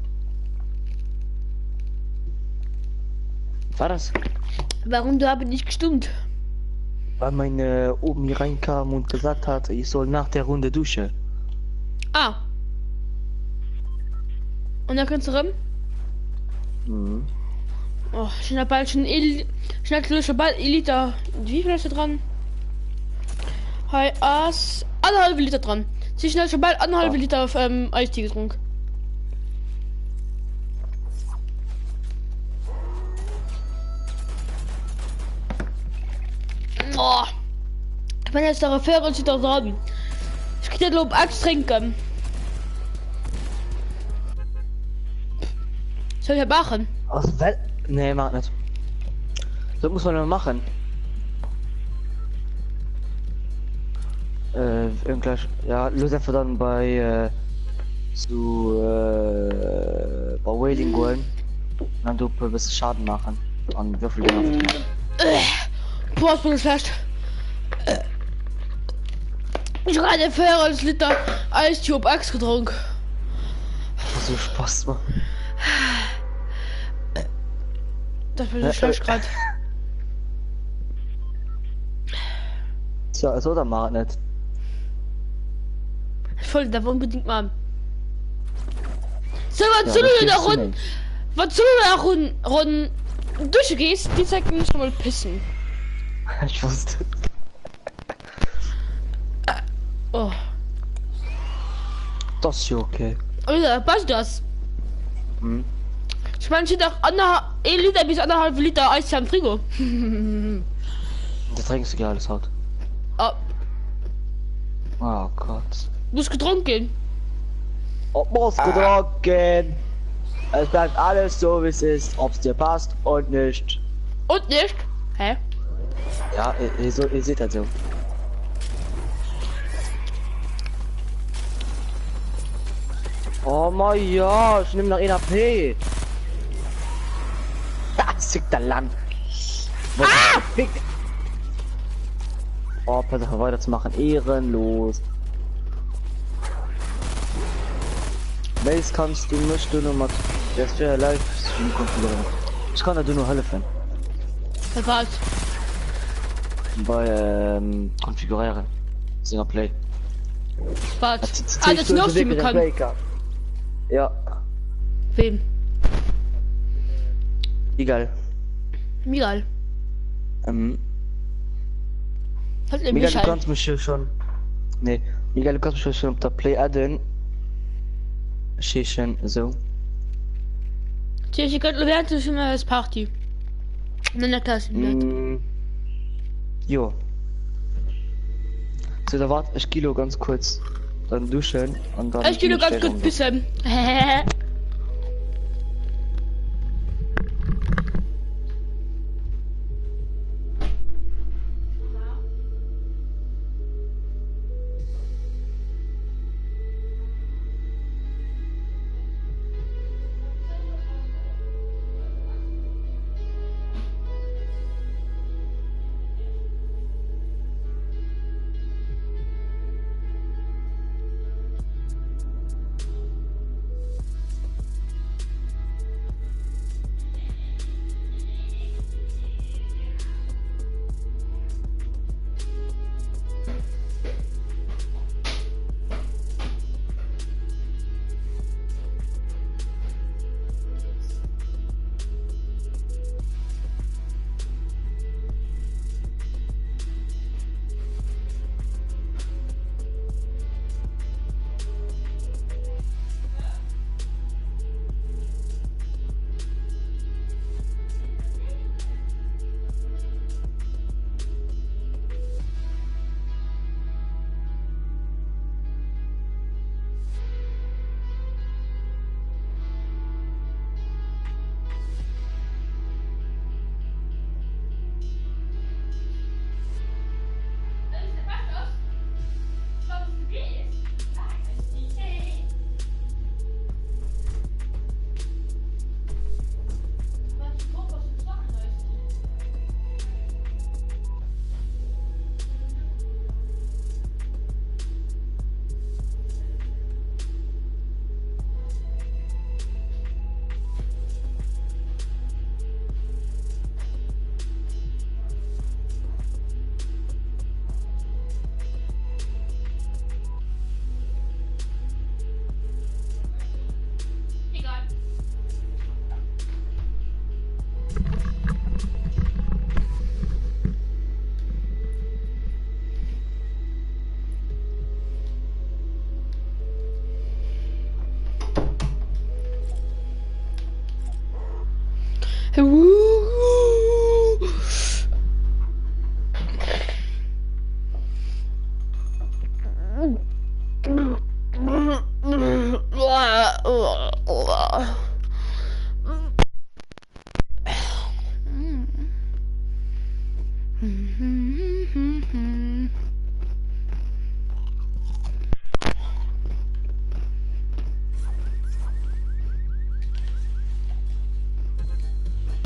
War das? Warum du aber nicht gestimmt? weil meine Omi reinkam und gesagt hat, ich soll nach der Runde duschen. Ah. Und da kannst du rum? Mhm. Oh, schnell bald schon schnell bald Liter. Wie viel ist da dran? Hi, As. 1,5 Liter dran. Sie schnell schon bald 1,5 Liter auf Eistee getrunken. Oh. Wenn jetzt der Fähre und sie da dran. Ich krieg den Lob Axt trinken. Soll ich machen? Aus Welt? Nee, mach nicht. So muss man nur machen. Irgendwas. Ja, los einfach dann bei bei Wailing Golden. Dann du ein bisschen Schaden machen. An Würfel. Boah, ich bin schlecht. Ich habe gerade 4 Liter Eistube Axt getrunken. So Spaß macht. Das bin ich schlecht gerade. Tja, so dann mach nicht. Ich wollte da unbedingt mal. So, was soll du da runden? Was soll du da runden? Durchgehst, die zeigt mir schon mal pissen. Ich wusste. Oh. Das ist ja okay. Oder passt das? Hm. Ich meine, steht auch 1 Liter bis 1,5 Liter Eis am Frigo. Da trinkst du ja alles halt. Oh, Oh Gott. muss getrunken. Ob muss getrunken. Es bleibt alles so wie es ist, ob es dir passt und nicht. Und nicht? Hä? Ja, ihr seht das so. Oh mein ja, ich nehme noch 1 AP. Das ist der Land. Ah! Oh, versuche weiterzumachen. Ehrenlos. Welches kannst du nicht nur mal das für Livestream konfigurieren? Ich kann da nur helfen. Was? Bei konfigurieren. Singer Play. Was? Ah, das noch streamen kann. Ja. Wem? Egal. Miguel. Halt Miguel, du kannst mich hier schon. Nee, Miguel, du kannst mich schon auf der Play adden. Schichen, so. Tja, ich könnte während schon mal das Party. In der Klasse. Jo. So, da warte ich Kilo ganz kurz. Dann duschen und dann. Ich gehe nur ganz kurz pissen.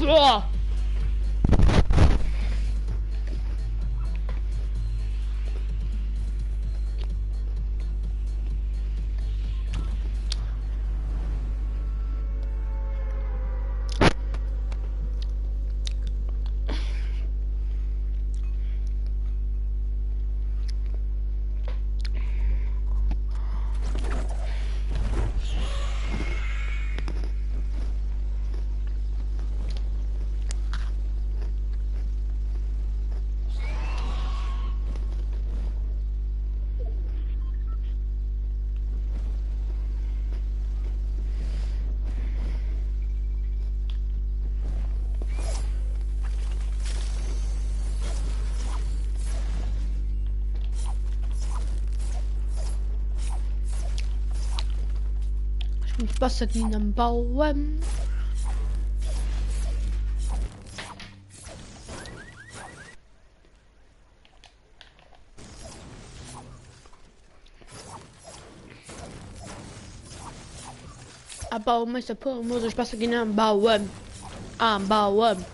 Boah. Wassergin am Bauen. Aber Meister Pur muss ich Wassergin am Bauen. Am Bauen.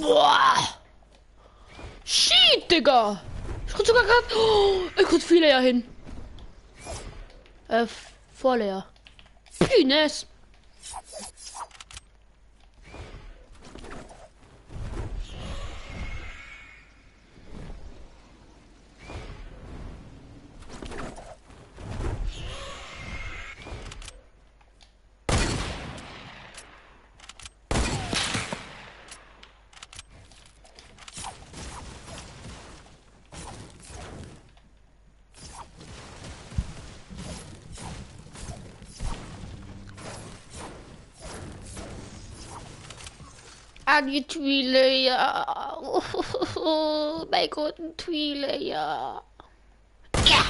Boah. Shit, Digga. Ich konnte sogar gerade. Oh, ich konnte viele ja hin. Vorleer. Pines. Die Twile, ja. Oh, mein Gott, ein Twile, ja. Ja.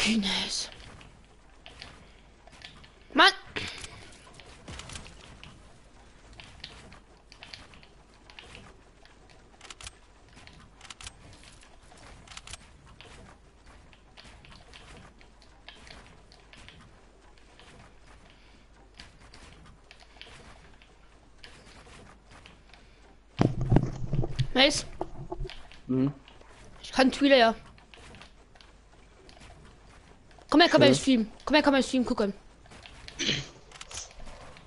Günes. Mann! Nice. Mhm. Ich kann Twitter ja. Komm her, komm her, Schön. Stream. Komm her, Stream gucken.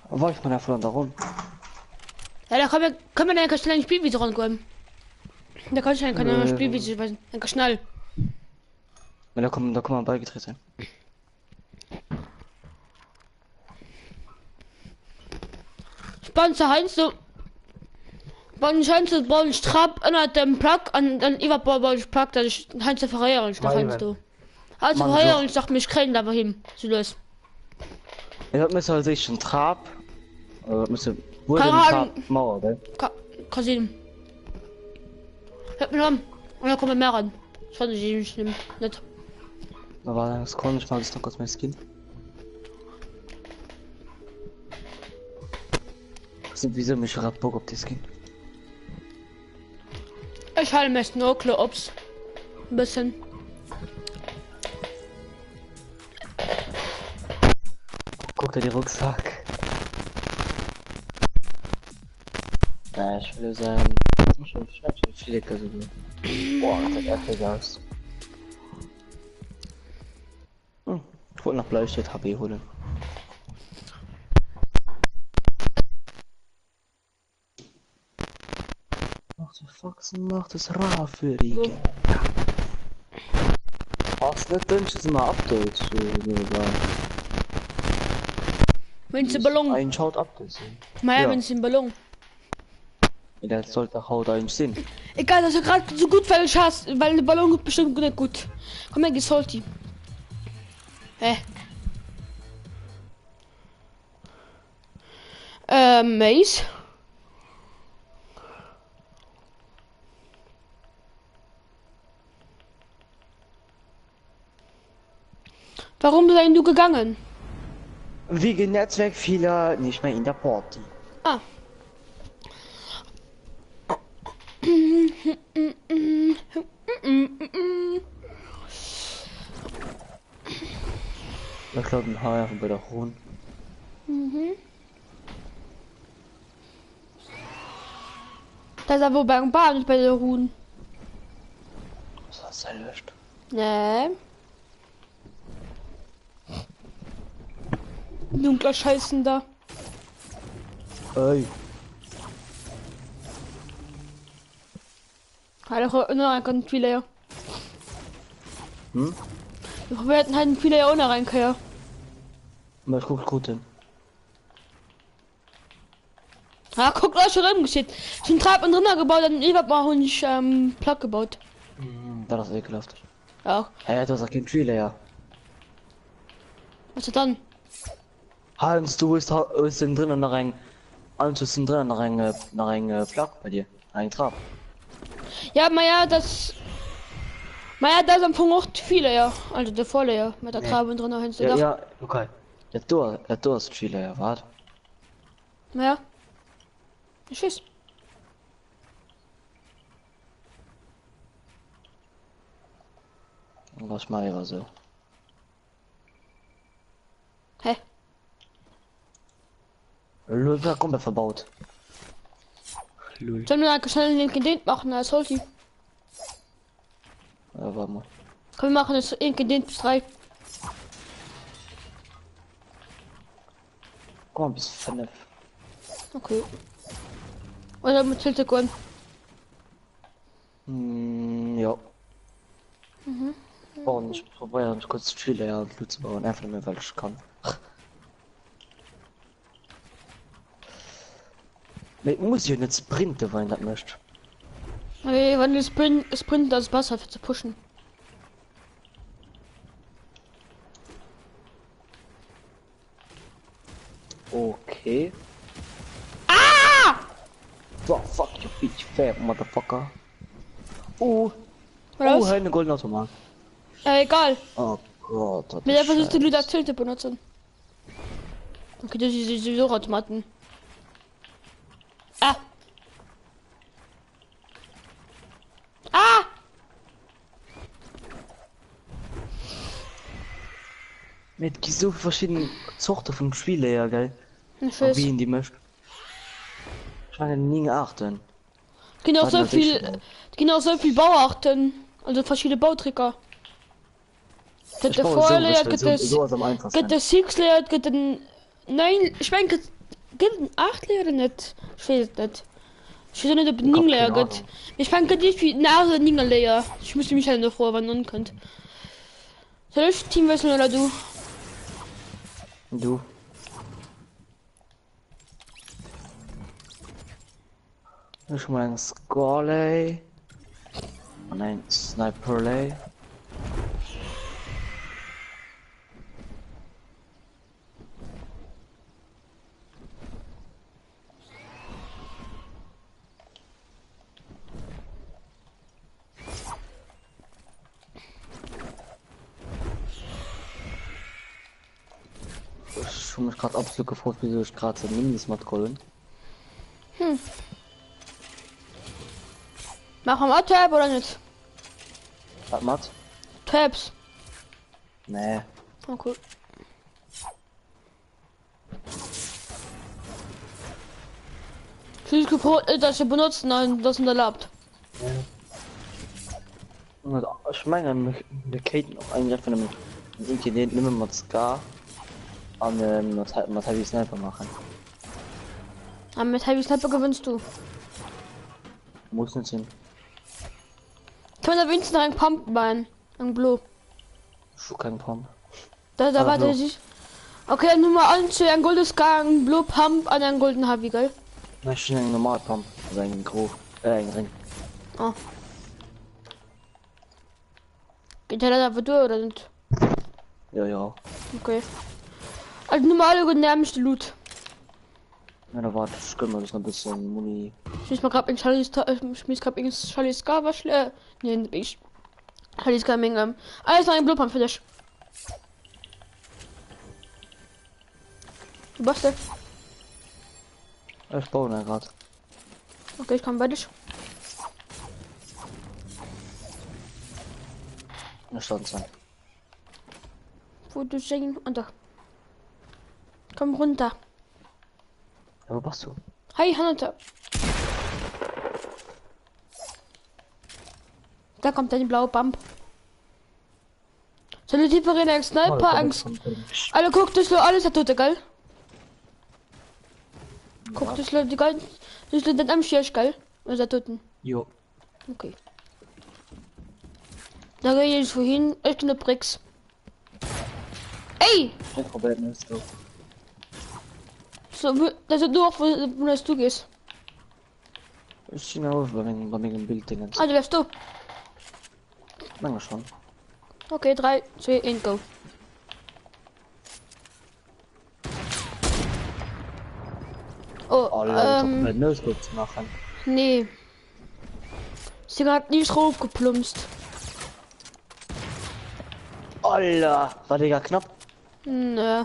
War ich mal davon darum? Ja, da kann man dann schnell ein Spiel wieder rankommen. Da kann ich ein Spiel wieder, ein schnell. Da kommen wir beigetreten. Sponsor Heinz, so. Sponsor Heinz, so, bauen Strap an dem Plug, an dann überbauen ich Plug, dass ich Heinz verheiraten, ich dachte Heinz, du. Heinz Mann, verheiraten, ich dachte mich kriegen, aber hin. So los. Ich hab mir halt sich ein Trab. Müsste. Keine Ahnung. Mauer, gell? Kasim. Hört mich an. Und da kommen mehr ran. Das fand ich nicht. Aber das kann ich mal das noch kurz mein Skin. Sind wieso mich gerade Bock auf die Skin? Ich halte mir Snorkel ob's. Ein bisschen. Guck dir die Rucksack. Ja, ich würde sagen, schon viele Personen. Boah, das sieht echt aus. Ich wollte nach Bleistift HB holen. Ach du Faxen, macht das Raffelriege. Ach, nicht dünsch, ist immer Update. Wenn sie Ballon. Ein schaut Update. Naja, Ja. wenn sie Ballon. Ja, das sollte Haut einen Sinn. Egal, das ist gerade so gut, weil ich hast, weil der Ballon ist bestimmt nicht gut. Komm her, Gesalti. Hä? Mace. Warum seid du gegangen? Wegen Netzwerkfehler nicht mehr in der Party. Ah. Ich glaube, ein Haar bei der Hohn. Das ist aber beim Bahn nicht bei der Ruhen. Was hast du erlöscht? Nee. Dunkler Scheißen da. Ey. Hallo, noch ein viele ja. Hm? Wir hätten halt viele ja ohne rein können. Aber ich guck gut hin. Ah, guckt euch schon rumgeschickt. Schon Trab und drinnen gebaut, dann ich hab mal nicht Plug gebaut. Das ist ekelhaft. Ja. Hey, du hast kein Trailer, ja. Was ist dann? Hans, du bist drinnen nach ein. Alles sind drinnen nach ein Plug bei dir. Ein Trab. Ja, Maja, das. Maja, da sind von auch viele, ja. Also der volle, ja. Mit der Trab und drinnen hin zu Ja, ja, okay. Ja, du hast Trailer, ja, warte. Naja. Tschüss. Was mal immer so. Hä? Löwer komplett verbaut. Lul. Sollen wir schnell den Gedient machen als Holti? Ja, warte mal. Komm, wir machen das in Gedient bis 3. Komm mal bis 5. Okay. Oder mit Tiltegon. Ja. Und ich probiere mich kurz Trailer ja und zu bauen. Einfach nur, weil ich kann. Ich muss ja nicht sprinten, weil ich das möchte. Okay, wenn du Sprint das Wasser für zu pushen. Okay. Ah! So, fuck you, bitch, fat motherfucker. Was? eine goldene Automat. Egal. Oh, Gott, das Mit der ist versucht scheiße. du das Tilt zu benutzen. Okay, das ist sowieso Automaten. Ah! Ah! Mit so verschiedenen Sorten von Spiele, ja, gell? Ich Und weiß. wie in die möchten. Ich habe nie geachtet. Genau Warte, so das ist viel, schon mal. genau so viel Bauarten, also verschiedene Bautricker. Gibt Ich der baue so, Vorlayer, ich will gibt so, es, so am gibt einfachsten. der Six Layer, gibt den, nein, ich meine, gibt den 8 Layer nicht, ich weiß es nicht. Ich weiß nicht, ob Ich den hab 9 Layer keine gibt. Ahnung. Ich meine, gibt nicht wie Nase 9 Layer. Ich müsste mich halt davor wandern könnt. Soll ich Team wechseln oder du? Du. Ich mein Scarley. Nein, Sniperley. Ich habe mich gerade absolut gefreut, wieso ich gerade so Mindestmat holen. Machen wir Tab oder nicht? Was Mat? Tabs. Nee. Oh, cool. Viel gefreut, dass ihr benutzt, nein, das sind erlaubt. Und ich meine, wir käten auch eigentlich von einem Internet nicht mehr mit Scar an mit Heavy Sniper machen. Aber mit Heavy Sniper gewinnst du. Muss nicht sein. Kann man da wenigstens noch einen Pump bein? Ein Blue. Schon kein Pump. Da Aber warte Blue. ich. Okay, Nummer 1 zu ein goldes Scar, ein Blue Pump an einen golden Heavy, gell? Na, schon ein normal Pump. Also ein Gro. Ein Ring. Oh. Geht der da einfach durch oder nicht? Ja, ja. Okay. Also normale genärmste Loot. Ja, da warte ich, gönn mir das noch ein bisschen Muni. Ich muss mal grad in Charlie Scar was nee, nicht ich. Charlie Scar Menge. Alles noch ein Blue Pump für dich. Du bist der. Ich baue da gerade. Okay, ich komme bei dich. Eine Stunde sein. Wo du sehen und da. Komm runter. Ja, wo bist du? Hi, Hunter. Da kommt dein blaue Bump. So eine tiefer in ein Sniper, Angst. Alle guckt das alles hat tote, gell? Guckt das die ganzen. Das ist dann am Schirsch, gell? Was er toten. Jo. Okay. Da gehe ich vorhin. Ich bin eine Brix. Ey! Ich probiere nicht so. So, das ist nur, wo das du gehst. Ich bin auf bei mir im Bild den Also wärst du. Lange schon. Okay, 3, 2, 1, go. Oh, Mit No-Scope zu machen. nee. Sie hat nicht drauf geplumpst. Alter, war Digga knapp. Nö.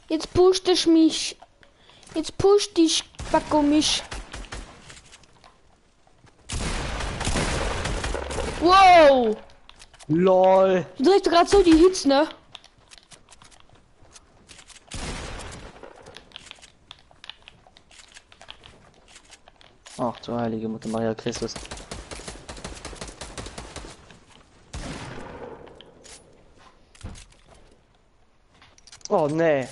Jetzt pusht ich mich. Jetzt pusht dich, Backo mich. Wow! LOL. Du drehst gerade so die Hits, ne? Ach du heilige Mutter Maria Christus. Oh nee.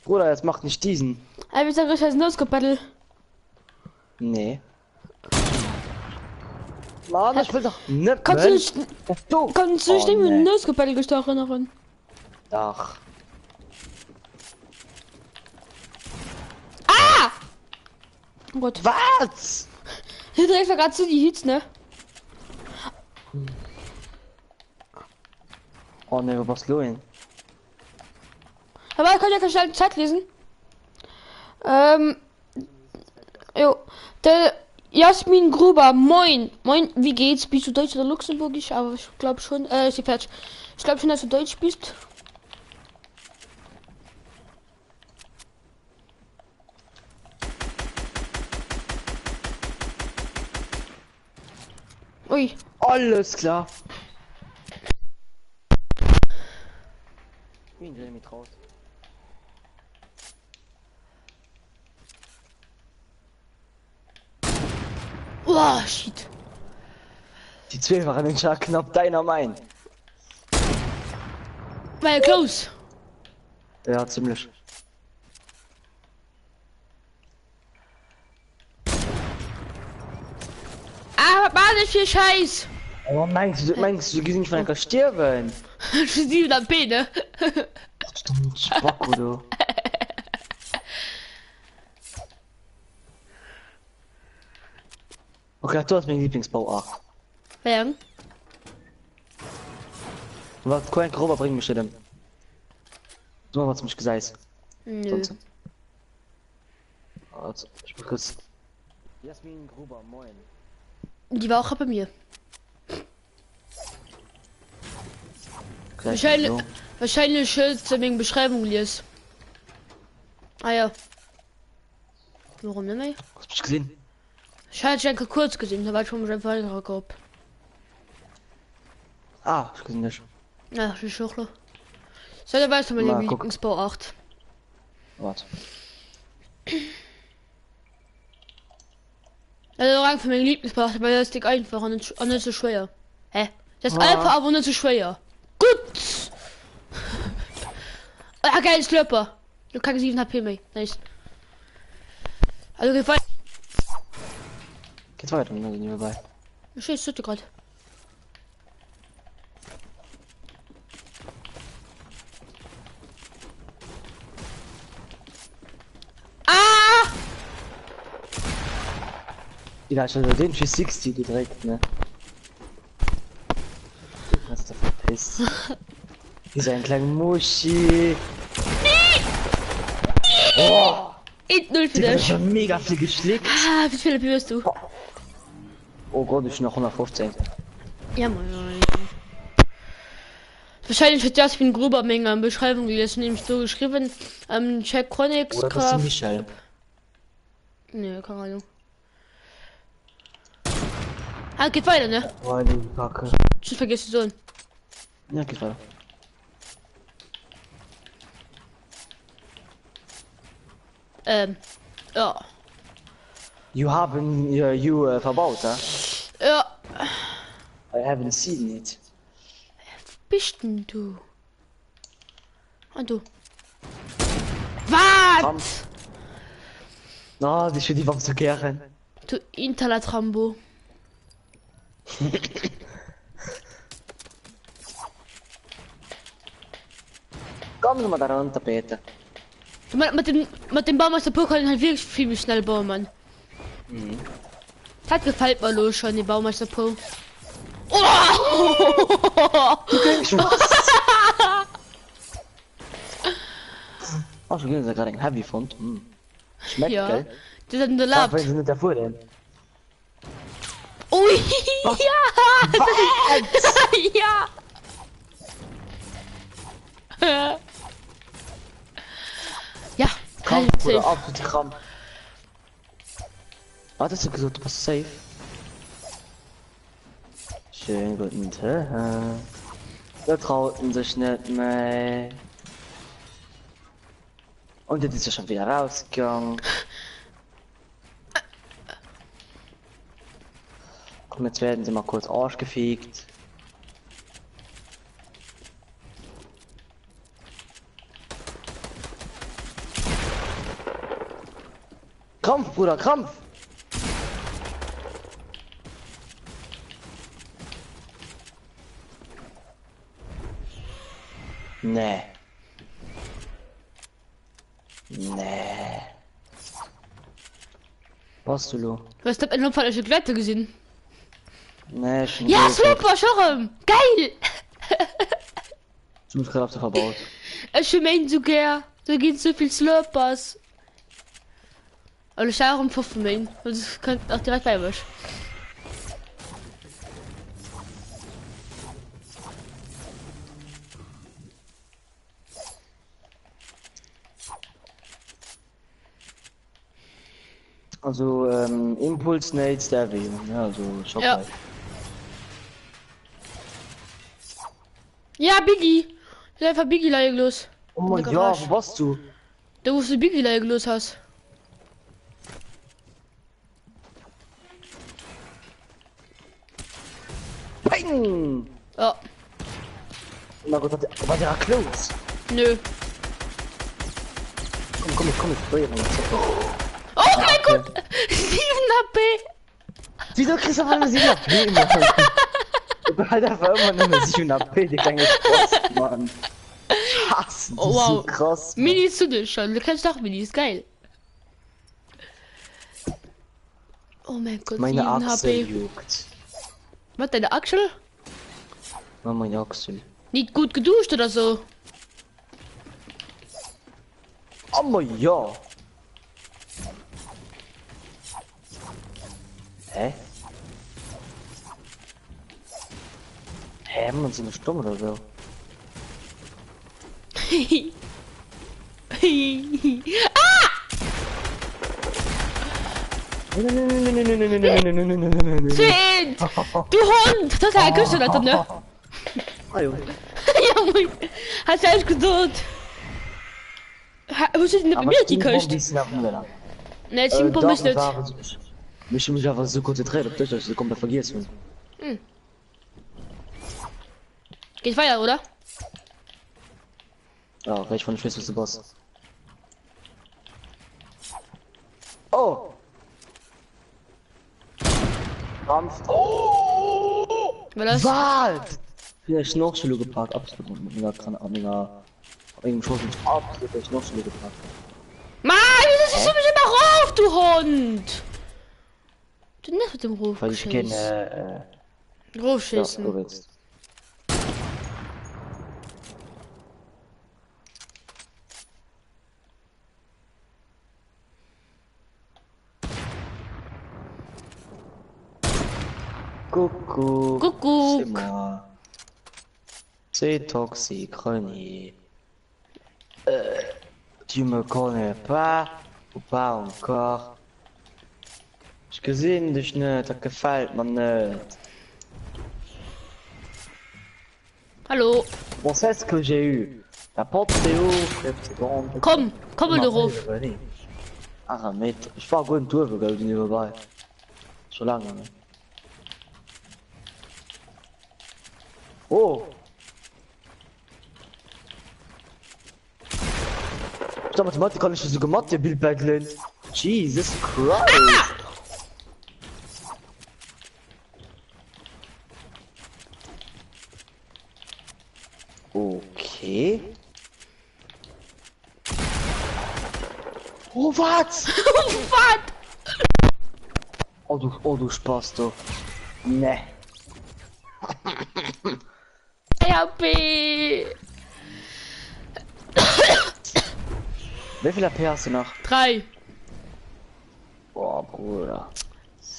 Bruder, jetzt macht nicht diesen. Aber ich sag, ich heiße Nosco-Battle. Nee. Mann, ich will doch nicht. Kannst du nicht, Du. kannst du nicht Oh, mit nee. Nosco-Battle gestochen erinnern? Ach. Oh Gott. Was? Hier dreht gerade so die Hits, ne? Oh nee, wo warst du hin? Aber ich kann ja schnell die Zeit lesen. Jo. Der Jasmin Gruber, moin. Moin, wie geht's? Bist du Deutsch oder Luxemburgisch? Aber ich glaube schon, ist die fertig. Ich glaube schon, dass du Deutsch bist. Ui. Alles klar. Wie ein mit raus. Oh, shit. Die zwei waren den Schlag knapp deiner mein. War ja close. Ja, ziemlich. Ah, Mann, viel Scheiß. Aber meinst du gesehen von einer sterben? Für 7 AP, ne? Spock, oder? Okay, du hast meinen Lieblingsbau 8. Wer? Was kein grober bringen mich denn? Du hast mich gesagt. Nö. Also, ich mach kurz. Jasmin Gruber, moin. Die war auch bei mir. Gleich Wahrscheinlich, so. wahrscheinlich Schild wegen Beschreibung liest. Ah ja. Warum denn nicht? Hast du mich gesehen? Ich hatte Schenker kurz gesehen, da war ich schon mit weiterer Gruppe. Ah, ich gesehen nicht. Ja, das ist schon. So, da weißt du mal Na, den guck. Lieblingsbau 8. Warte. Also Rang für meinen Lieblingsbau 8, weil das ist dick einfach und nicht so schwer. Hä? Das ist Ah. einfach, aber nicht so schwer. Gut! Ah, geil, Slurper. Du kannst 7 HP mehr. Nice. Also gefallen. Geht's weiter, wenn du nicht mehr bei. Ich stehe gerade. Ah! Die hat schon den 360 gedreht, ne? Du hast da verpisst. Dieser ein kleiner Muschi. Oh, 1-0 für die hat dich. schon mega viel geschlickt. Ah, wie viele wirst du? Oh Gott, ich noch 115. Ja, moin. Wahrscheinlich hat Jasmin Gruber Menge an Beschreibung, die ist nämlich so geschrieben. Check Chronics, Oder das ist Michel. Ne, keine Ahnung. Ah, geht weiter, ne? Oh, die Kacke. Tschüss, vergiss die Sohn. Ja, geht weiter. Ja. You verbaut, ja? Ja. I haven't seen it. Bist denn du? Und du? Was? Kampf. Na, die für die Wand zu kehren. Du Interlatrambo. Komm mal da runter, Peter. Du meinst, mit dem Baumeister Pokémon halt wirklich viel schnell bauen, Mann. Mhm. Das gefällt mir los schon, die Baumeister Po. Oh! Oh, schon gehen sie gerade ein Heavy Fund. Schmeckt, Ja. gell? Die sind der Ach, Lab. wenn sie nicht davor denn. Ui! Ja! Ja! Ja, Kampf safe. oder absolute Krampf. Ah, das ist gesagt, du bist safe. Schönen guten Tag. Da trauten sich nicht mehr. Und jetzt ist er schon wieder rausgegangen. Komm, jetzt werden sie mal kurz Arsch gefegt. Krampf, Bruder, Krampf! Nee. Nee. Was du lo? Du hast in Fall eine Glätte gesehen. Nee, schon Ja, gut. super, schon. Geil! Du bist gerade auf der verbaut. Ich meine sogar, da geht so viel Slurpers. Alle Scharen puffen mein. Und das könnt auch direkt bei euch. Also, Impuls Nate Davy, ja, also, Schock. Ja. Ja, Biggie. Ich hab einfach Biggie leider los. Oh mein Gott, wo warst du? Da wo du Biggie leider los hast. Peng! Ja. Oh mein Gott, war der close? Nö. Komm mit, Feuer. Oh mein Gott! 7 HP! Wieso kriegst du auf einmal 7 AP, Mann? Du halt einfach immer nur 7 AP, die kleine Spaß, Mann. Hass, die Oh, ist so wow. krass. Mann. Minis zu dir schon. Du kennst doch Minis, geil. Oh mein Gott, Meine 7 Achsel HP. juckt. Was, deine Achsel? Mann, meine Achsel. Nicht gut geduscht oder so? Aber ja. Hä? Hä, man sind wir stumm oder so? Zehn! Du Hund! Das hat er geküsst, ne? Ah, jo. Ja, moin. Hast du alles gesagt? Hast du nicht mit mir die geküsst? Ne, jetzt 7 Pommes nicht. Ich mich einfach so konzentriert auf dich, dass ich komplett vergessen. Geht weiter, oder? Ja, recht von Schwester zu Boss. Oh! Kampf. Oh! Was? Was? Ja, Schnorchel geparkt, absolut. Mit einer absolut Schnorchel geparkt. Mann, das ist mich immer rauf, du Hund! Du nicht mit dem Ruf. Weil ich kenne, Ruf ja, schießen. du willst. Coucou. Kuckuck. C'est moi. C'est toxique, René. Tu me connais pas ou pas encore? Ich gesehen dich nicht, das gefällt mir nicht. Hallo. Bon, c'est ce que j'ai eu. La porte c'est ouvre, c'est bon. Komm, komm du Ruf. Ach, mit. Ich fahr gut durch, wir gehen nicht vorbei. Schon lange, ne? Oh! Sag mal, kann ich so gemacht, der Bild battlen? Jesus Christ! Okay. Oh, was? Was? Oh, du Spaß, du. Ne. RP. Wie viel AP hast du noch? 3. Boah, Bruder.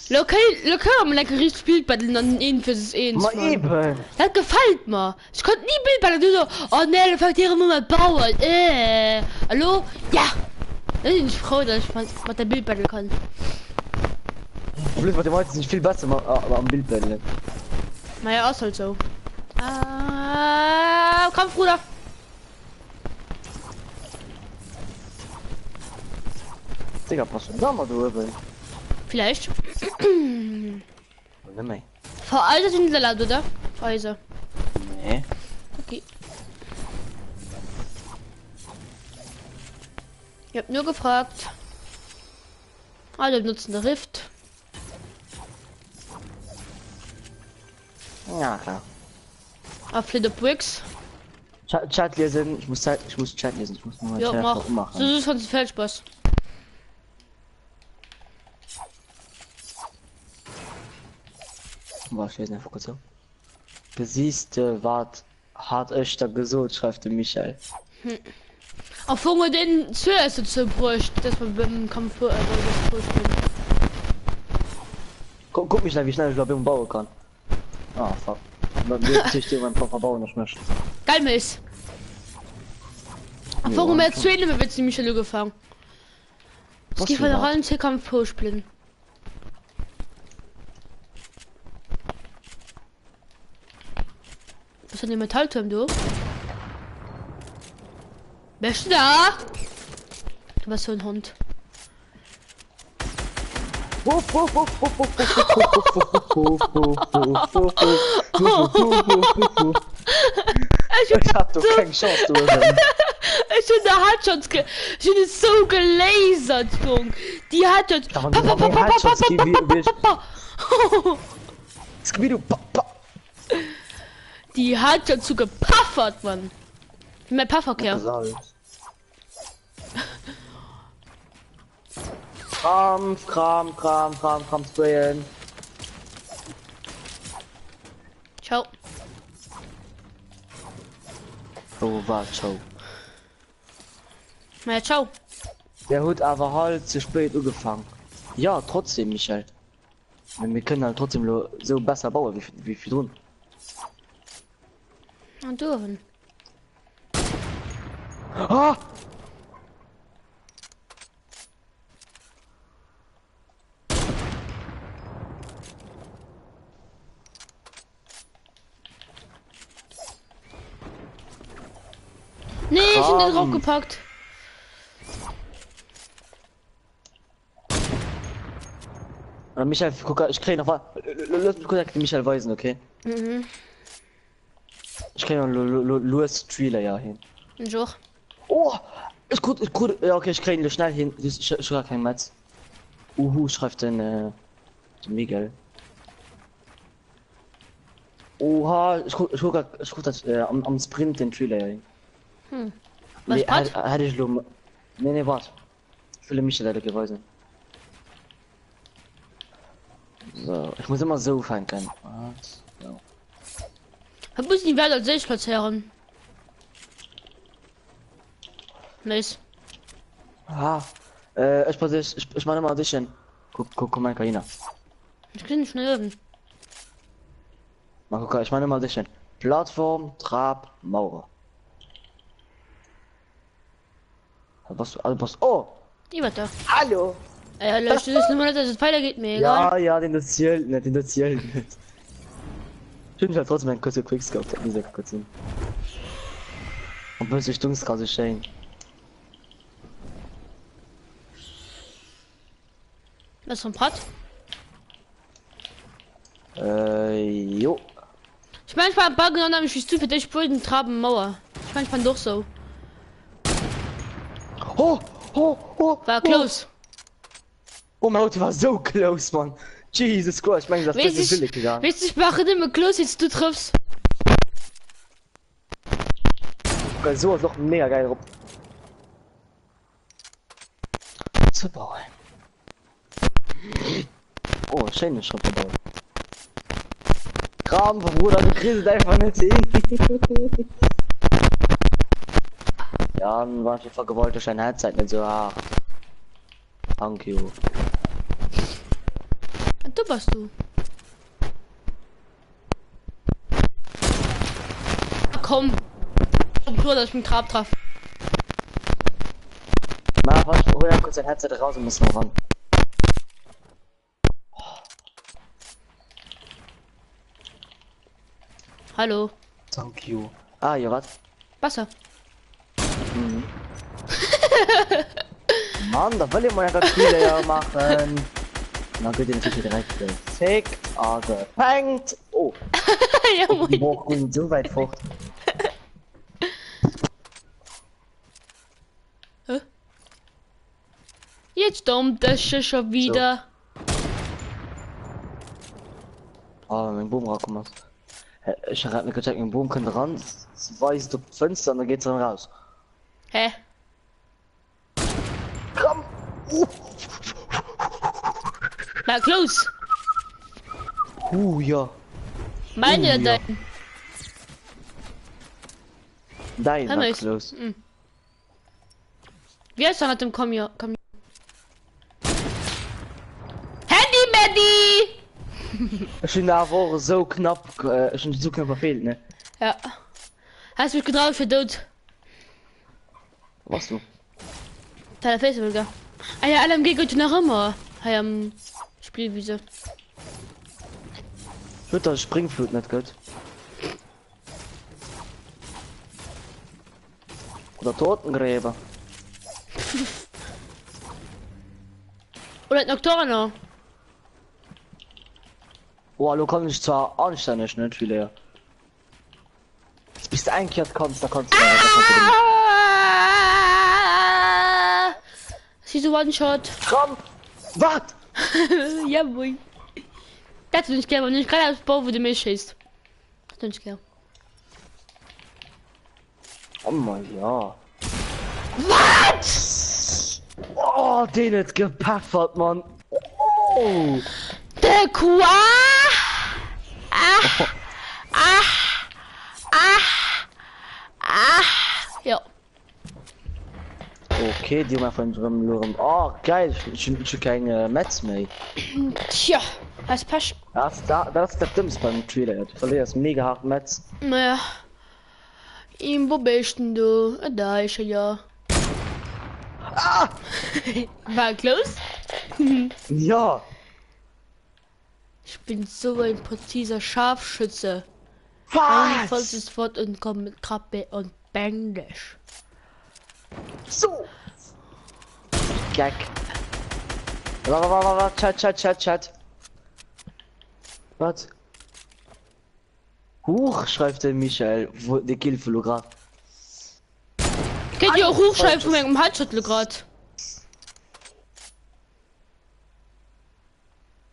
Lokal am leckeres Bildbattle dann ihn für das Ehen. Mal eben. Das gefällt mir. Ich konnte nie Bildbattle. Du so, oh ne, du fängt hier immer Bauer. Hallo? Ja. Ich bin froh, dass ich mit der Bildbattle kann. Blöd, was du meinst, nicht viel besser aber am Bild battlen. Naja, ist halt so. Komm, Bruder. Digga, pass schon da mal drüber. Vielleicht. Ne, mei. Veraltet in der Land, oder? Weise. Nee. Okay. Ich hab nur gefragt. Alle benutzen der Rift. Ja, klar. Auf Flint Bricks. Chat lesen, ich muss Chat lesen, ich muss nur Ja, Chat mach. machen. So ist von Feldspaß. Was steht denn kurz so? Du siehst, wat hat euch da gesucht, schreibt der Michael. Auf Hunger den zuerst zu brucht, dass man beim Kampf Guck mich wie schnell ich glaube bauen kann. Ah, fuck. Dann wird sich mein Papa bauen noch möchte. geil Miss. Auf Hunger mehr zu wird sie mich gefangen. Was Die für was? Föderalen Kampf vorspielen. Was ist denn Metallturm, du? Bist du da? Du warst so ein Hund. Wuff, wuff, wuff, wuff, wuff, wuff, wuff. Ich hab doch keine Chance, du. Ich bin der hat schon ich bin so gelasert, Jung. Die hat schon die hat schon zu gepaffert, Mann. Mein Pufferkerl. Kram sprayen. Ciao. Oh, war ciao. Na ja, ciao. Der Hut aber halt zu spät angefangen. Ja, trotzdem, Michael. Wir können halt trotzdem so besser bauen wie viel tun. Und du? Ah! Nee, ich bin drauf gepackt. Michael, guck, ich krieg noch was. Lass mich kurz Michael weisen, okay? Mhm. Ich krieg noch Louis Trailer ja hin. So. Oh! Ist gut, ja, okay, ich krieg ihn schnell hin. Ich gar kein Metz. Schreibt den Miguel. Oha, ich guck das am Sprint den Trailer hin. Was Nee, Pat? hätte ich nur. Nee, warte. Ich will mich leider gewesen. So, ich muss immer so fangen können. So. Wir müssen die Welt als sich platzieren. Nice. Ah, ich meine mal ein bisschen. Guck mal, Karina. Ich kann nicht schnell üben. Mal guck, ich meine mal ein bisschen. Plattform, Trab, Mauer. Was? Oh! Die wird da. Hallo! Ja, löscht das nur nicht, dass es weitergeht, mir egal. Ja, den das Ziel nicht. Schön, ich hab trotzdem einen kurzen Quickscope, der dieser kurz hin. Und plötzlich dunkel's gerade schön. Was von Pat? Jo. Ich meine, ich war ein paar genau, wie du für dich Bullen traben Mauer. Ich meine, ich fand doch so. Oh! War close. Oh, mein Auto war so close, Mann. Jesus Christ, ich meine, das ist billig gegangen. Weißt du, ich mache immer close, jetzt du triffst. Okay, so ist doch mega geil rum. Zu bauen. Oh, schöne Schritt dabei. Kram, Bruder, du kriegst es einfach nicht hin. Ja, dann war ich vergewollt durch ein Headset nicht so hart. Thank you. Und du warst du. Komm. Ich glaube, dass ich mit Trab traf. Na, was? Hol ja kurz ein Headset raus und muss noch ran. Hallo. Thank you. Ah, ja, was? Wasser. Mann, da will ich mal ja ganz viele ja machen. Na gut, den natürlich direkt Fick, geprankt. Oh, Ja, die moin. Woche so weit fort. Jetzt dummt das schon wieder. Ah, mein Boom rauskommt. Ich hab mir gecheckt, mein Boom kommt ran, weiß durch das Fenster und dann geht's dann raus. Hä? Komm! Na, close. Ja. Meine Ja. dein. Dein Hammer war ist- close. Mm. Wie ist er mit dem Handy Medi! Ich bin da Woche so knapp, schon so knapp verfehlt, ne? Ja. Hast mich getraut für tot. Was du? Teil Facebook, ja. Ah ja, LMG geht noch immer. Hey, am Spielwiese. Wird das Springflut nicht gut? Oder Totengräber? Oder Nocturno. Oh, du kannst zwar anständig nicht viel leer. Jetzt bist du einkehrt kannst, da kannst du. Sie so One-Shot. Komm! Wart! Ja, boy. Das ist nicht klar, wenn ich gerade aufs Bau, wo du mich schießt. Das ist nicht klar. Oh mein ja. Was? Oh, den hat gepaffert, Mann. Oh. Der Qua. Ja. Okay, die mal von drum Lurm. Oh, geil. Ich keine Metz mehr. Tja, das passt. Das ist der Dims beim Trailer. Du verlierst mega hart Metz. Naja. Wo bist denn du? Da ist er ja. Ah! War close? Ja. Ich bin so ein präziser Scharfschütze. Ein Was? falsches Wort und komm mit Krabbe und Bandisch. So. Gag. Warte, Chat. Was? Huch, schreibt der Michael, wo der Killfotograf. Könnt ihr auch hochschreiben von meinem Headshot grad?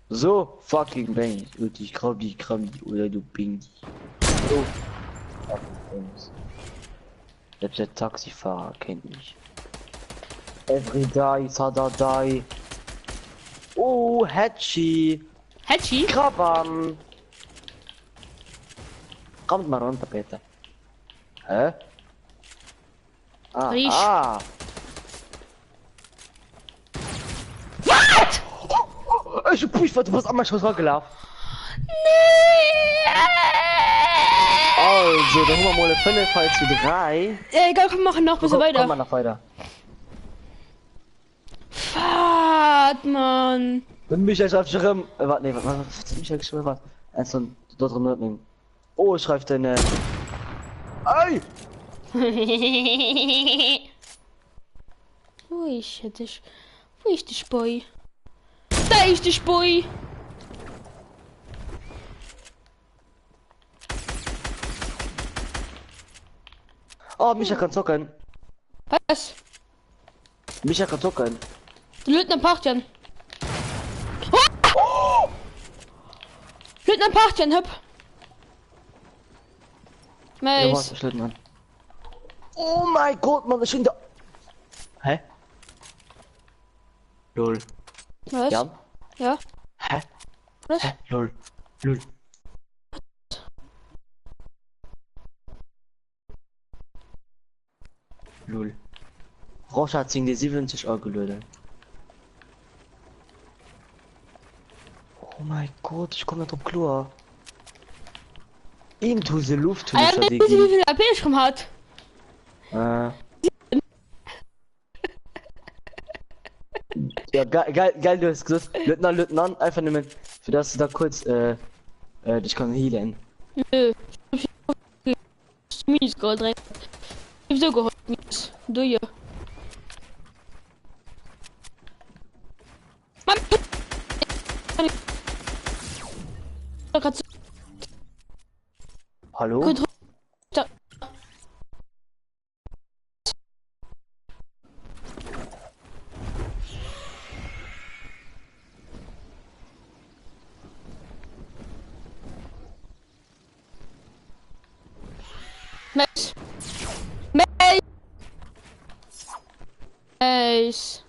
So, fucking bang. Und ich Krabi, oder du Bingi. So. Selbst der Taxifahrer kennt mich. Every day, Sadadai. Oh, Hatchi. Hatchi? Krabban. Kommt mal runter, bitte. Hä? Riech. Was? Ich warte, du hast einmal schon gelaufen. Nee. Also, dann haben wir mal 5-3. Egal, komm, machen noch ein bisschen weiter. Komm mal noch weiter. Fahrt, Mann. Wenn Michael schreibt schon, warte, nee, was Michael geschrieben, was? Eins von dort drin. Oh, schreibt deine. Ey! Wo ist dich? Wo ist die Boy? Da ist die Boy. Oh, Michael kann zocken. Was? Michael kann zocken. Der Lieutenant Pachtjan. Oh! Lieutenant Pachtjan, hüpp. Ja, Nice. warte, schlitt, Mann. Oh mein Gott, Mann, ich bin da. Hä? Lol. Was? Ja? Ja. Hä? Was? Hä? Lol. Lol. Lol. Roche hat die 70 Euro gelöst. Oh mein Gott, ich komme nicht drauf klar. Ihm tut die Luft. Ah, ja, wie viel AP ich schon hat. Ja, geil, du hast gesagt, Leutnant, einfach nehmen, für das du da kurz, dich kann healen. Nö. Mies Gold rein. Ich hab so geholt, Mies. Du ja. Mann! Hallo? Gut. Nice. Nice.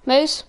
Nice.